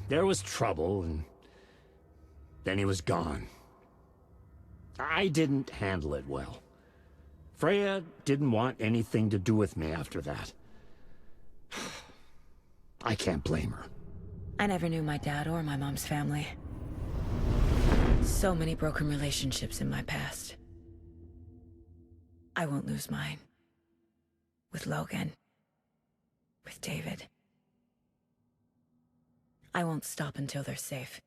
There was trouble, and then he was gone. I didn't handle it well. Freya didn't want anything to do with me after that. I can't blame her. I never knew my dad or my mom's family. So many broken relationships in my past. I won't lose mine. With Logan. With David. I won't stop until they're safe.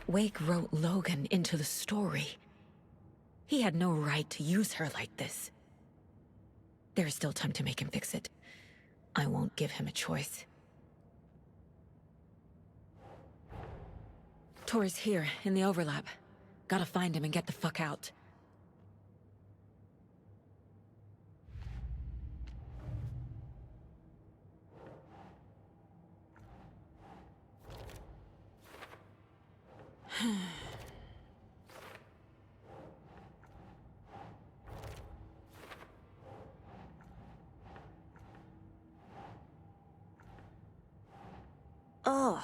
Wake wrote Logan into the story. He had no right to use her like this. There is still time to make him fix it. I won't give him a choice. Tor's here, in the overlap. Gotta find him and get the fuck out. Ugh.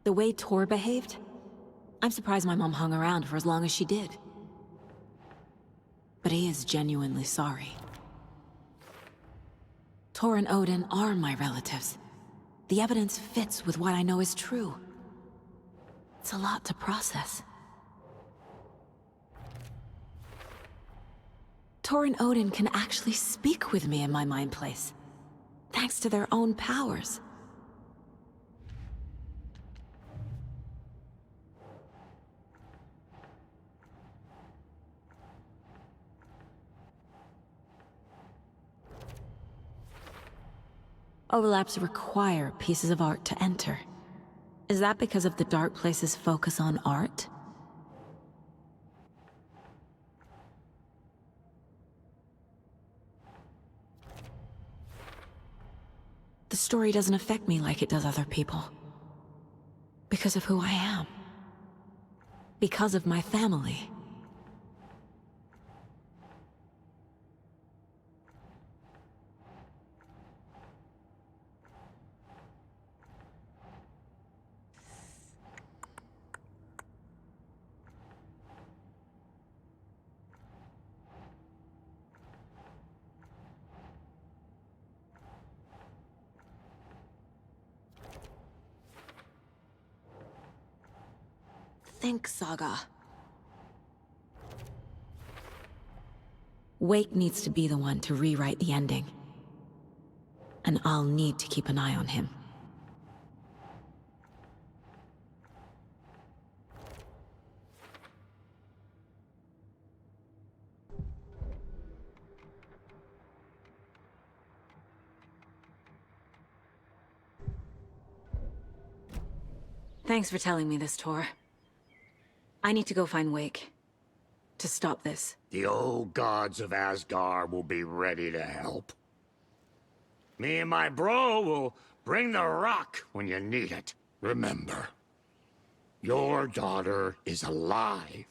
The way Tor behaved? I'm surprised my mom hung around for as long as she did. But he is genuinely sorry. Tor and Odin are my relatives. The evidence fits with what I know is true. It's a lot to process. Tor and Odin can actually speak with me in my mind place, thanks to their own powers. Overlaps require pieces of art to enter. Is that because of the Dark Place's focus on art? The story doesn't affect me like it does other people. Because of who I am. Because of my family. Think, Saga. Wake needs to be the one to rewrite the ending. And I'll need to keep an eye on him. Thanks for telling me this, Tor. I need to go find Wake. To stop this. The old gods of Asgard will be ready to help. Me and my bro will bring the rock when you need it. Remember, your daughter is alive.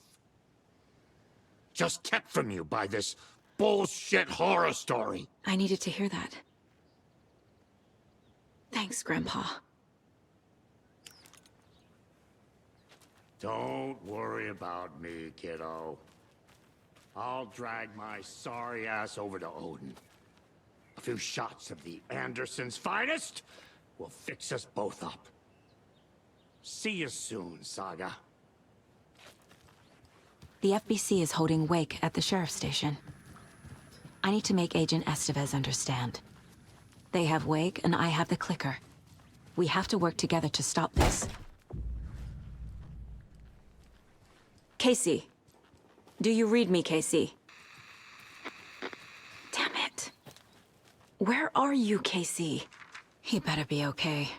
Just kept from you by this bullshit horror story. I needed to hear that. Thanks, Grandpa. Don't worry about me, kiddo. I'll drag my sorry ass over to Odin. A few shots of the Andersons' finest will fix us both up. See you soon, Saga. The FBC is holding Wake at the sheriff's station. I need to make Agent Estevez understand. They have Wake, and I have the clicker. We have to work together to stop this. Casey. Do you read me, Casey? Damn it. Where are you, Casey? He better be okay.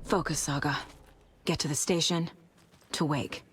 Focus, Saga. Get to the station, to Wake.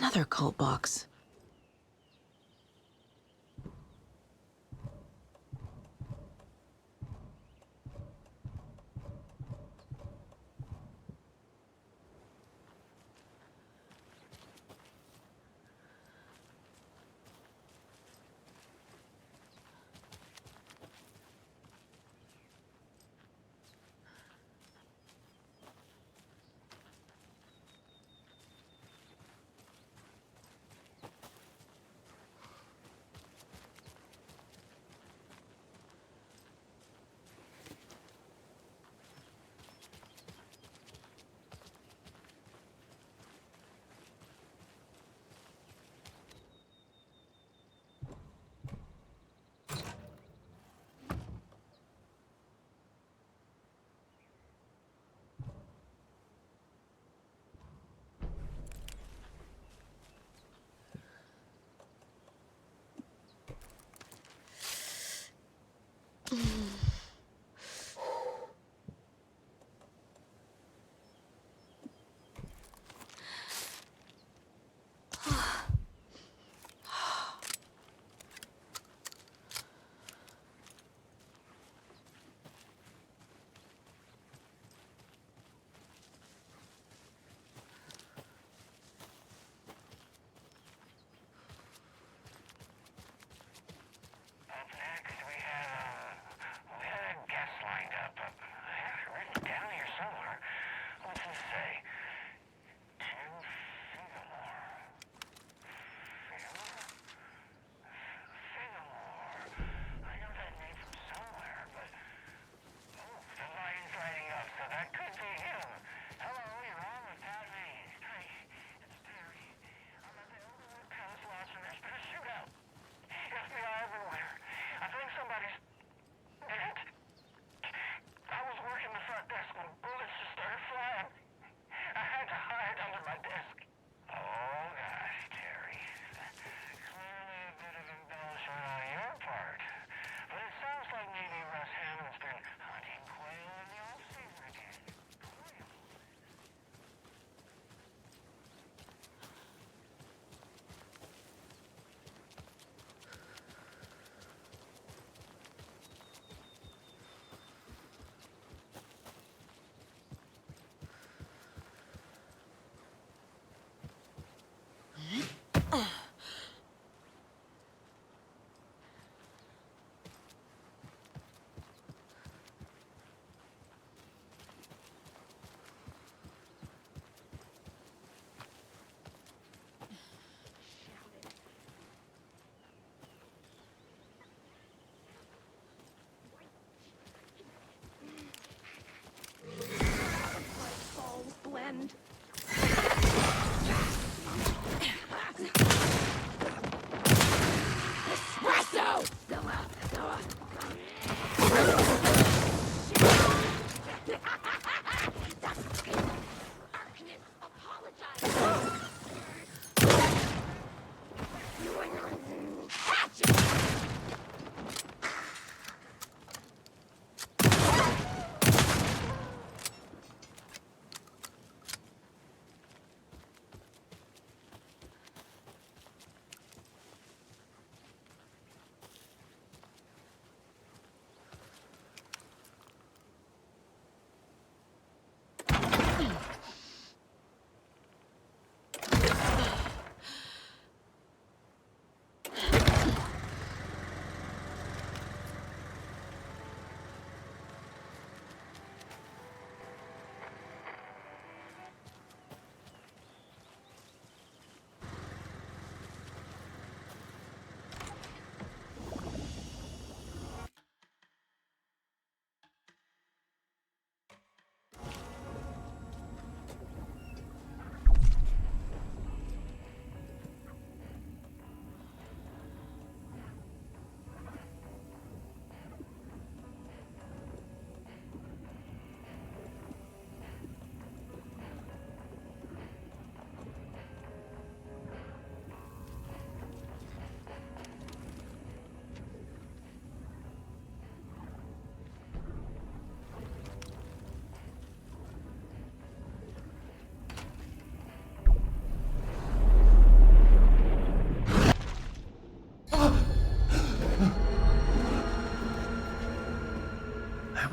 Another cult box.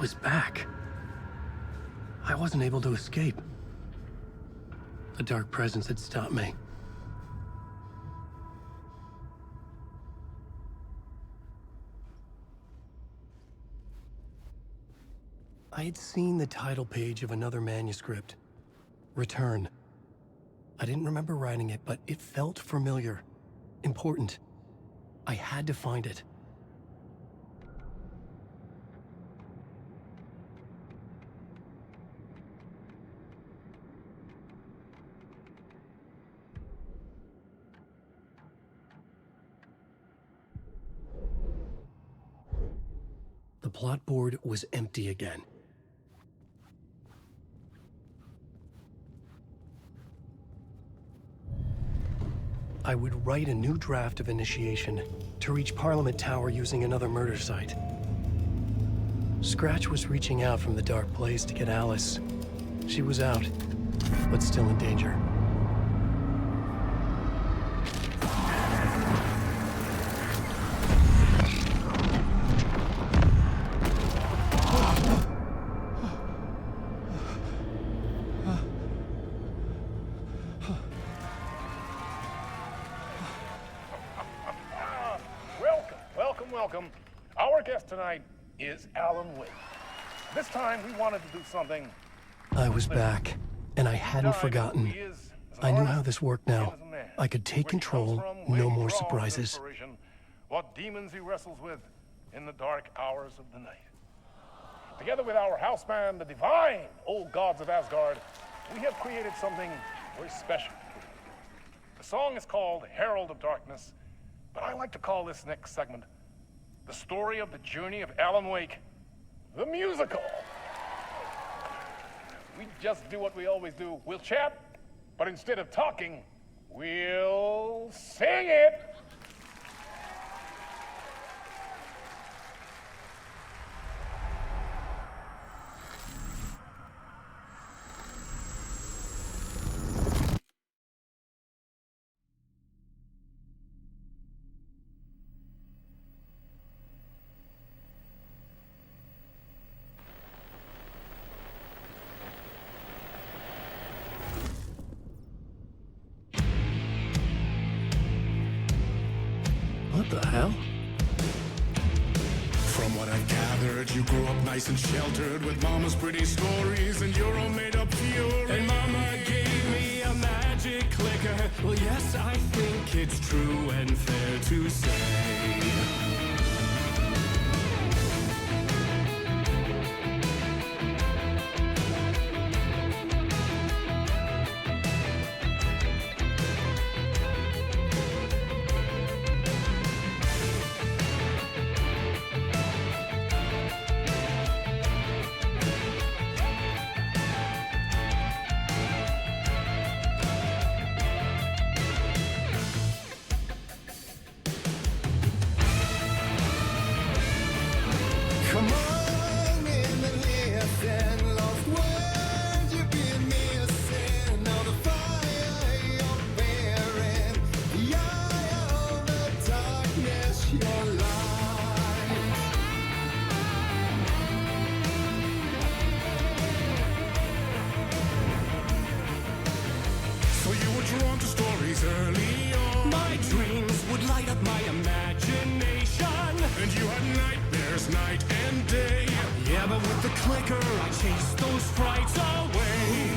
was back. I wasn't able to escape. A dark presence had stopped me. I had seen the title page of another manuscript, Return. I didn't remember writing it, but it felt familiar, important. I had to find it. The plot board was empty again. I would write a new draft of initiation to reach Parliament Tower using another murder site. Scratch was reaching out from the dark place to get Alice. She was out, but still in danger. Welcome. Our guest tonight is Alan Wake. This time we wanted to do something. I was back, and I hadn't forgotten. I knew how this worked now. I could take control, no more surprises. What demons he wrestles with in the dark hours of the night. Together with our house band, the divine old gods of Asgard, we have created something very special. The song is called Herald of Darkness, but I like to call this next segment the story of the journey of Alan Wake, the musical. We just do what we always do. We'll chat, but instead of talking, we'll sing it. What the hell? From what I've gathered, you grew up nice and sheltered with mama's pretty stories and your own made-up fury. And mama gave me a magic clicker. Well, yes, I think it's true and fair to say. Come on in and listen, lost words you've been missing. Now the fire you're bearing, the eye of the darkness, your light. So you were drawn to stories early on. My dreams would light up my imagination, and you had nightmares night and day. Yeah, but with the clicker, I chased those frights away.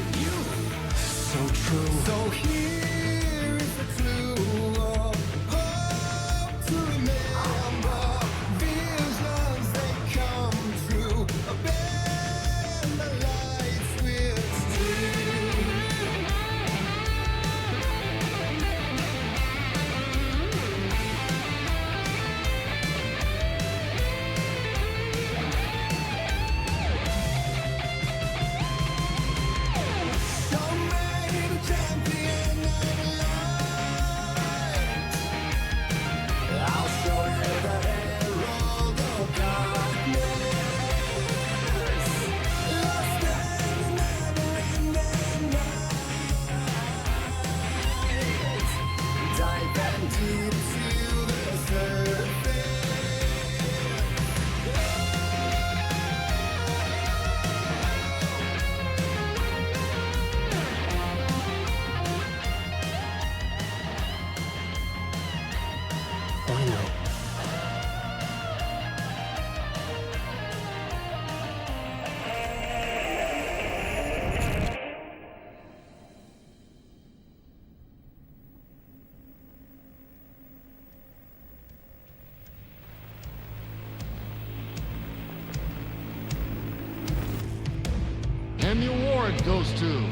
So true. So here is the clue of hope to remember. Visions, they come true. Bend the lights with steel. And the award goes to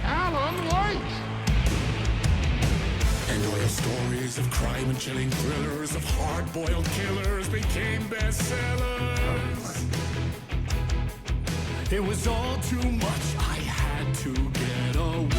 Alan White. And loyal stories of crime and chilling thrillers of hard-boiled killers became bestsellers. It was all too much, I had to get away.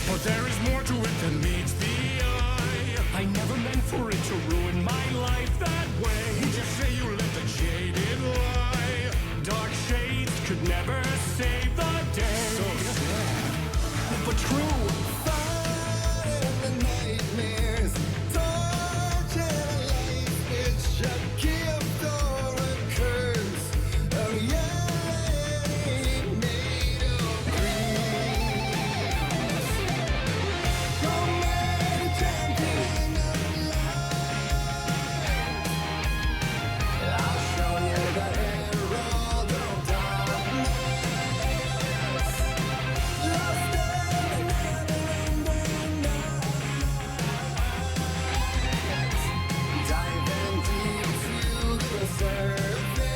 But there is more to it than meets the eye. I never meant for it to ruin my life that way. Just say you let the jaded lie. Dark shades could never save the day. So sad, but true. Fighting the nightmares, torture life. It's a gift or a curse. Oh yeah, made of dreams. So many champions of life. I'll show you the herald of darkness. Lost in the never-ending night. Diving deep to the surface.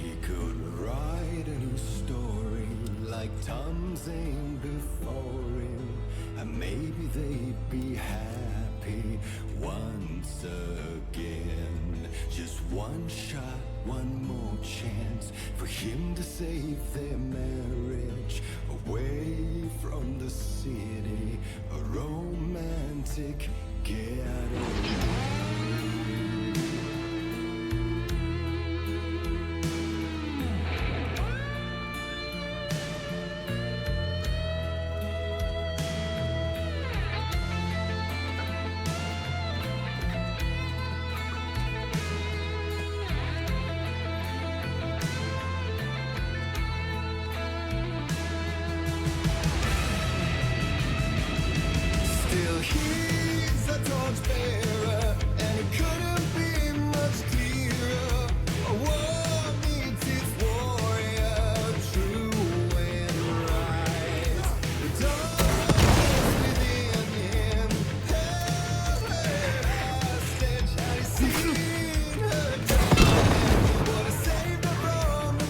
He could write a new story like Tom Zane before him, and maybe they'd be happy once again. Just one shot, one more chance for him to save their marriage away from the city, a romantic getaway. Still he's a torchbearer, and it couldn't be much clearer. A war needs its warrior, true and right. The darkness within him held her hostage, and he's seen her dying. Wanna save her from the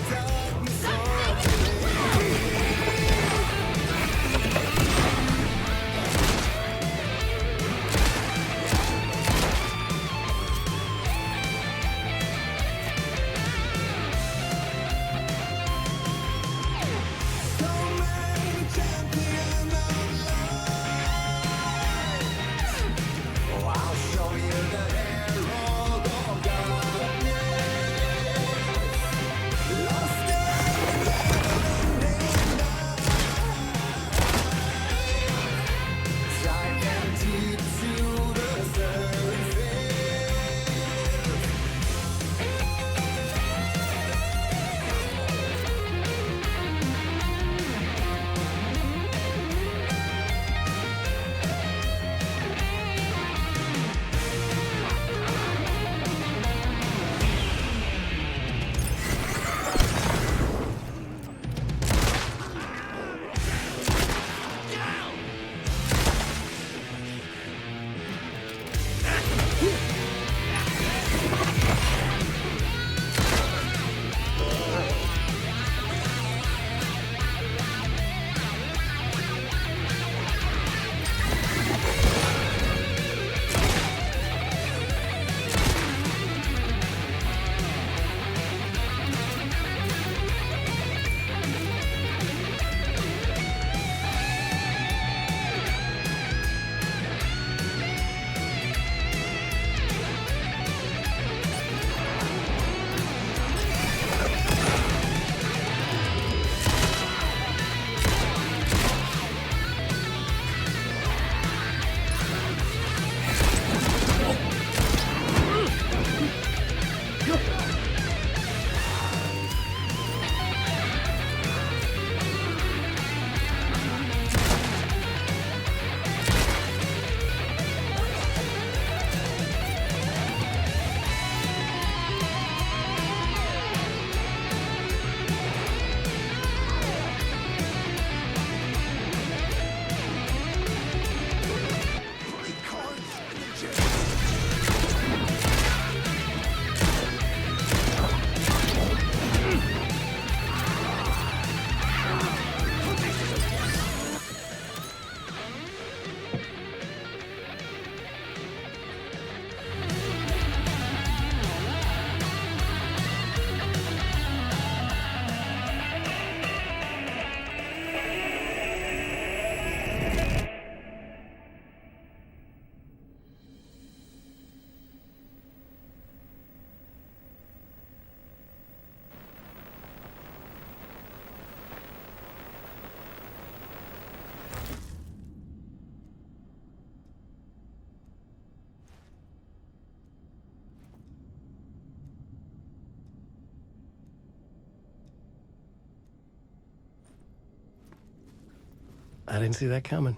I didn't see that coming.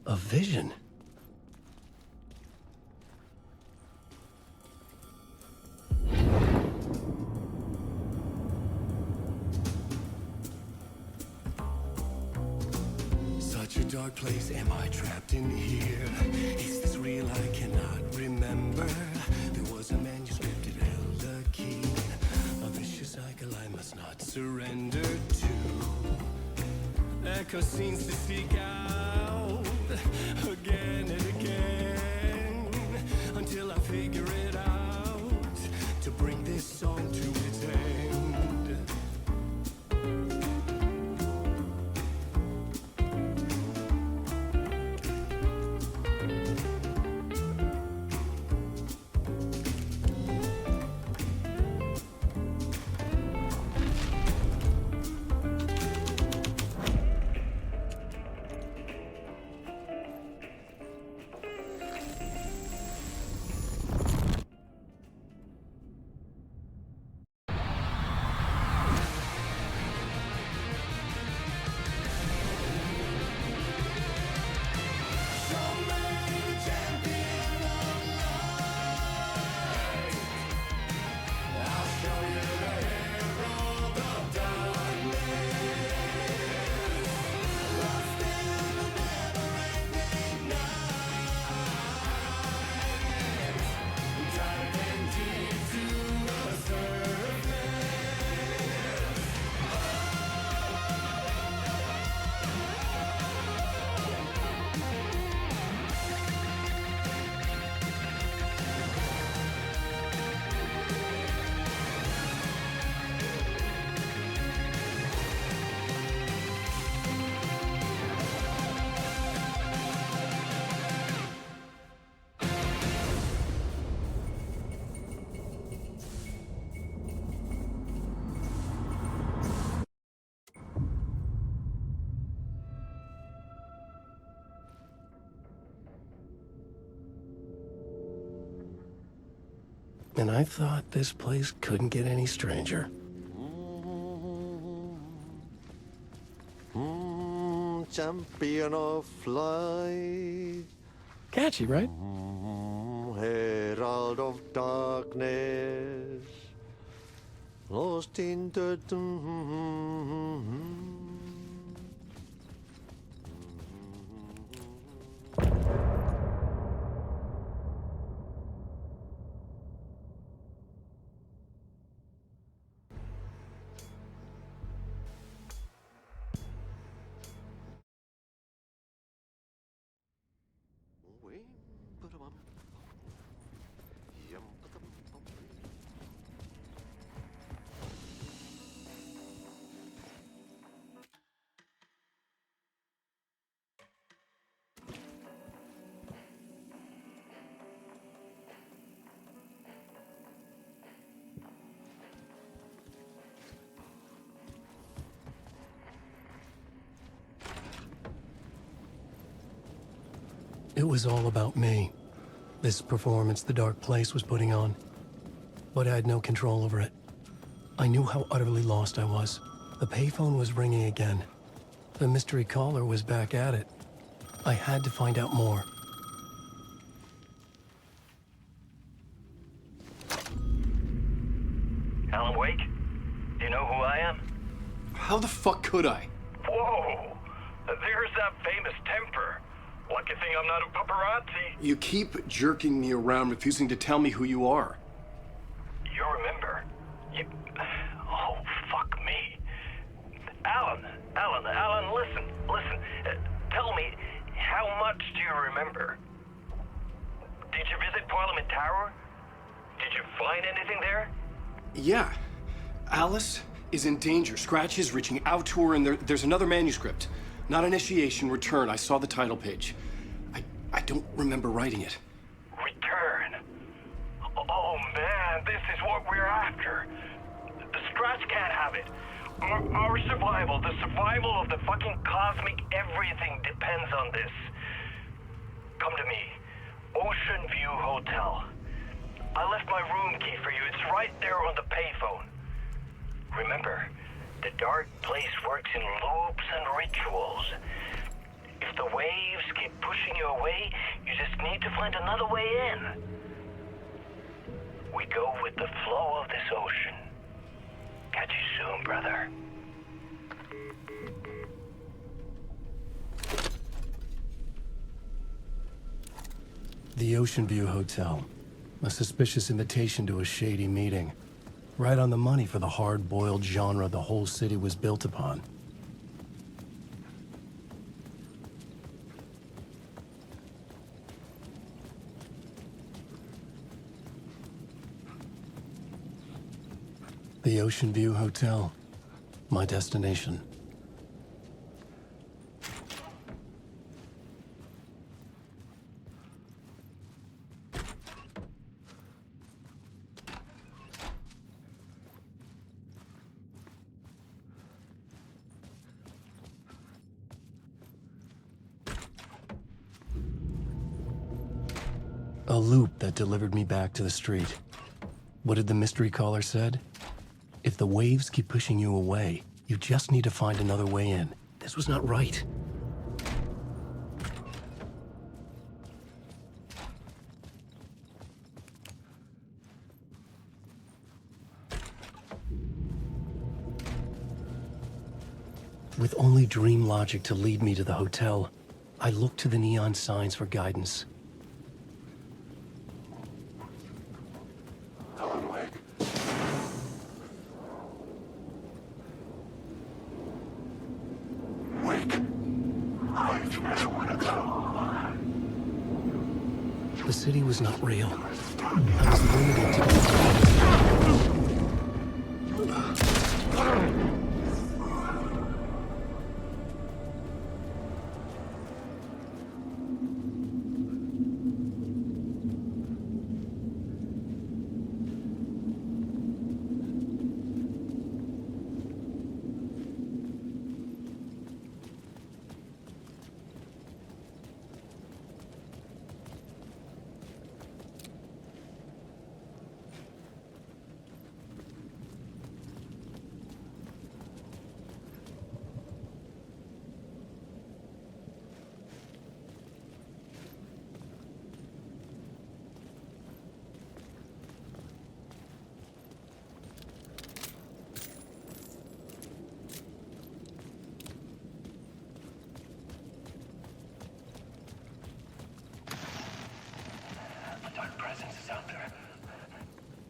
A vision? Such a dark place, am I trapped in here? Is this real? I cannot remember. There was a manuscript, it held a key. A vicious cycle I must not surrender to. Echo scenes to seek out again and again until I figure it out to bring this song to its end. And I thought this place couldn't get any stranger. Champion of light. Catchy, right? Herald of darkness. Lost in the... It was all about me. This performance the dark place was putting on. But I had no control over it. I knew how utterly lost I was. The payphone was ringing again. The mystery caller was back at it. I had to find out more. Alan Wake? Do you know who I am? How the fuck could I? Whoa! There's that famous temper. Lucky thing I'm not a paparazzi. You keep jerking me around, refusing to tell me who you are. You remember? You... Oh, fuck me. Alan, listen. Tell me, how much do you remember? Did you visit Parliament Tower? Did you find anything there? Yeah. Alice is in danger. Scratch is reaching out to her, and there's another manuscript. Not initiation, return. I saw the title page. I don't remember writing it. Return? Oh, man, this is what we're after. The Scratch can't have it. Our survival, the survival of the fucking cosmic everything depends on this. Come to me. Ocean View Hotel. I left my room key for you. It's right there on the payphone. Remember, The dark place works in loops and rituals. If the waves keep pushing you away, you just need to find another way in. We go with the flow of this ocean. Catch you soon, brother. The Ocean View Hotel. A suspicious invitation to a shady meeting. Right on the money for the hard-boiled genre the whole city was built upon. The Ocean View Hotel. My destination. A loop that delivered me back to the street. What did the mystery caller said? If the waves keep pushing you away, you just need to find another way in. This was not right. With only dream logic to lead me to the hotel, I looked to the neon signs for guidance. The city was not real. I was limited to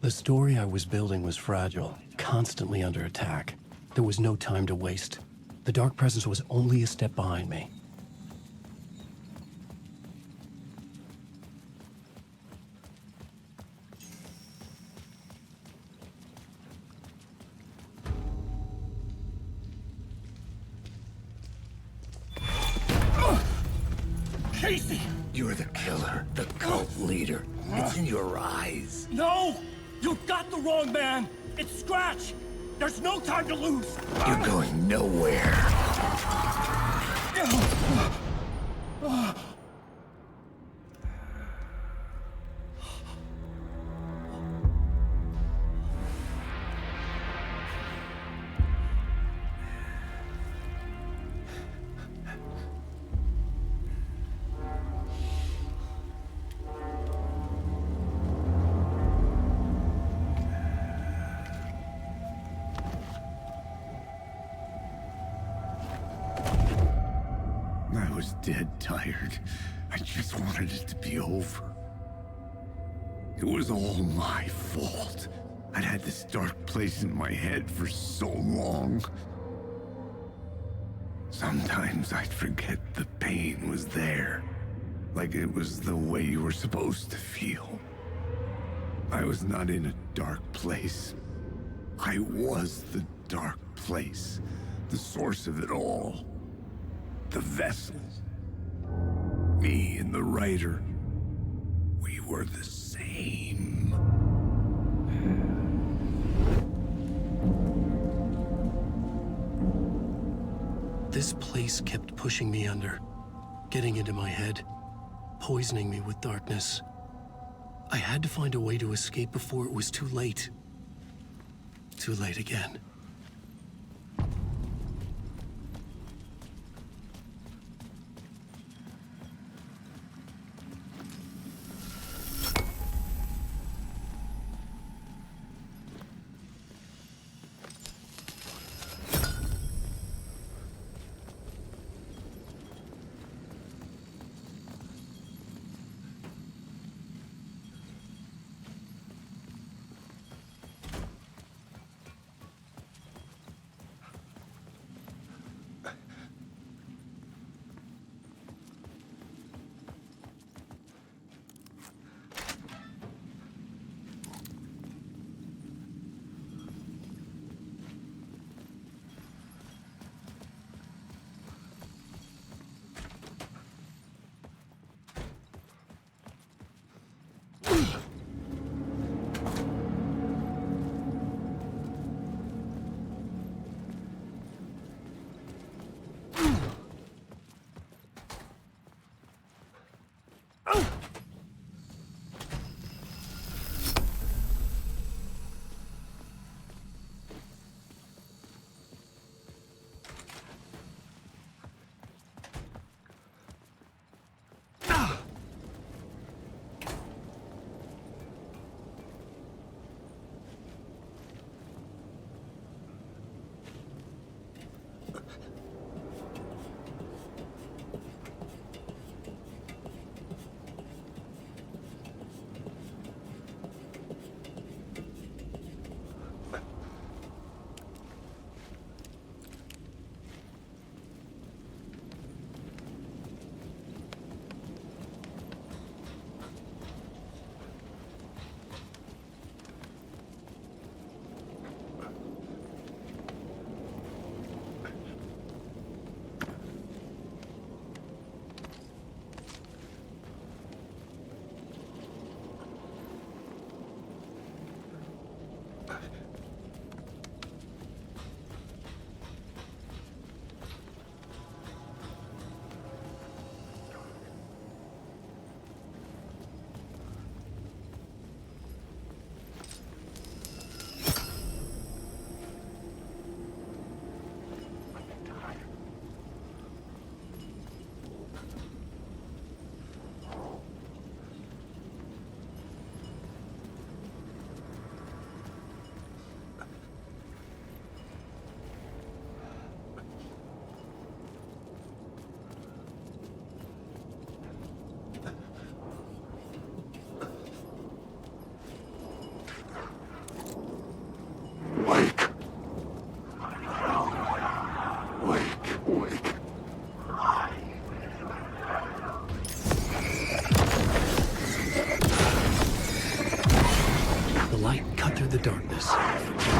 The story I was building was fragile, constantly under attack. There was no time to waste. The Dark Presence was only a step behind me. Casey! You're the killer, the cult leader. It's in your eyes. No! You got the wrong man! It's Scratch! There's no time to lose! You're going nowhere. I was dead tired. I just wanted it to be over. It was all my fault. I'd had this dark place in my head for so long. Sometimes I'd forget the pain was there. Like it was the way you were supposed to feel. I was not in a dark place. I was the dark place. The source of it all. The vessel. Me and the writer. We were the same. This place kept pushing me under, getting into my head, poisoning me with darkness. I had to find a way to escape before it was too late. Too late again.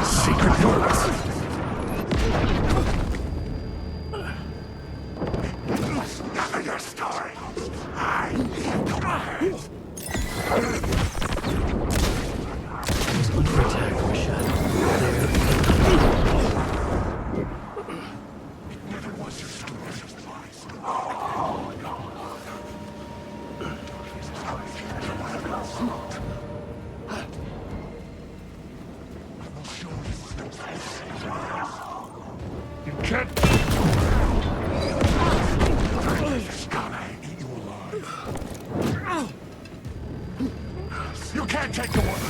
secret notes. None of your story. I need the words. It's under attack, Rashad. It never was your story. You can't. This guy eat you alive. You can't take the one.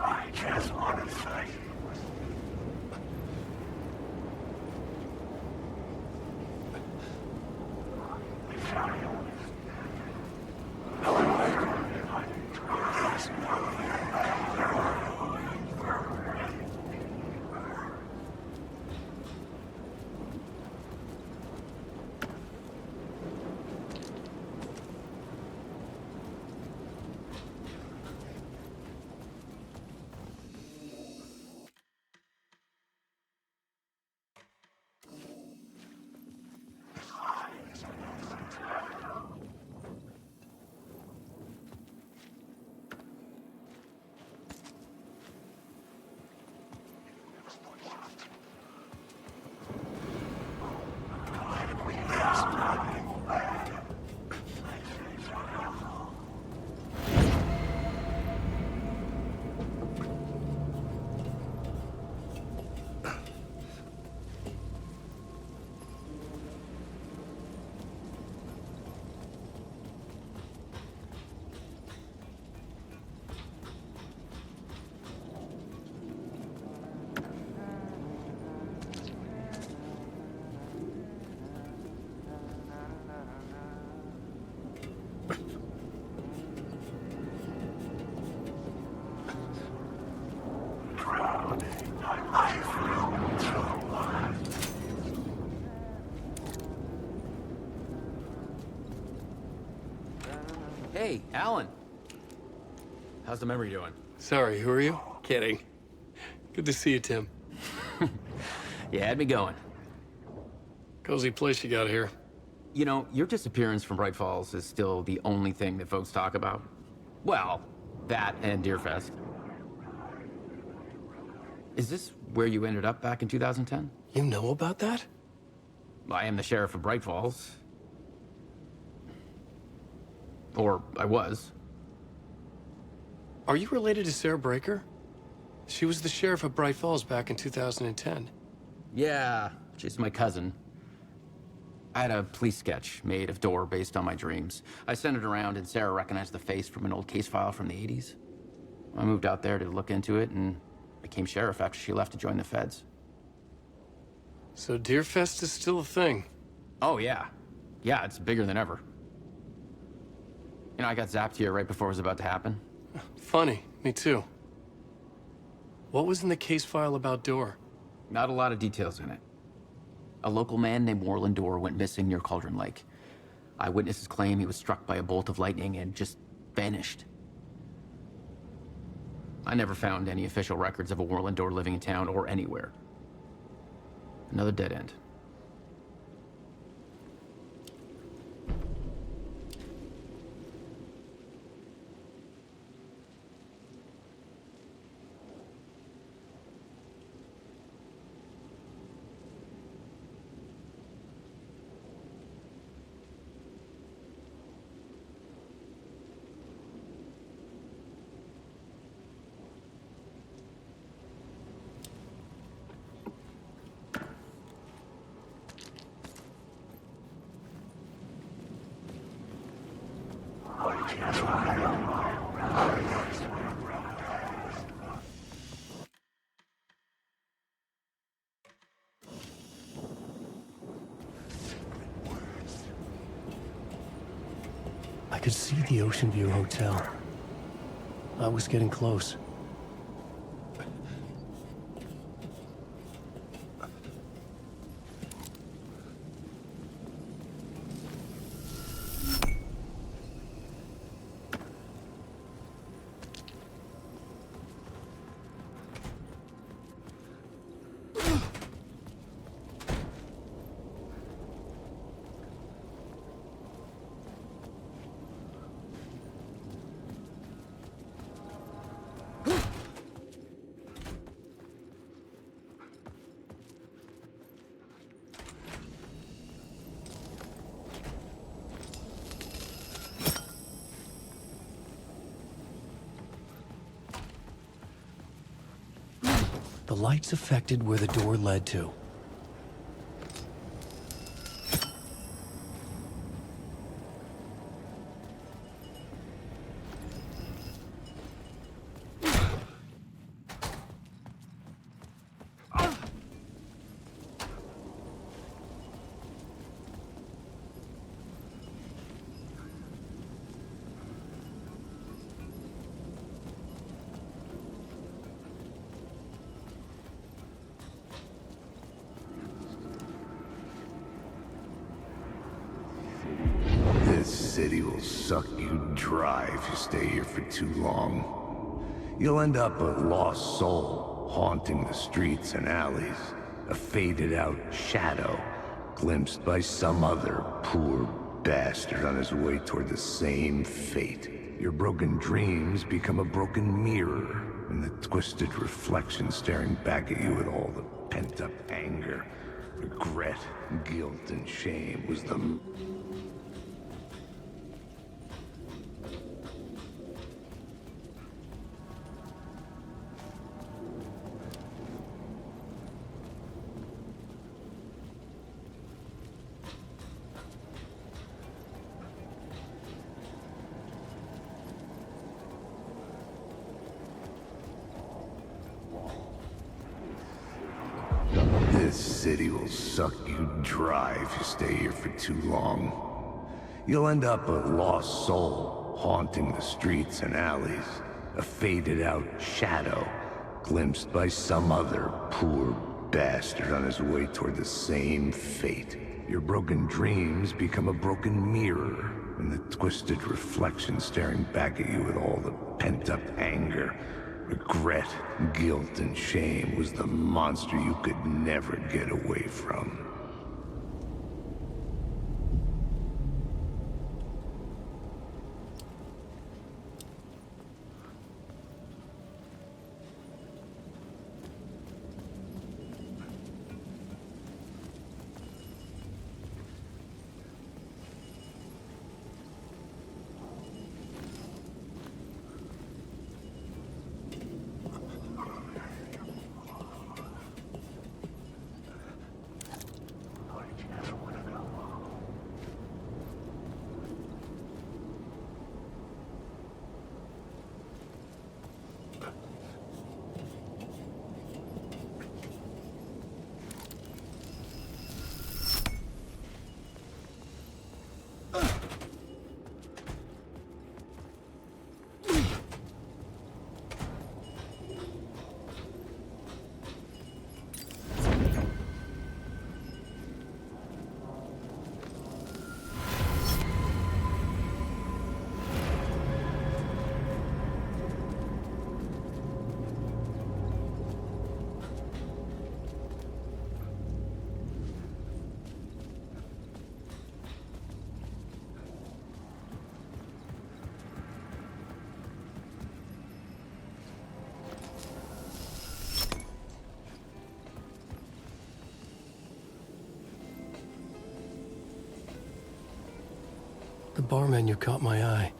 I just want to say. Hey, Alan. How's the memory doing? Sorry, who are you? Kidding. Good to see you, Tim. You had me going. Cozy place you got here. You know, your disappearance from Bright Falls is still the only thing that folks talk about. Well, that and Deerfest. Is this where you ended up back in 2010? You know about that? I am the sheriff of Bright Falls. Or I was. Are you related to Sarah Breaker? She was the sheriff of Bright Falls back in 2010. Yeah, she's my cousin. I had a police sketch made of Door based on my dreams. I sent it around and Sarah recognized the face from an old case file from the 80s. I moved out there to look into it and became sheriff after she left to join the feds. So Deerfest is still a thing? Oh, yeah. Yeah, it's bigger than ever. You know, I got zapped here right before it was about to happen. Funny, me too. What was in the case file about Door? Not a lot of details in it. A local man named Warland Door went missing near Cauldron Lake. Eyewitnesses claim he was struck by a bolt of lightning and just vanished. I never found any official records of a Warlandor living in town or anywhere. Another dead end. I could see the Ocean View Hotel. I was getting close. The lights affected where the door led to. This city will suck you dry if you stay here for too long. You'll end up a lost soul, haunting the streets and alleys. A faded-out shadow, glimpsed by some other poor bastard on his way toward the same fate. Your broken dreams become a broken mirror, and the twisted reflection staring back at you with all the pent-up anger, regret, guilt, and shame was the... This city will suck you dry if you stay here for too long. You'll end up a lost soul, haunting the streets and alleys. A faded-out shadow, glimpsed by some other poor bastard on his way toward the same fate. Your broken dreams become a broken mirror, and the twisted reflection staring back at you with all the pent-up anger, regret, guilt, and shame was the monster you could never get away from. bar menu caught my eye.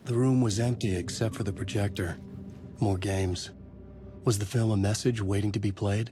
The room was empty except for the projector. More games. Was the film a message waiting to be played?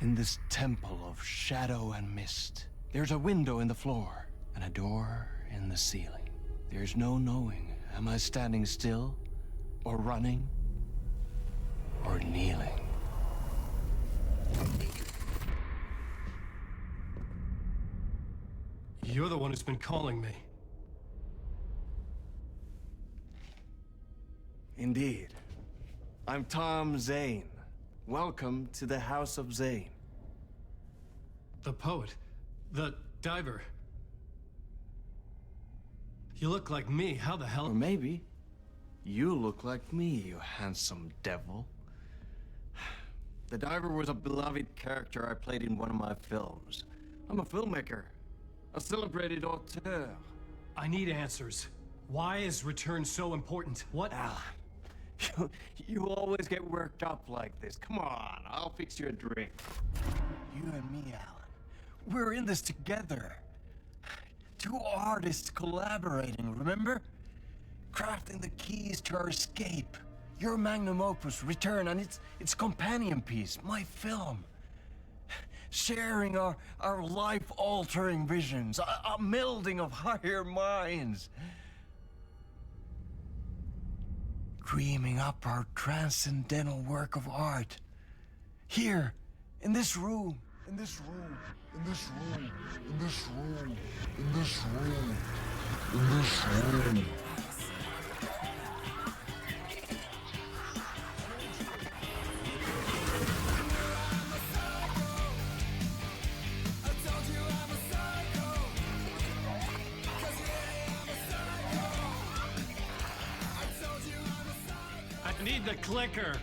In this temple of shadow and mist, there's a window in the floor and a door in the ceiling. There's no knowing, am I standing still, or running, or kneeling? You're the one who's been calling me. Indeed. I'm Tom Zane. Welcome to the House of Zane. The poet. The diver. You look like me. How the hell? Or maybe you look like me, you handsome devil. The diver was a beloved character I played in one of my films. I'm a filmmaker, a celebrated auteur. I need answers. Why is Return so important? What? Alan, you always get worked up like this. Come on, I'll fix you a drink. You and me, Alan. We're in this together. Two artists collaborating, remember? Crafting the keys to our escape. Your magnum opus, Return, and its companion piece, my film. Sharing our life-altering visions, a melding of higher minds. Dreaming up our transcendental work of art. Here, in this room. In this room. In this room. In this room. In this room. In this room. I need the clicker.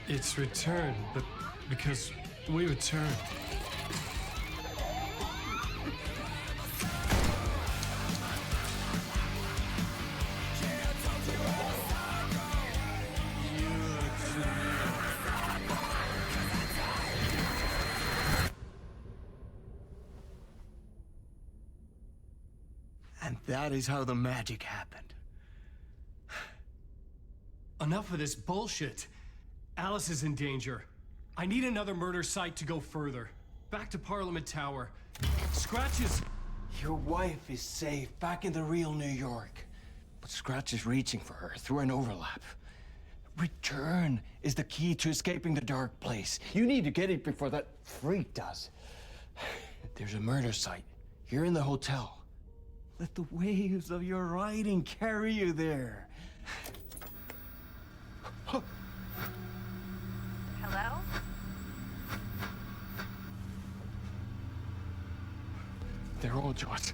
It's Return, but because we returned. And that is how the magic happened. Enough of this bullshit. Alice is in danger. I need another murder site to go further. Back to Parliament Tower. Scratch is... Your wife is safe, back in the real New York. But Scratch is reaching for her through an overlap. Return is the key to escaping the dark place. You need to get it before that freak does. There's a murder site here in the hotel. Let the waves of your writing carry you there. Hello? They're all yours.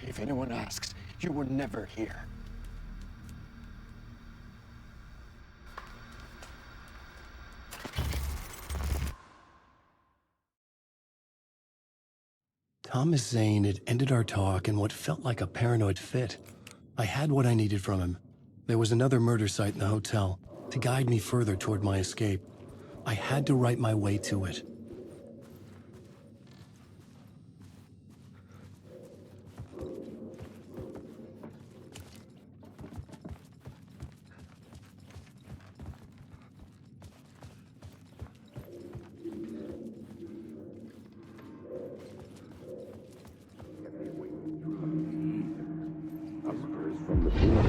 If anyone asks, you were never here. Thomas Zane had ended our talk in what felt like a paranoid fit. I had what I needed from him. There was another murder site in the hotel to guide me further toward my escape. I had to write my way to it.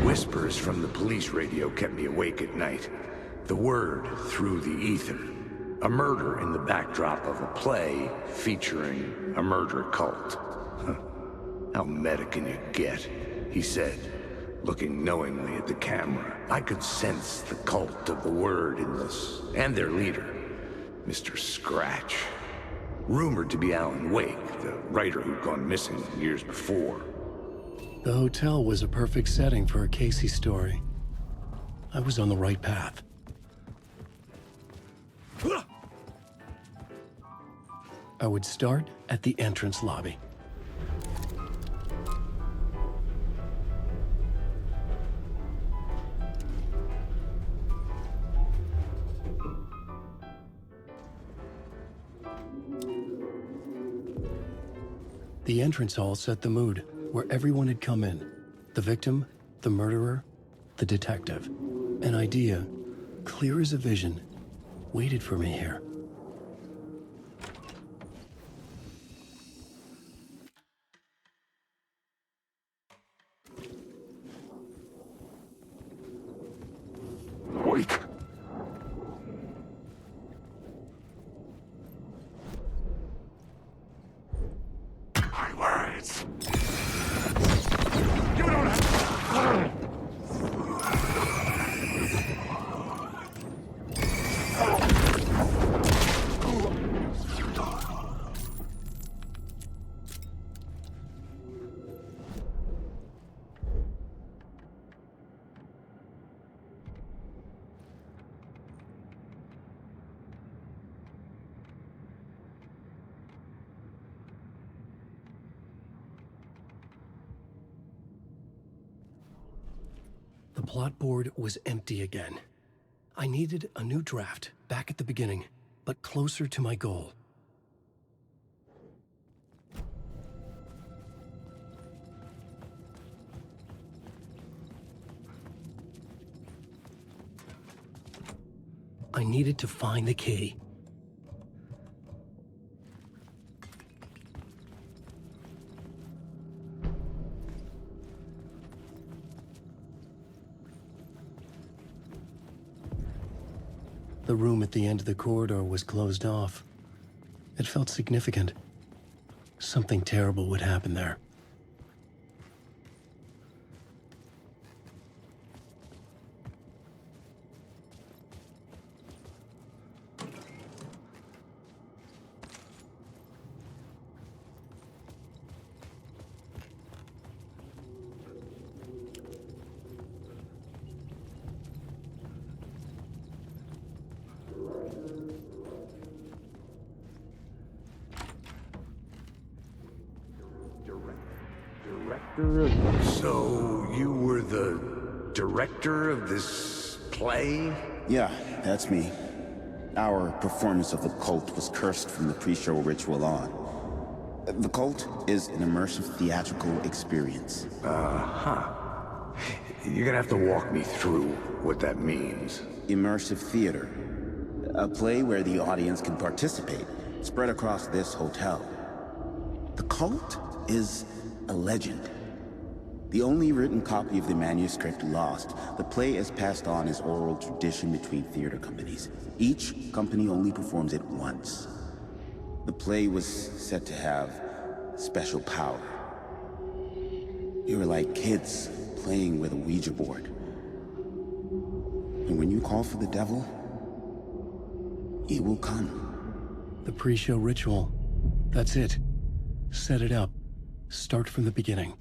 Whispers from the police radio kept me awake at night. The word through the ether. A murder in the backdrop of a play featuring a murder cult. How meta can you get? He said, looking knowingly at the camera. I could sense the cult of the word in this, and their leader, Mr. Scratch. Rumored to be Alan Wake, the writer who'd gone missing years before. The hotel was a perfect setting for a Casey story. I was on the right path. I would start at the entrance lobby. The entrance hall set the mood, where everyone had come in. The victim, the murderer, the detective. An idea, clear as a vision, waited for me here. Wake! The plot board was empty again. I needed a new draft, back at the beginning, but closer to my goal. I needed to find the key. The room at the end of the corridor was closed off. It felt significant. Something terrible would happen there. So, you were the director of this play? Yeah, that's me. Our performance of The Cult was cursed from the pre-show ritual on. The Cult is an immersive theatrical experience. Uh-huh. You're gonna have to walk me through what that means. Immersive theater. A play where the audience can participate, spread across this hotel. The Cult is a legend. The only written copy of the manuscript lost, the play is passed on as oral tradition between theater companies. Each company only performs it once. The play was said to have special power. You were like kids playing with a Ouija board. And when you call for the devil, he will come. The pre-show ritual. That's it. Set it up. Start from the beginning.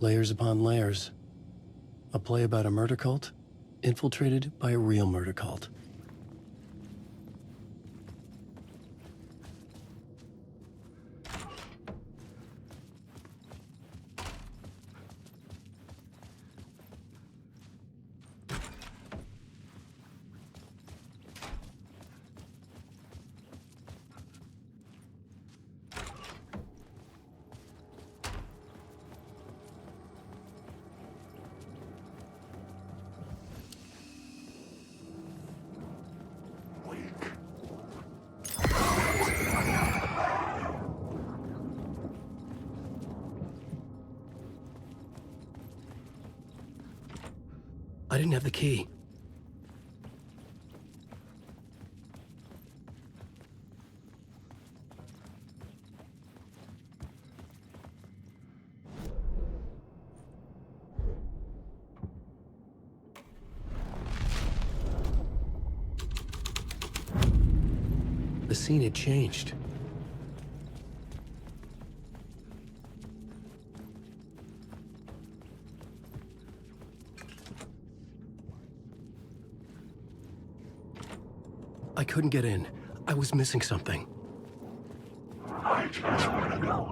Layers upon layers. A play about a murder cult, infiltrated by a real murder cult. I didn't have the key. The scene had changed. I couldn't get in. I was missing something. I just want to know.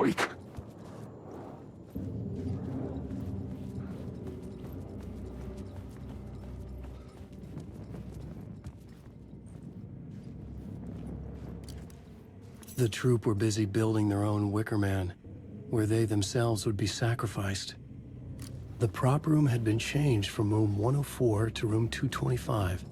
Wake. The troop were busy building their own Wicker Man, where they themselves would be sacrificed. The prop room had been changed from room 104 to room 225.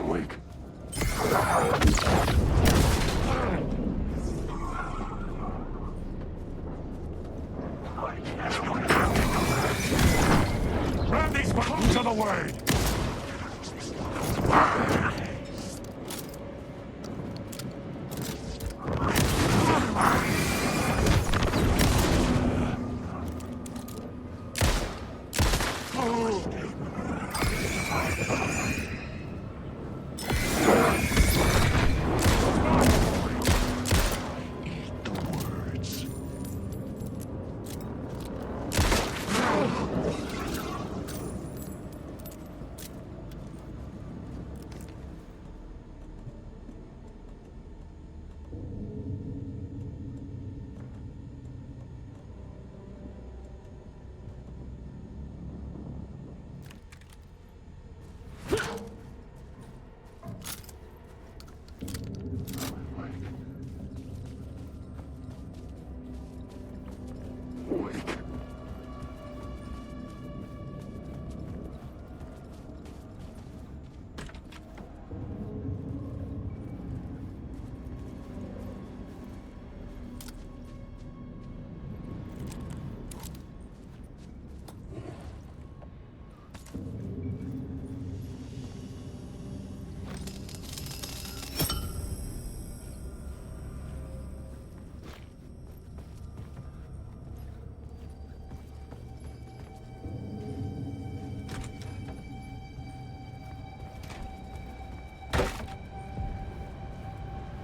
Wake. Grab these balloons of the way!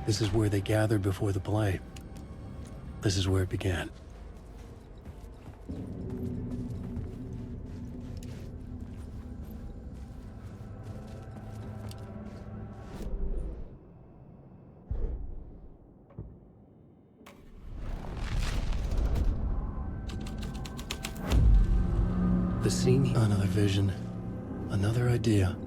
This is where they gathered before the play. This is where it began. The scene, another vision, another idea.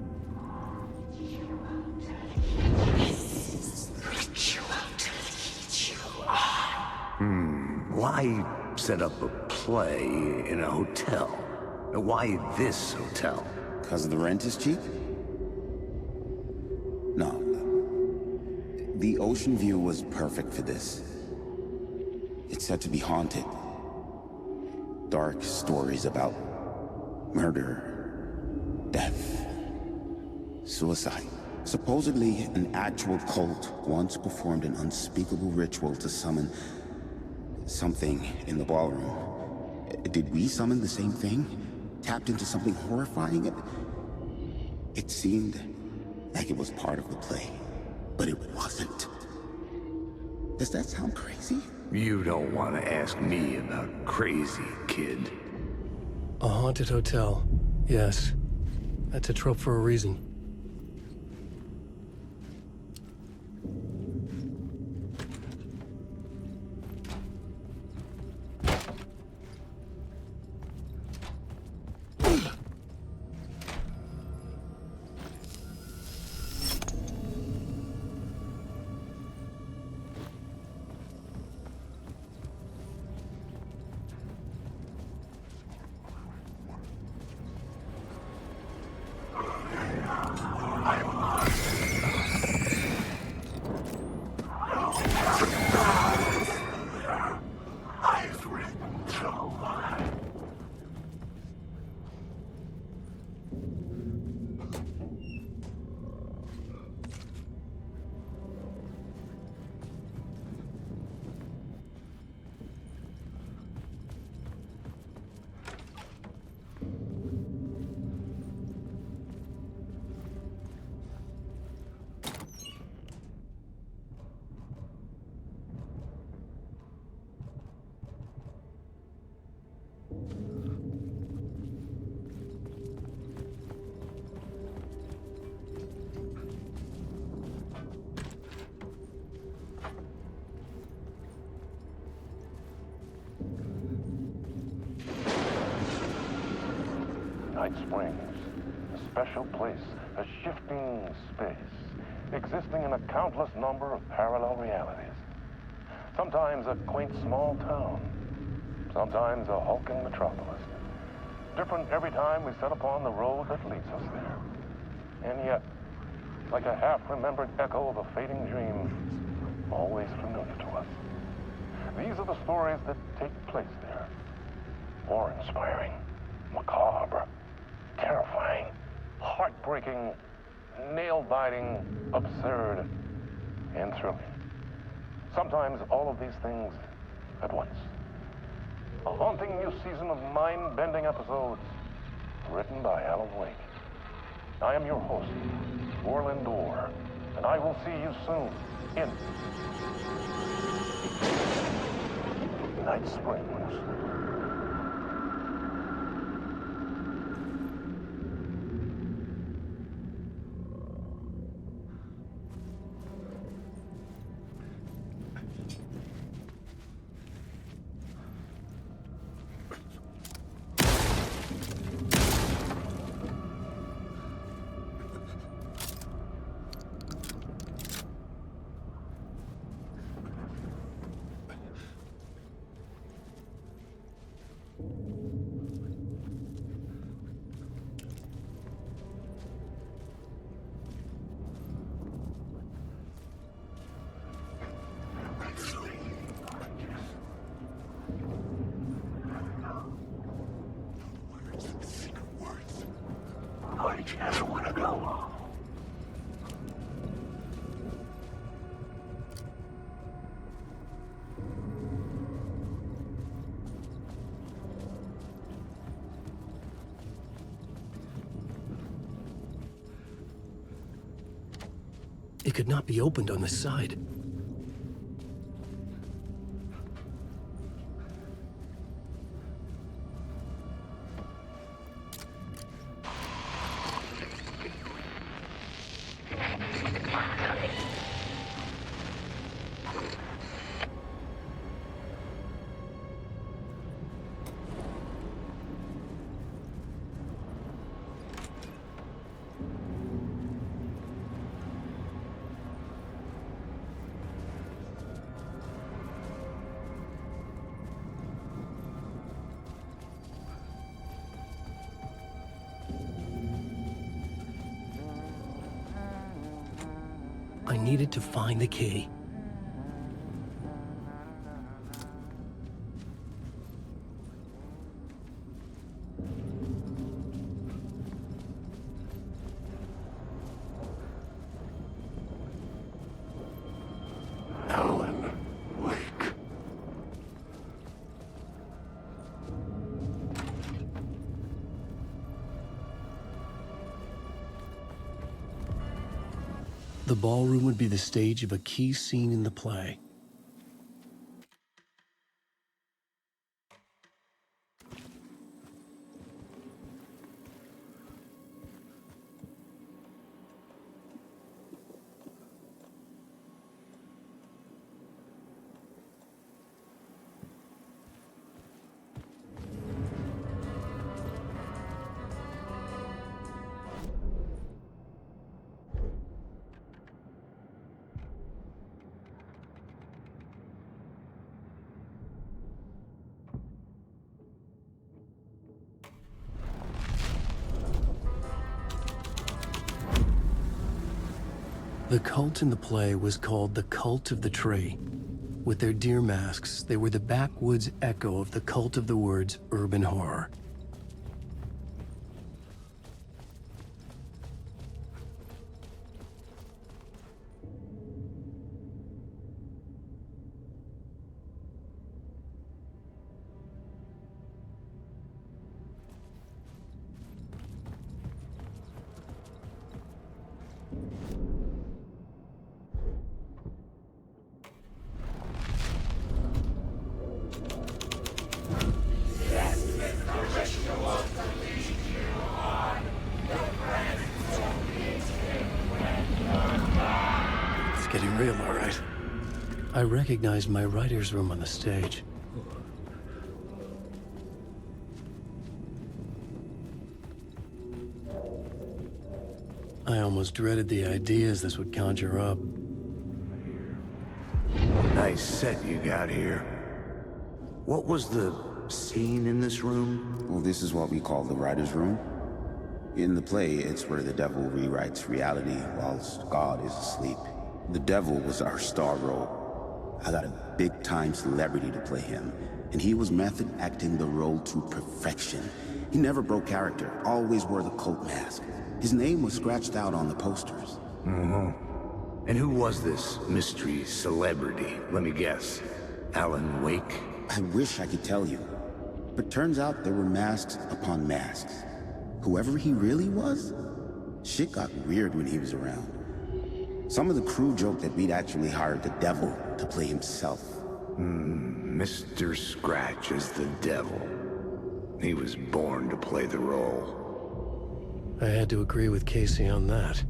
Why set up a play in a hotel? Why this hotel? Because the rent is cheap? No. The ocean view was perfect for this. It's said to be haunted. Dark stories about murder, death, suicide. Supposedly, an actual cult once performed an unspeakable ritual to summon something in the ballroom. Did we summon the same thing? Tapped into something horrifying? It seemed like it was part of the play, but it wasn't. Does that sound crazy? You don't want to ask me about crazy, kid. A haunted hotel. Yes. That's a trope for a reason. Night Springs, a special place, a shifting space, existing in a countless number of parallel realities. Sometimes a quaint small town, sometimes a hulking metropolis. Different every time we set upon the road that leads us there. And yet, like a half-remembered echo of a fading dream, always familiar to us. These are the stories that take place there. Awe-inspiring, macabre, terrifying, heartbreaking, nail-biting, absurd, and thrilling. Sometimes all of these things at once. A haunting new season of mind-bending episodes written by Alan Wake. I am your host, Orland Orr, and I will see you soon in Night Springs. I just want to go. It could not be opened on the side. I needed to find the key. Alan Wake. The ballroom would be the stage of a key scene in the play. The cult in the play was called the Cult of the Tree. With their deer masks, they were the backwoods echo of the cult of the woods urban horror. Getting real, all right. I recognized my writer's room on the stage. I almost dreaded the ideas this would conjure up. Nice set you got here. What was the scene in this room? Well, this is what we call the writer's room. In the play, it's where the devil rewrites reality whilst God is asleep. The devil was our star role. I got a big-time celebrity to play him, and he was method acting the role to perfection. He never broke character, always wore the cult mask. His name was scratched out on the posters. And who was this mystery celebrity? Let me guess. Alan Wake? I wish I could tell you, but turns out there were masks upon masks. Whoever he really was, shit got weird when he was around. Some of the crew joked that we'd actually hired the devil to play himself. Mr. Scratch is the devil. He was born to play the role. I had to agree with Casey on that.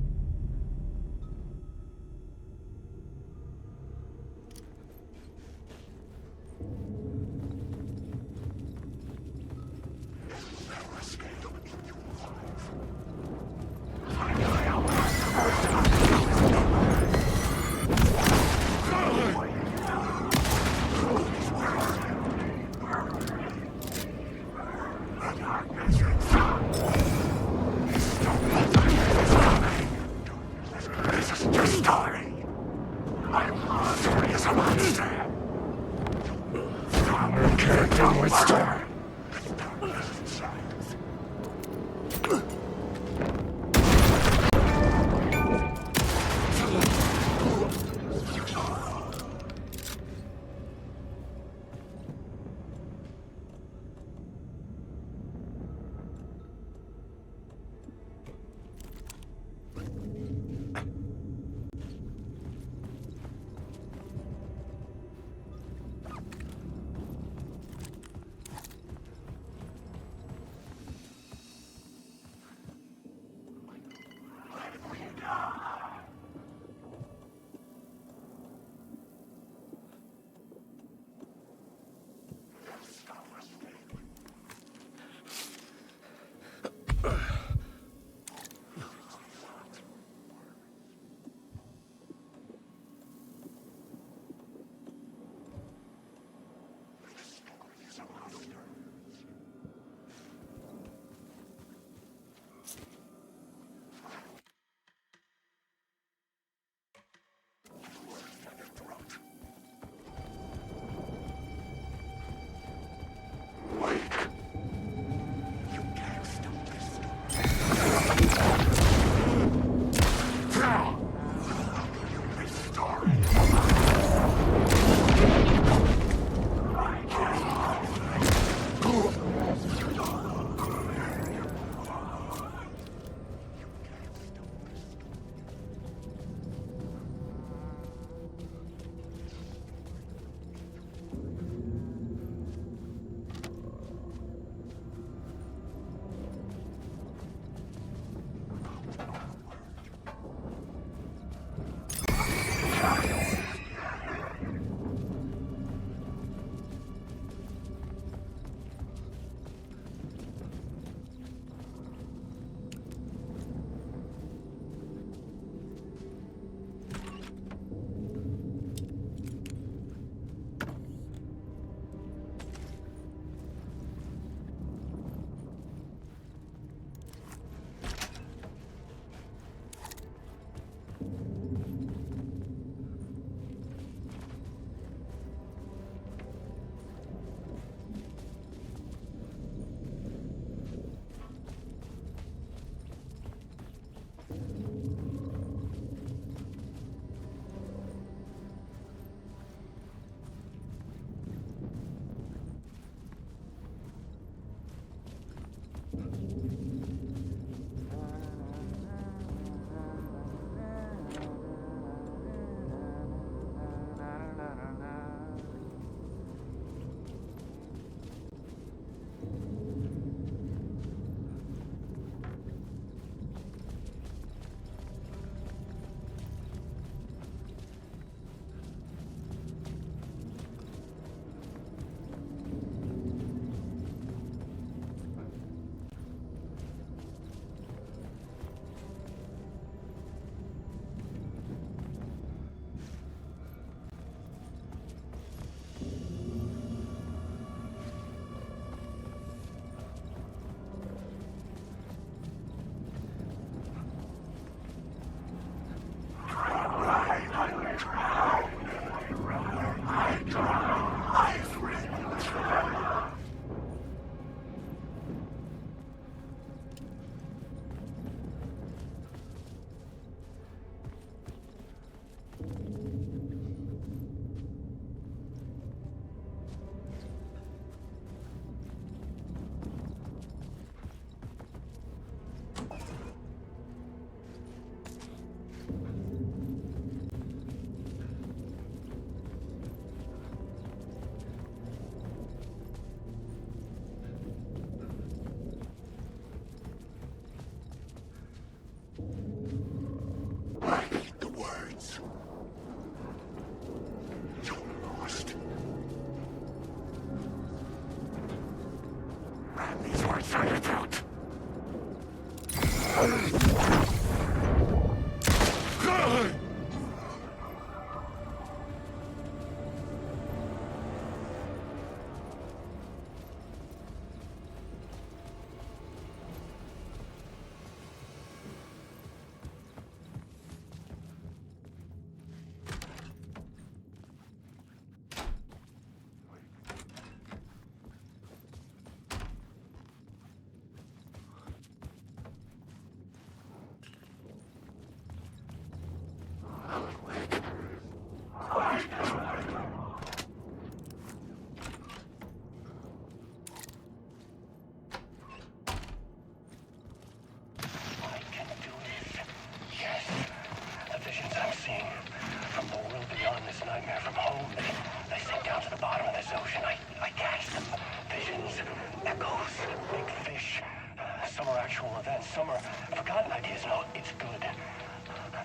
Some are forgotten ideas. No, it's good.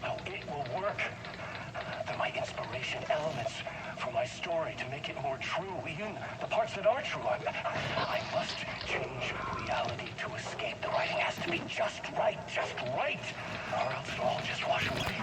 No, it will work. They're my inspiration, elements for my story to make it more true, even the parts that are true. I must change reality to escape. The writing has to be just right, or else it'll all just wash away.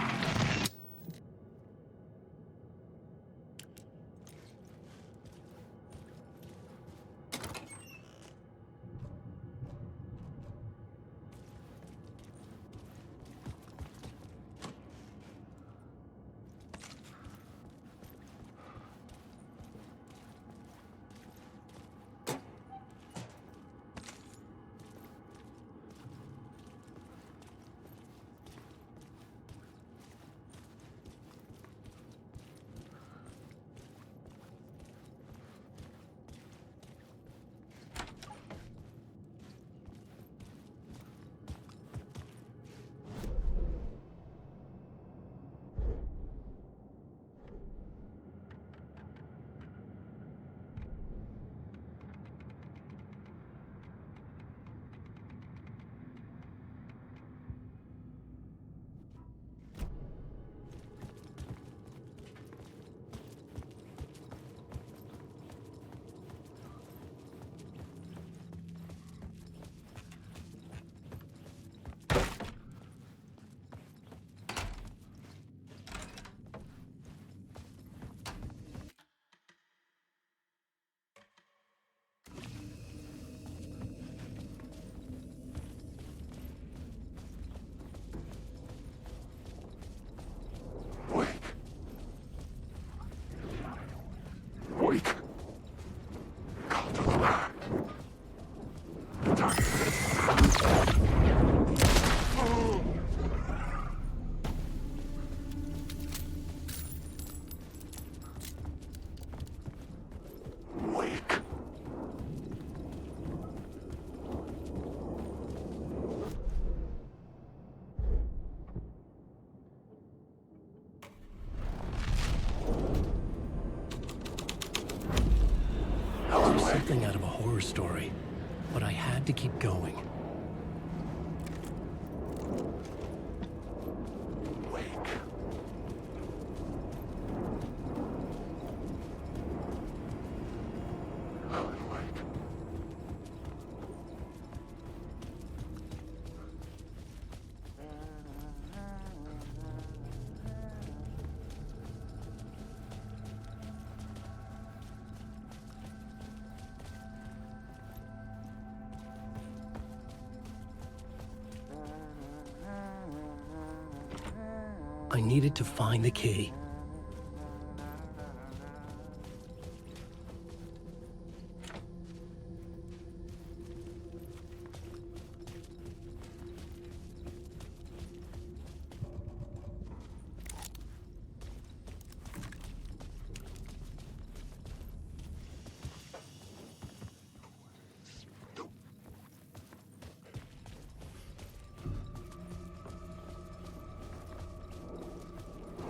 Wake. Come to the light. Wake. Something out of a horror story, but I had to keep going. I needed to find the key.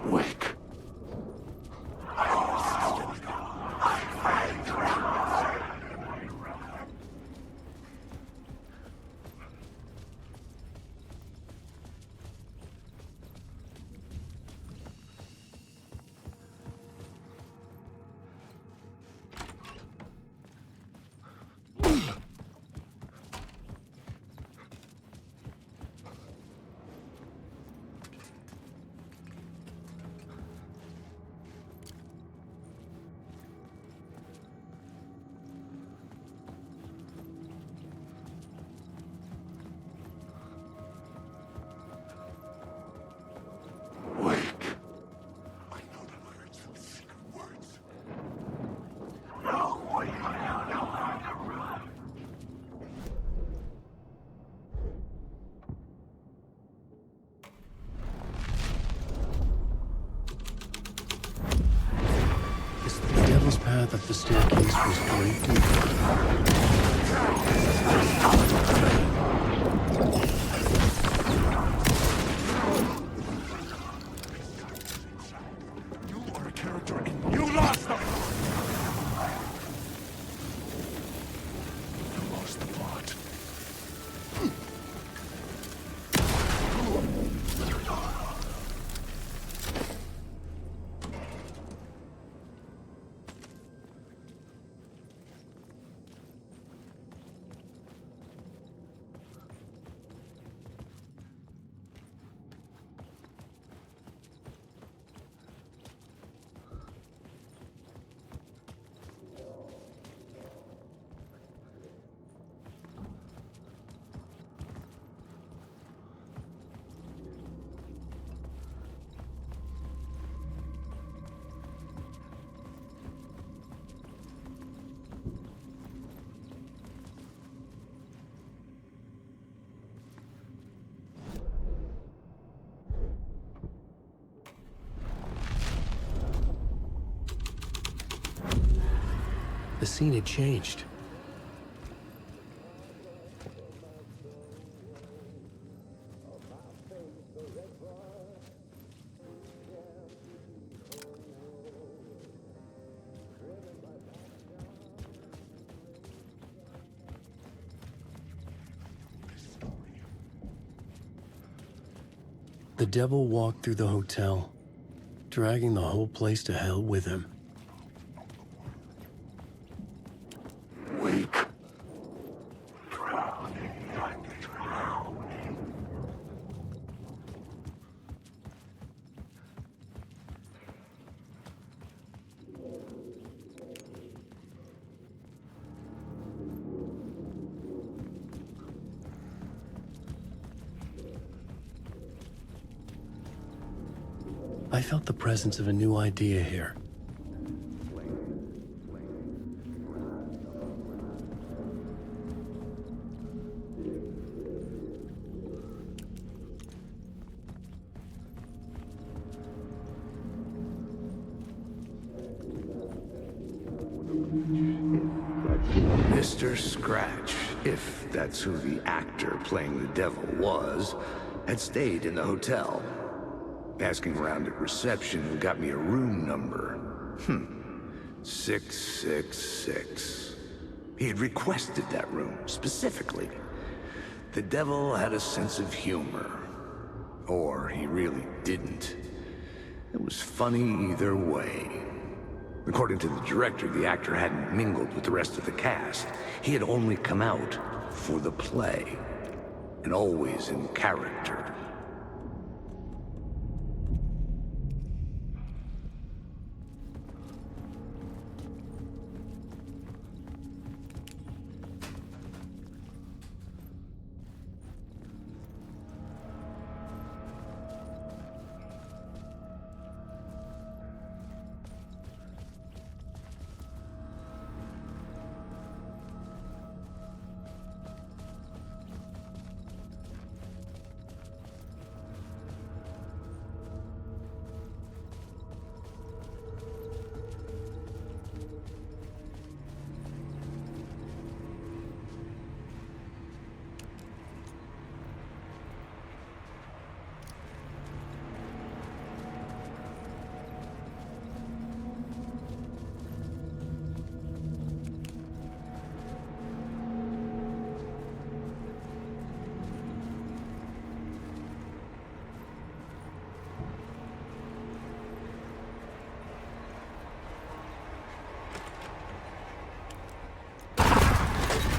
Wake. that the staircase was draped in You are a character and you lost them! You lost the plot. The scene had changed. The devil walked through the hotel, dragging the whole place to hell with him. Weak. Drowning like drowning. I felt the presence of a new idea here. Mr. Scratch, if that's who the actor playing the devil was, had stayed in the hotel. Asking around at reception got me a room number. 666. He had requested that room, specifically. The devil had a sense of humor. Or he really didn't. It was funny either way. According to the director, the actor hadn't mingled with the rest of the cast. He had only come out for the play. And always in character.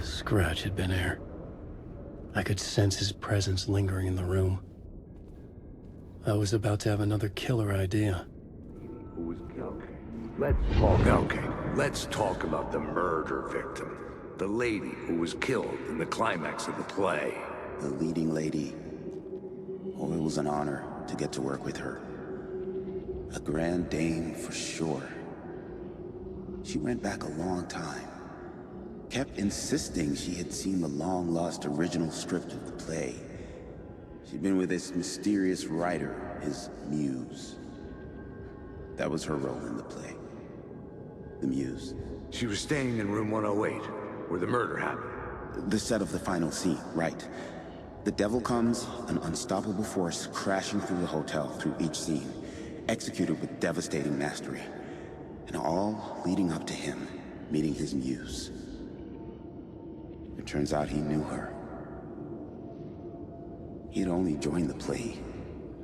Scratch had been here. I could sense his presence lingering in the room. I was about to have another killer idea. Let's talk about the murder victim. The lady who was killed in the climax of the play. The leading lady. Oh, it was an honor to get to work with her. A grand dame for sure. She went back a long time. Kept insisting she had seen the long-lost original script of the play. She'd been with this mysterious writer, his muse. That was her role in the play. The Muse. She was staying in room 108, where the murder happened. The set of the final scene, right. The devil comes, an unstoppable force crashing through the hotel through each scene, executed with devastating mastery. And all leading up to him meeting his muse. It turns out he knew her. He had only joined the play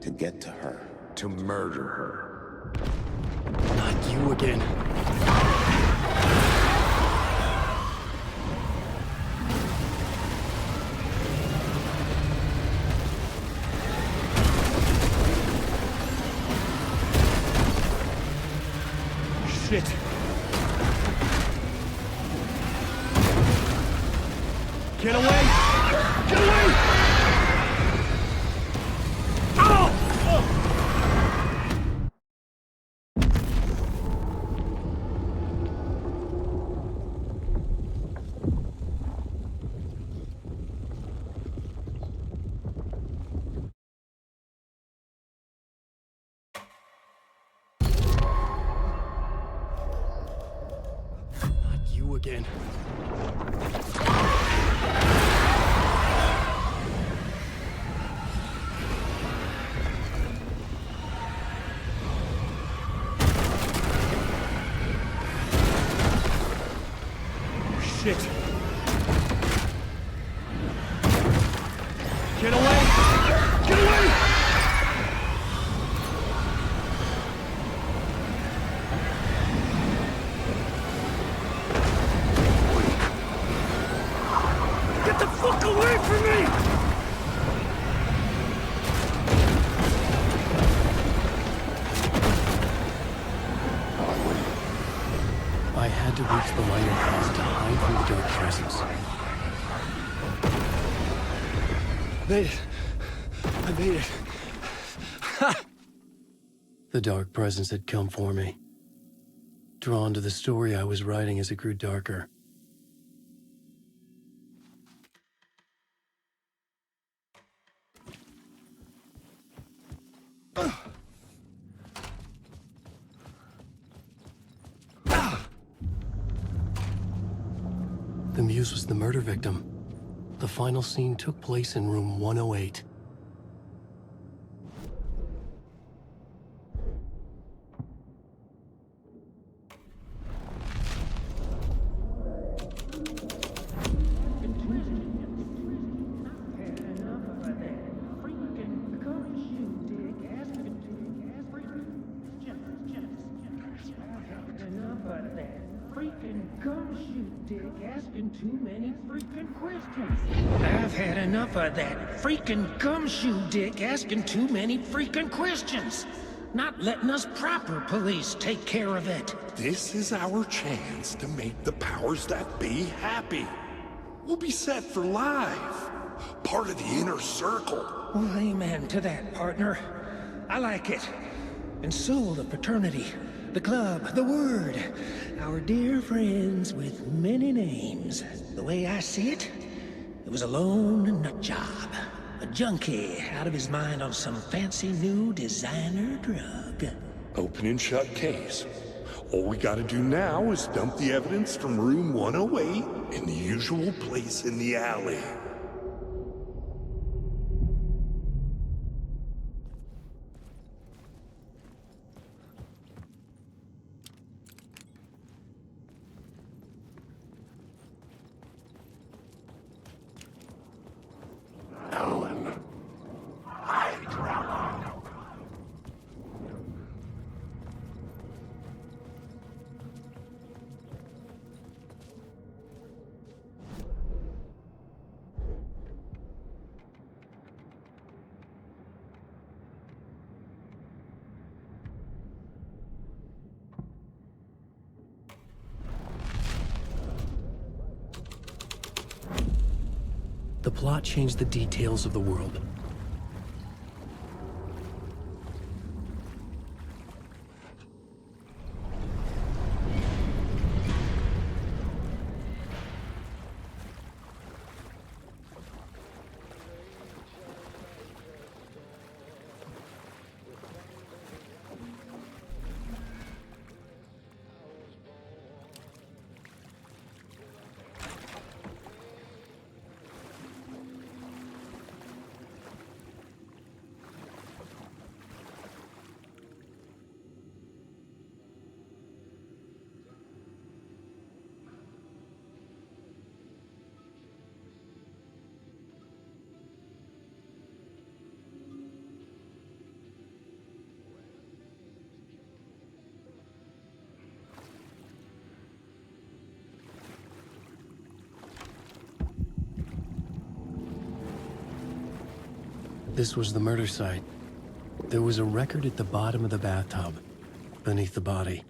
to get to her. To murder her. Not you again. Shit. Get away! Get away! Ow! Not you again. Shit. Get away! Get away! Get the fuck away from me! I had to reach the lighter path to hide from the dark presence. Made it. I made it. The dark presence had come for me. Drawn to the story I was writing as it grew darker. The Muse was the murder victim. The final scene took place in room 108. Too many freaking questions. I've had enough of that freaking gumshoe dick asking too many freaking questions. Not letting us proper police take care of it. This is our chance to make the powers that be happy. We'll be set for life. Part of the inner circle. Well, amen to that, partner. I like it. And so the fraternity, the club, the word. Our dear friends with many names. The way I see it, it was a lone nut job. A junkie out of his mind on some fancy new designer drug. Open and shut case. All we gotta do now is dump the evidence from room 108 in the usual place in the alley. The plot changed the details of the world. This was the murder site. There was a record at the bottom of the bathtub, beneath the body.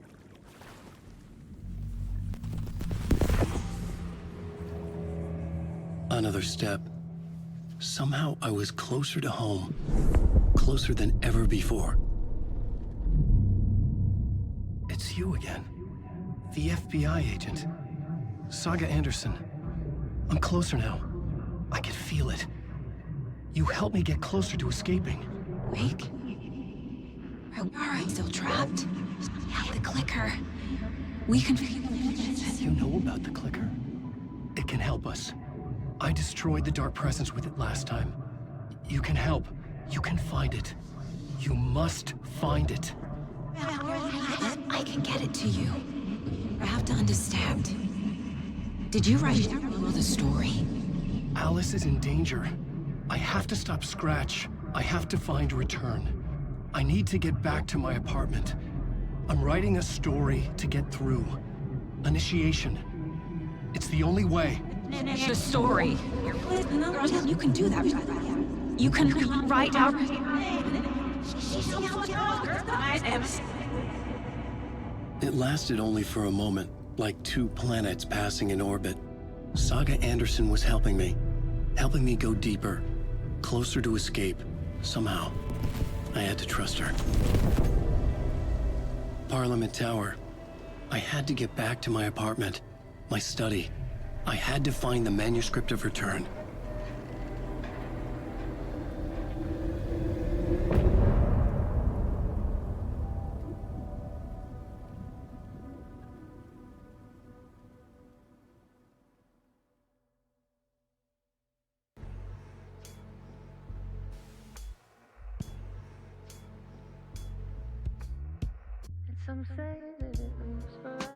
Another step. Somehow I was closer to home. Closer than ever before. It's you again. The FBI agent. Saga Anderson. I'm closer now. I can feel it. You helped me get closer to escaping. Wake? Are we still trapped? I have the clicker. We can... You know about the clicker? It can help us. I destroyed the dark presence with it last time. You can help. You can find it. You must find it. I can get it to you. I have to understand. Did you write the story? Alice is in danger. I have to stop Scratch. I have to find Return. I need to get back to my apartment. I'm writing a story to get through. Initiation. It's the only way. The story. You can do that. You can write out... It lasted only for a moment, like two planets passing in orbit. Saga Anderson was helping me go deeper, closer to escape, somehow. I had to trust her. Parliament Tower. I had to get back to my apartment, my study. I had to find the manuscript of Return. Some say that it moves forever.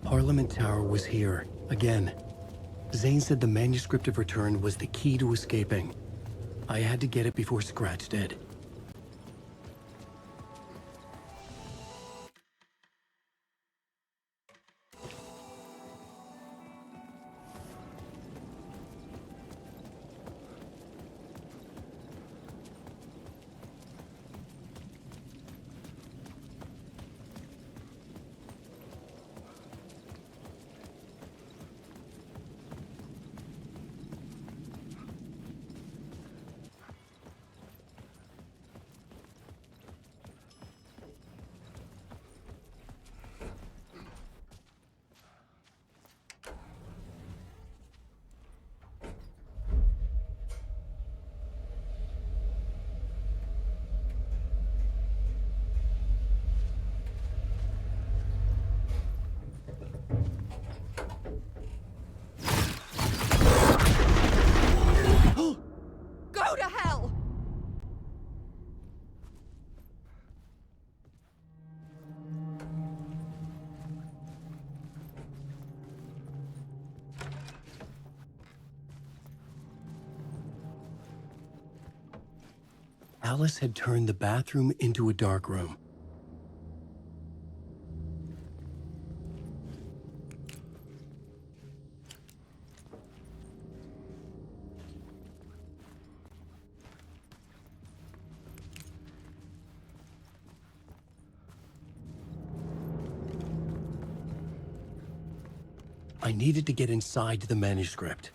Parliament Tower was here, again. Zane said the manuscript of Return was the key to escaping. I had to get it before Scratch did. Go to hell! Alice had turned the bathroom into a dark room. I needed to get inside the manuscript.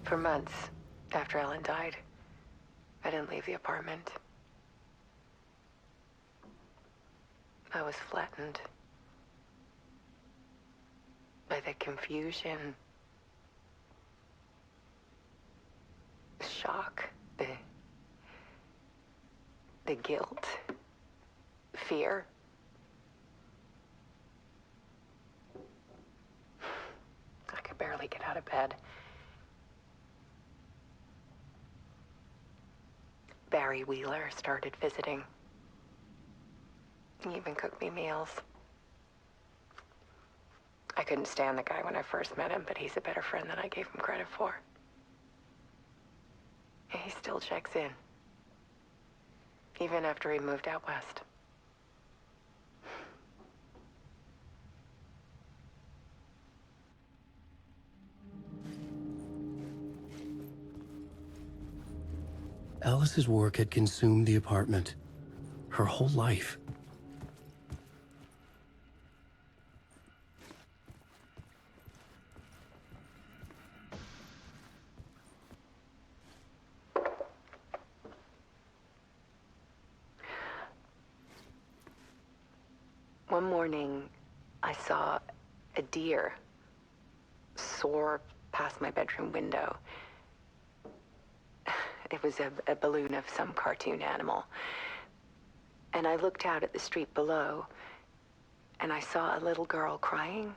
For months after Ellen died, I didn't leave the apartment. I was flattened by the confusion, the shock, the guilt, fear. I could barely get out of bed. Barry Wheeler started visiting. He even cooked me meals. I couldn't stand the guy when I first met him, but he's a better friend than I gave him credit for. He still checks in, even after he moved out west. Alice's work had consumed the apartment. Her whole life. One morning, I saw a deer soar past my bedroom window. It was a balloon of some cartoon animal. And I looked out at the street below, and I saw a little girl crying.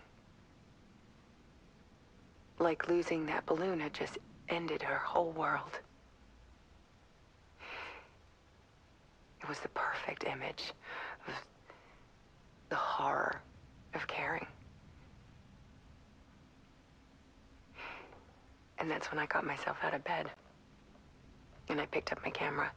Like losing that balloon had just ended her whole world. It was the perfect image of the horror of caring. And that's when I got myself out of bed. And I picked up my camera.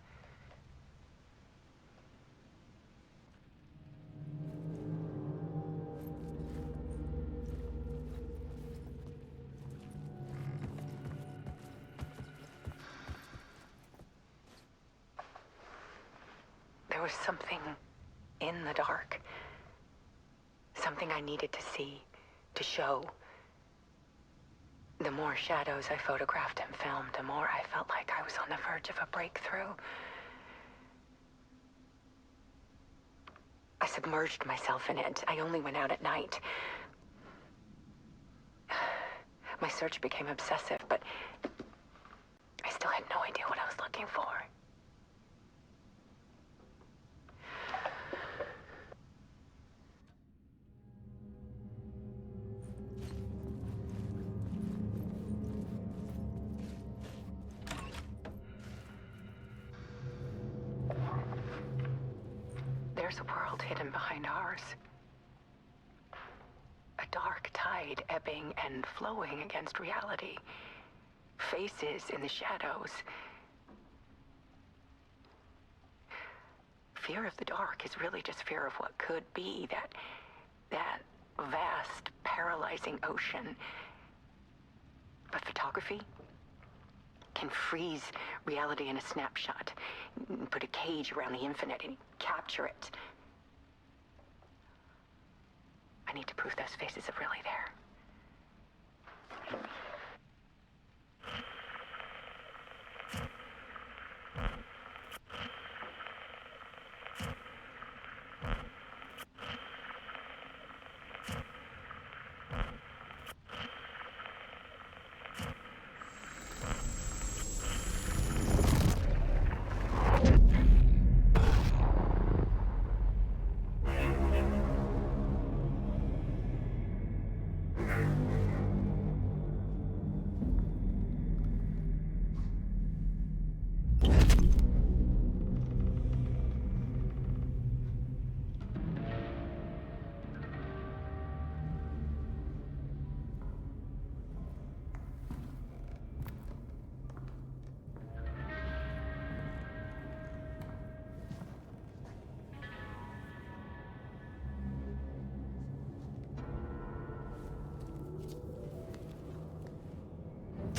There was something in the dark. Something I needed to see, to show. The more shadows I photographed and filmed, the more I felt like I was on the verge of a breakthrough. I submerged myself in it. I only went out at night. My search became obsessive, but I still had no idea what I was looking for. There's a world hidden behind ours. A dark tide ebbing and flowing against reality. Faces in the shadows. Fear of the dark is really just fear of what could be, that vast, paralyzing ocean. But photography can freeze reality in a snapshot, put a cage around the infinite and capture it. I need to prove those faces are really there.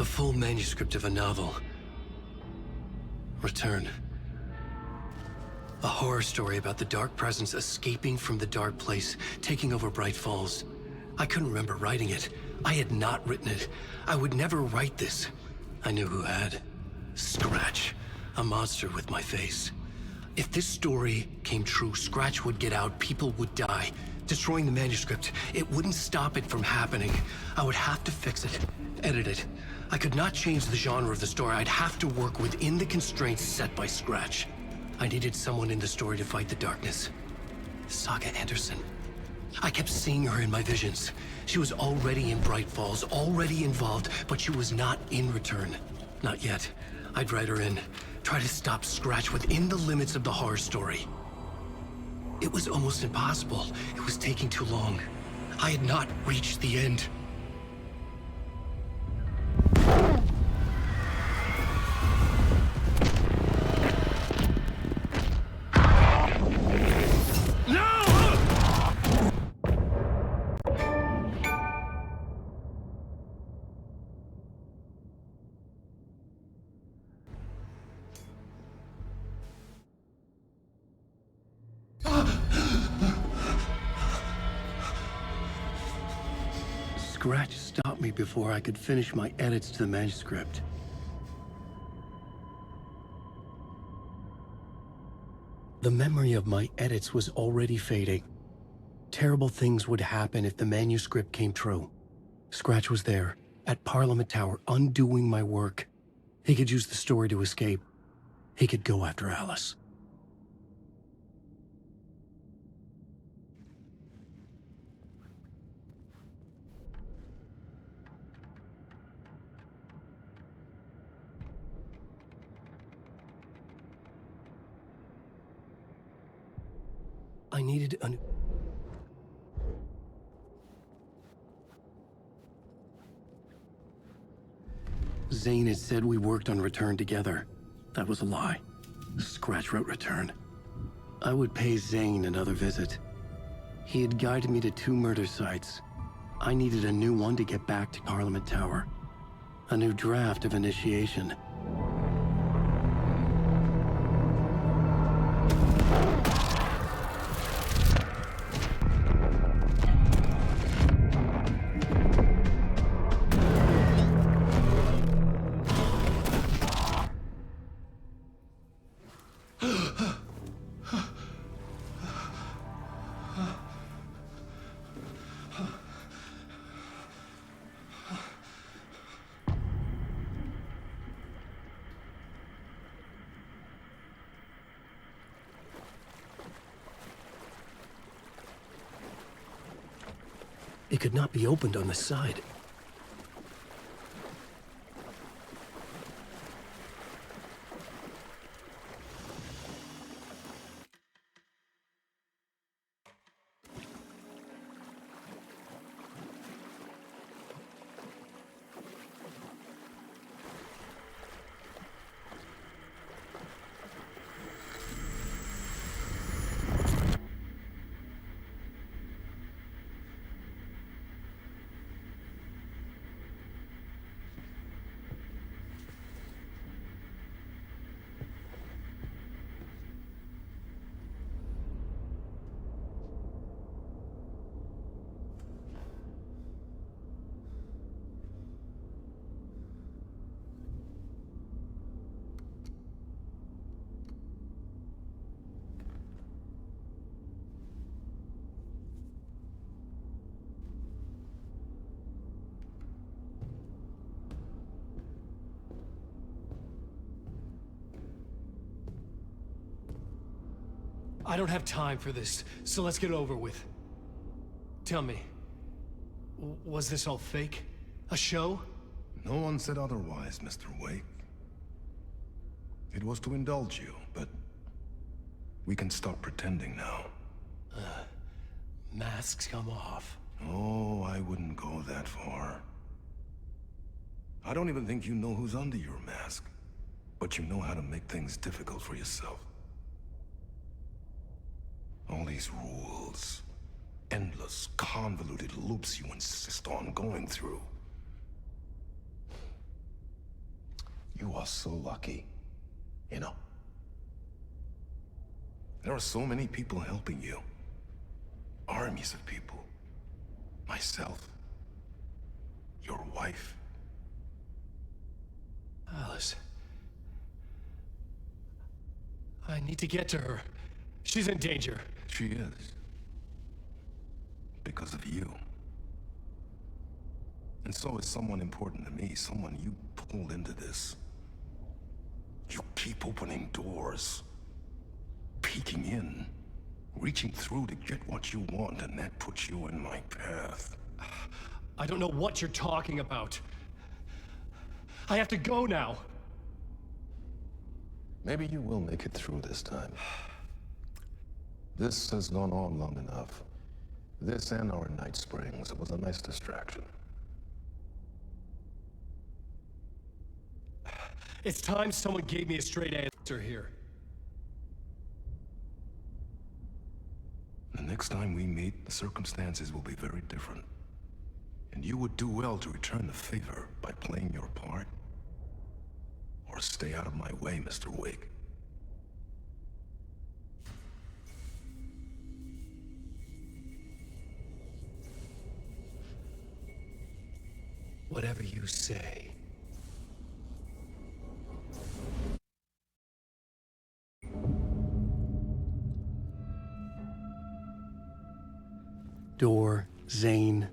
The full manuscript of a novel. Return. A horror story about the dark presence escaping from the dark place, taking over Bright Falls. I couldn't remember writing it. I had not written it. I would never write this. I knew who had. Scratch. A monster with my face. If this story came true, Scratch would get out, people would die. Destroying the manuscript, it wouldn't stop it from happening. I would have to fix it, edit it. I could not change the genre of the story. I'd have to work within the constraints set by Scratch. I needed someone in the story to fight the darkness. Saga Anderson. I kept seeing her in my visions. She was already in Bright Falls, already involved, but she was not in Return. Not yet. I'd write her in, try to stop Scratch within the limits of the horror story. It was almost impossible. It was taking too long. I had not reached the end. Scratch stopped me before I could finish my edits to the manuscript. The memory of my edits was already fading. Terrible things would happen if the manuscript came true. Scratch was there, at Parliament Tower, undoing my work. He could use the story to escape. He could go after Alice. I needed a... Zane had said we worked on Return together. That was a lie. Scratch wrote Return. I would pay Zane another visit. He had guided me to 2 murder sites. I needed a new one to get back to Parliament Tower. A new draft of Initiation. It could not be opened on the side. I don't have time for this, so let's get it over with. Tell me, was this all fake? A show? No one said otherwise, Mr. Wake. It was to indulge you, but we can stop pretending now. Masks come off. Oh, I wouldn't go that far. I don't even think you know who's under your mask, but you know how to make things difficult for yourself. All these rules, endless, convoluted loops you insist on going through. You are so lucky. You know? There are so many people helping you. Armies of people. Myself. Your wife. Alice. I need to get to her. She's in danger. She is. Because of you. And so is someone important to me, someone you pulled into this. You keep opening doors, peeking in, reaching through to get what you want, and that puts you in my path. I don't know what you're talking about. I have to go now. Maybe you will make it through this time. This has gone on long enough. This and our night springs. It was a nice distraction. It's time someone gave me a straight answer here. The next time we meet, the circumstances will be very different. And you would do well to return the favor by playing your part. Or stay out of my way, Mr. Wake. Whatever you say. Door, Zane,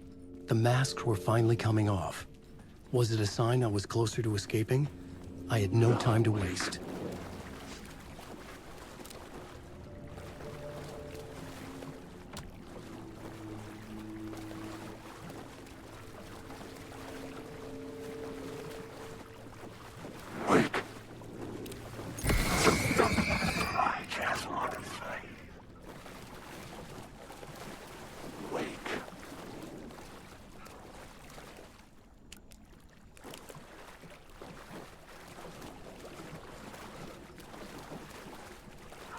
the masks were finally coming off. Was it a sign I was closer to escaping? I had no time to waste. I just want to say. Wake.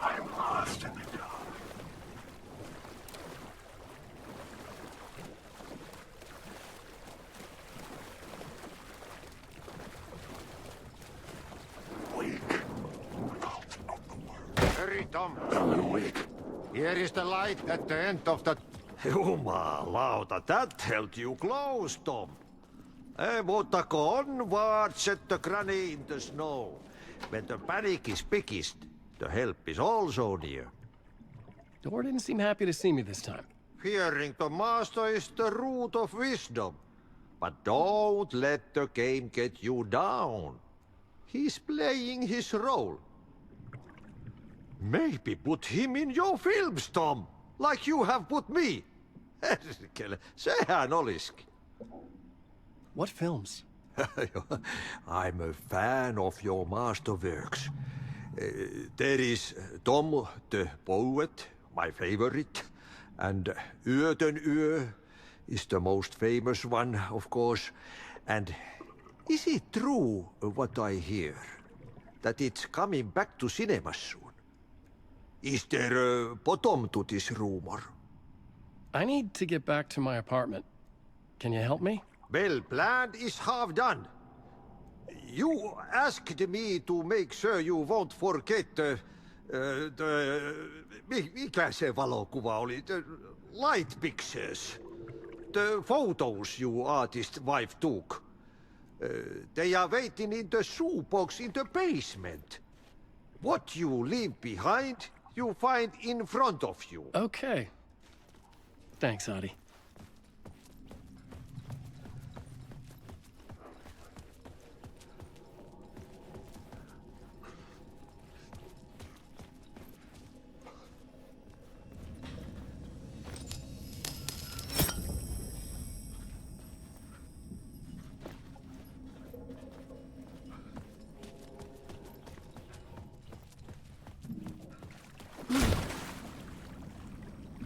I'm lost in the dark. Hurry, Tom. Come and wake. Here is the light at the end of the... Jumalauta, that held you close, Tom. Mutta onward, said the granny in the snow. When the panic is biggest, the help is also near. Door didn't seem happy to see me this time. Fearing the master is the root of wisdom. But don't let the game get you down. He's playing his role. Maybe put him in your films, Tom, like you have put me. Sehän olisikin. What films? I'm a fan of your masterworks. There is Tom the Poet, my favorite, and Yöden Yö is the most famous one, of course. And is it true what I hear, that it's coming back to cinemas soon? Is there a bottom to this rumor? I need to get back to my apartment. Can you help me? Well, plan is half done. You asked me to make sure you won't forget mikä se valokuva oli? The light pictures. The photos you artist wife took. They are waiting in the shoebox in the basement. What you leave behind, you find in front of you. Okay. Thanks, Adi.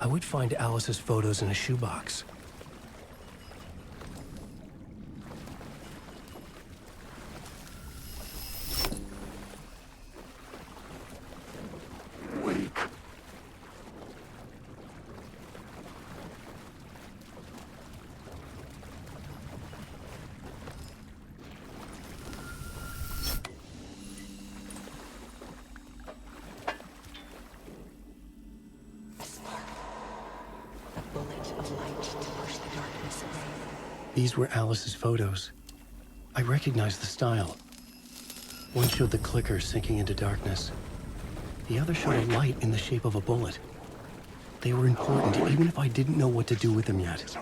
I would find Alice's photos in a shoebox. Wake. These were Alice's photos. I recognized the style. One showed the clicker sinking into darkness. The other showed a light in the shape of a bullet. They were important, even if I didn't know what to do with them yet.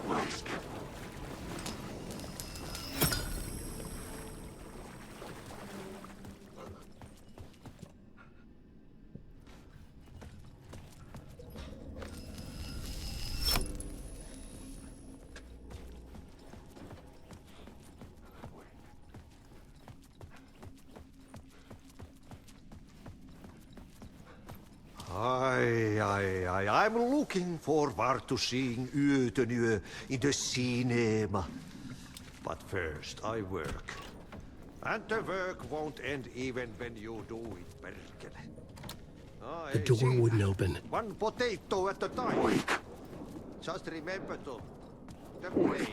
I'm looking forward to seeing you in the cinema. But first, I work. And the work won't end even when you do it, Berkel. The door wouldn't open. One potato at a time. Just remember to play.